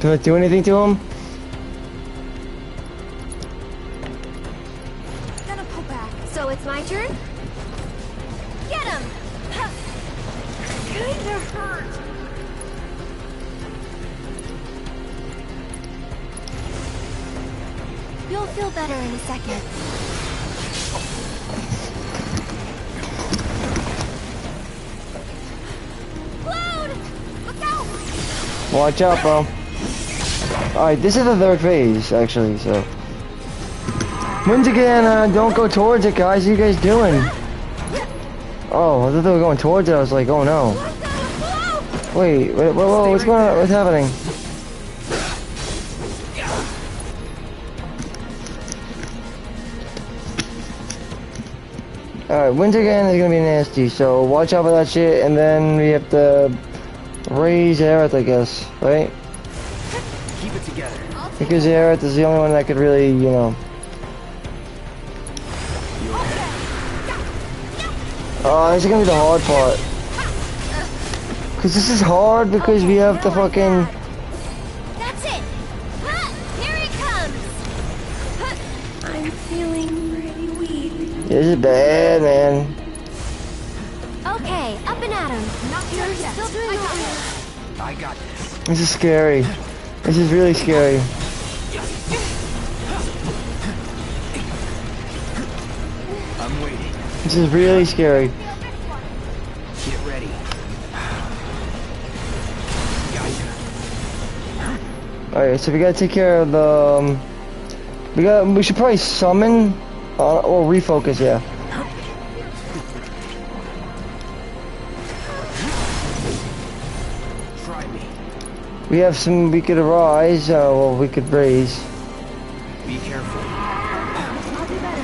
Do I do anything to him?
Gonna pull back. So it's my turn? Get him! Kinda hurt. You'll feel better in a second. Cloud! Look out!
Watch out, bro. Alright, this is the third phase, actually, so... once again, don't go towards it, guys. What are you guys doing? Oh, I thought they were going towards it. I was like, oh no. Wait, whoa, what's going on? What's happening? Alright, winter again is gonna be nasty, so watch out for that shit, and then we have to raise Aerith, I guess, right?
Keep it together.
Because Aerith is the only one that could really, you know. Oh, this is gonna be the hard part. Cause this is hard because we have to fucking.
That's it. Here it comes.
I'm feeling pretty weak.
This is bad, man.
Okay, up and at him. Not here yet. Still doing okay.
I got this.
This is scary. This is really scary.
I'm waiting.
This is really scary.
Get ready. Gotcha.
Alright, so we gotta take care of the. We should probably summon. Or refocus, yeah.
Try me.
We have some. We could rise. Well, we could raise.
Be careful.
I'll do better.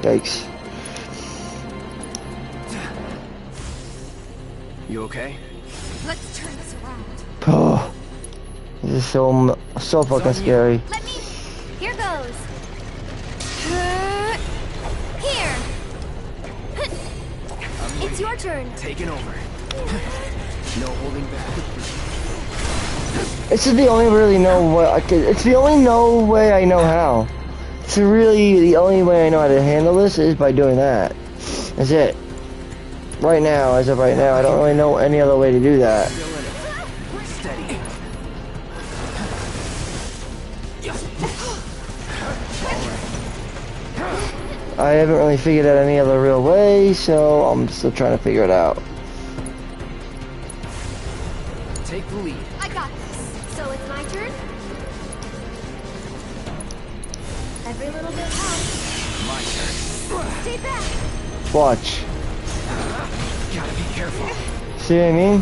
Yikes.
You okay?
Let's turn this around.
Oh, this is so fucking scary.
Let me. Here goes. Here. It's your turn.
Taking over. No holding back.
This is the only really no way I could. It's the only no way I know how. It's really the only way I know how to handle this is by doing that. That's it. Right now, as of right now, I don't really know any other way to do that.
Still in it. Steady.
I haven't really figured out any other real way, so I'm still trying to figure it out.
Take the lead.
I got this. So it's my turn? Every little bit helps.
My turn.
Stay back.
Watch.
Gotta be careful.
See what I mean?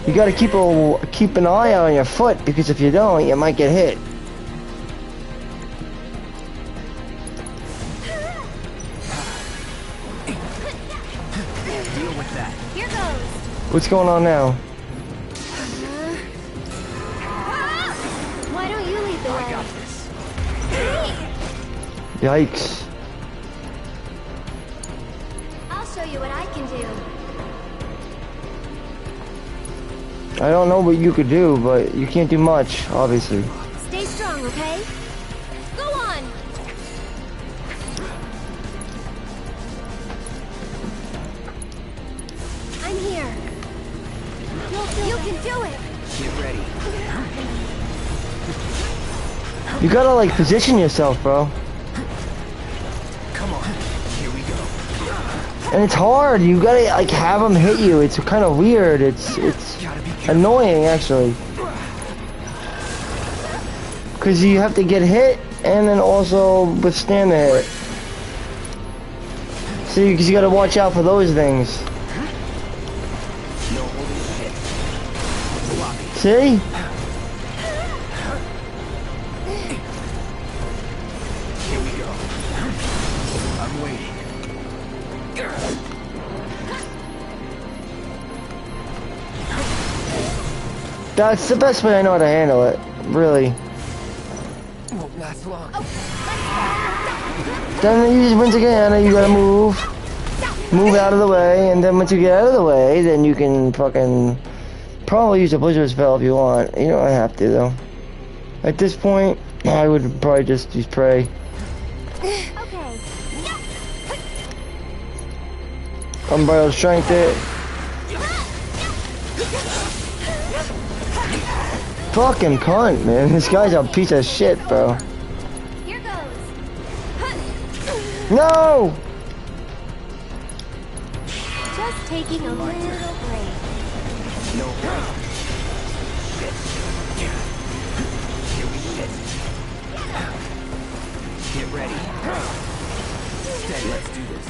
You gotta keep an eye out on your foot, because if you don't, you might get hit.
Deal with that.
Here goes.
What's going on now?
Why don't you lead the
I
way?
got this.
Yikes.
I'll show you what I can do.
I don't know what you could do, but you can't do much, obviously.
Stay strong, okay? Go on. I'm here. You can do it.
Get ready.
You gotta like position yourself, bro.
Come on. Here we go.
And it's hard. You gotta like have them hit you. It's kind of weird. It's
Gotta be careful.
annoying actually. Cause you have to get hit and then also withstand the hit. See, because you gotta watch out for those things.
No holding the hit. Block it.
See?
Here we go. I'm waiting.
That's the best way I know how to handle it. Really.
Won't last long.
Then you just once again you gotta move out of the way, and then once you get out of the way, then you can fucking probably use a blizzard spell if you want. You don't have to though. At this point, I would probably just use pray.
Okay.
Unbridled strength it. Fucking cunt, man. This guy's a piece of shit, bro.
Here goes.
No!
Just taking a little break.
No holding. Here we hit. Get ready. Steady. Let's do this.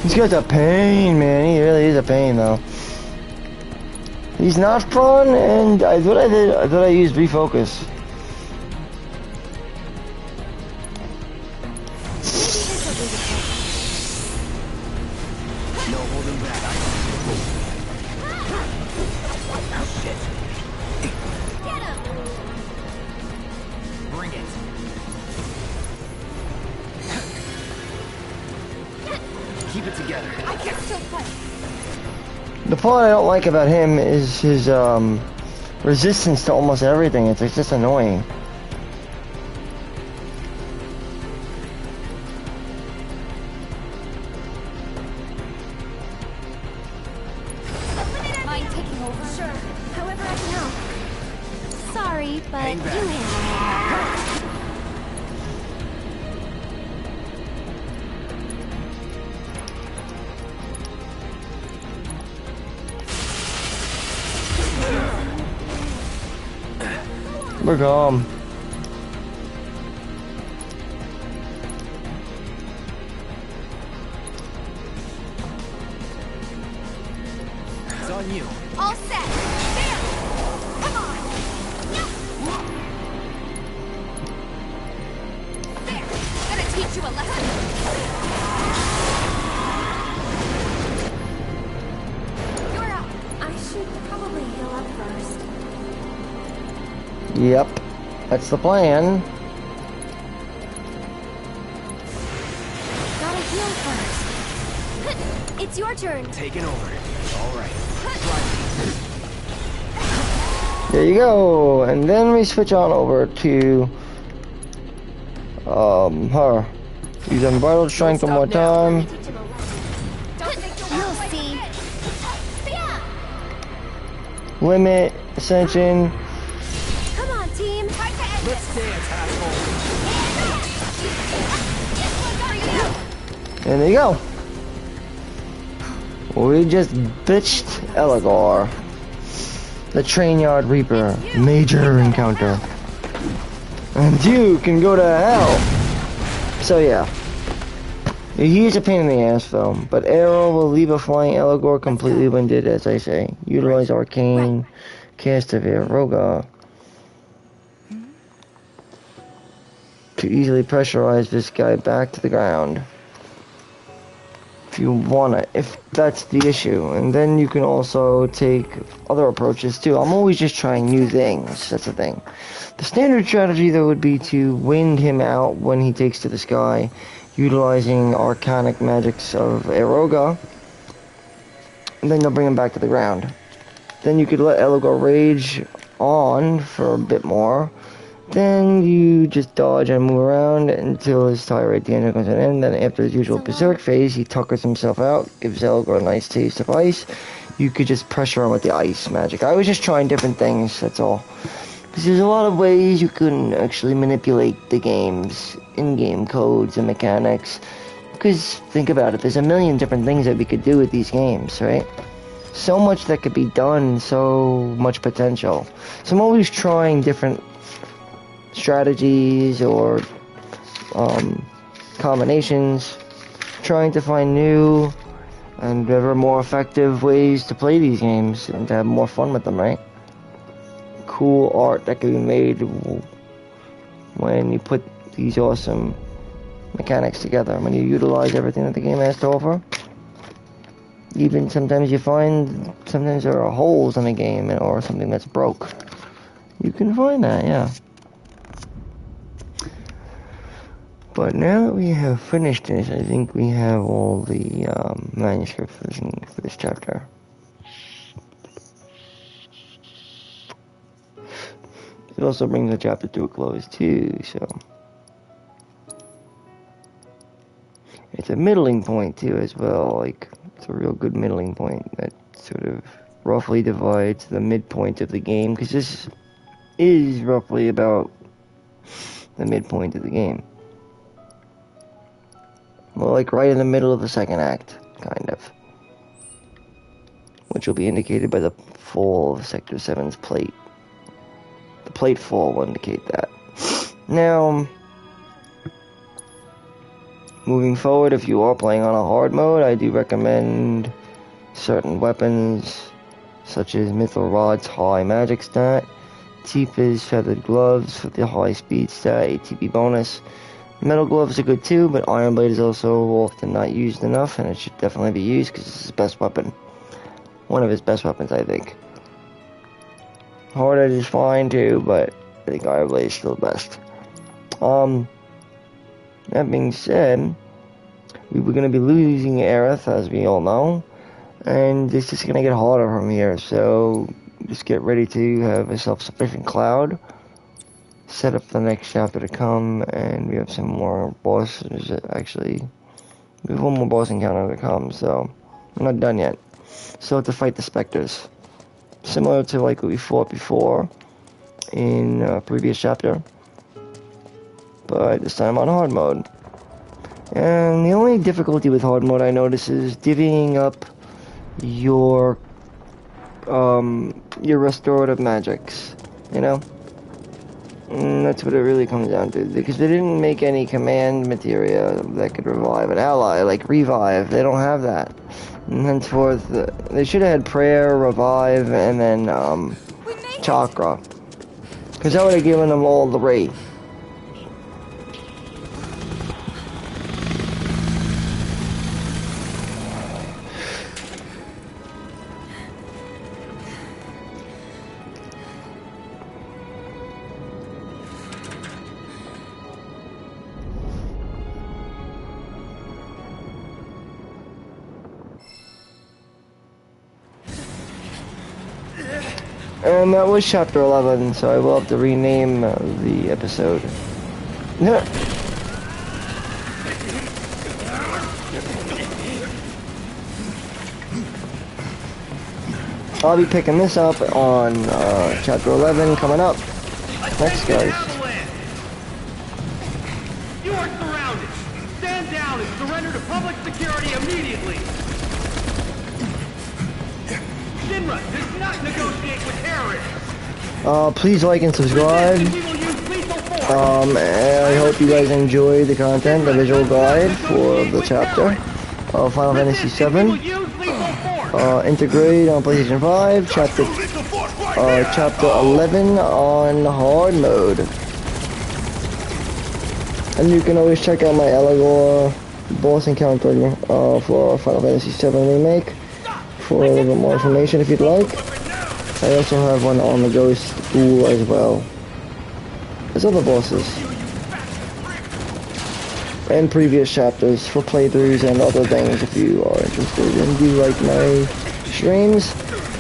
This guy's a pain, man. He really is a pain, though. He's not fun, and what I did, I thought I used refocus.
No holding back. Shit.
Get him!
Bring it.
Keep it together.
I can still fight.
The part I don't like about him is his resistance to almost everything. It's just annoying.
Mind taking over? Sure. However I can help. Sorry, but
Hang
you
back.
handle it.
We're gone.
It's on you.
All set. There. Come on. Yeah. There. Gonna teach you a lesson. You're up. I should probably heal up first.
Yep, that's the plan.
Gotta heal first. It's your turn.
Taking over. All right.
There you go, and then we switch on over to her. Use unbridled strength one more time.
Teach him a lesson. Don't think you'll see. Yeah.
Limit ascension.
Come on, team. Try to end
Let's dance, asshole.
And there you go. We just bitched Elagor, the Trainyard Reaper, major encounter. And you can go to hell. So yeah. He is a pain in the ass though, but Arrow will leave a flying Elagor completely winded, as I say. Utilize Arcane, cast of Aeroga to easily pressurize this guy back to the ground. If you wanna, if that's the issue. And then you can also take other approaches too. I'm always just trying new things, that's the thing. The standard strategy though would be to wind him out when he takes to the sky, utilizing arcanic magics of Aeroga, and then you'll bring him back to the ground. Then you could let Elagor rage on for a bit more. Then you just dodge and move around until his tirade at the end comes to an end. Then after his usual berserk phase, he tuckers himself out, gives Elagor a nice taste of ice. You could just pressure him with the ice magic. I was just trying different things, that's all. Because there's a lot of ways you can actually manipulate the game's in-game codes and mechanics. Because think about it, there's a million different things that we could do with these games, right? So much that could be done, so much potential. So I'm always trying different strategies or combinations, trying to find new and ever more effective ways to play these games and to have more fun with them, right? Cool art that can be made when you put these awesome mechanics together, when you utilize everything that the game has to offer. Even sometimes you find there are holes in a game or something that's broke. You can find that, yeah. But now that we have finished this, I think we have all the manuscripts for this chapter. It also brings the chapter to a close too, so it's a middling point too as well. Like, it's a real good middling point that sort of roughly divides the midpoint of the game, because this is roughly about the midpoint of the game. Well, like right in the middle of the second act, kind of. Which will be indicated by the fall of Sector 7's plate. The plate fall will indicate that. Now, moving forward, if you are playing on a hard mode, I do recommend certain weapons, such as Mithril Rod's high magic stat, Tifa's feathered gloves for the high speed stat, ATB bonus. Metal gloves are good too, but Iron Blade is also often not used enough, and it should definitely be used because it's his best weapon. One of his best weapons, I think. Hard Edge is fine too, but I think Iron Blade is still the best. That being said, we were going to be losing Aerith, as we all know, and it's just going to get harder from here, so just get ready to have a self-sufficient Cloud, set up the next chapter to come, and we have some more bosses, actually, we have one more boss encounter to come, so I'm not done yet. So to fight the Spectres, similar to like what we fought before in a previous chapter, but this time on hard mode. And the only difficulty with hard mode I notice is divvying up your restorative magics, you know? And that's what it really comes down to, because they didn't make any command materia that could revive an ally, like revive. They don't have that. And henceforth, they should have had prayer, revive, and then chakra, because that would have given them all the rate. And that was chapter 11, so I will have to rename the episode. I'll be picking this up on chapter 11 coming up. Thanks, guys.
You are surrounded. Stand down and surrender to public security immediately. Shinra does not negotiate with terrorists.
Please like and subscribe. And I hope you guys enjoy the content, the visual guide for the chapter of Final Fantasy VII. Intergrade on PlayStation 5, chapter 11 on hard mode. And you can always check out my Allegor boss encounter for Final Fantasy VII Remake for a little bit more information if you'd like. I also have one on the Ghost Ghoul as well. There's other bosses. And previous chapters for playthroughs and other things if you are interested and do like my streams.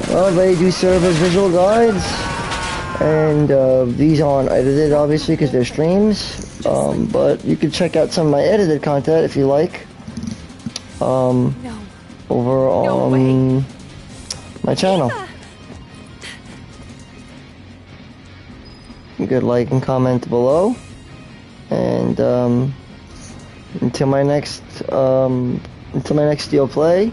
Well, they do serve as visual guides. And these aren't edited obviously because they're streams. But you can check out some of my edited content if you like. Over on my channel. You could like and comment below. And until my next Steel Play,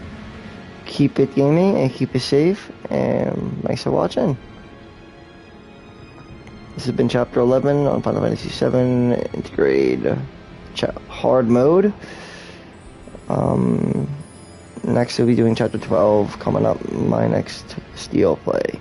keep it gaming and keep it safe, and thanks for watching. This has been Chapter 11 on Final Fantasy VII Intergrade hard mode. Next we'll be doing Chapter 12 coming up in my next Steel Play.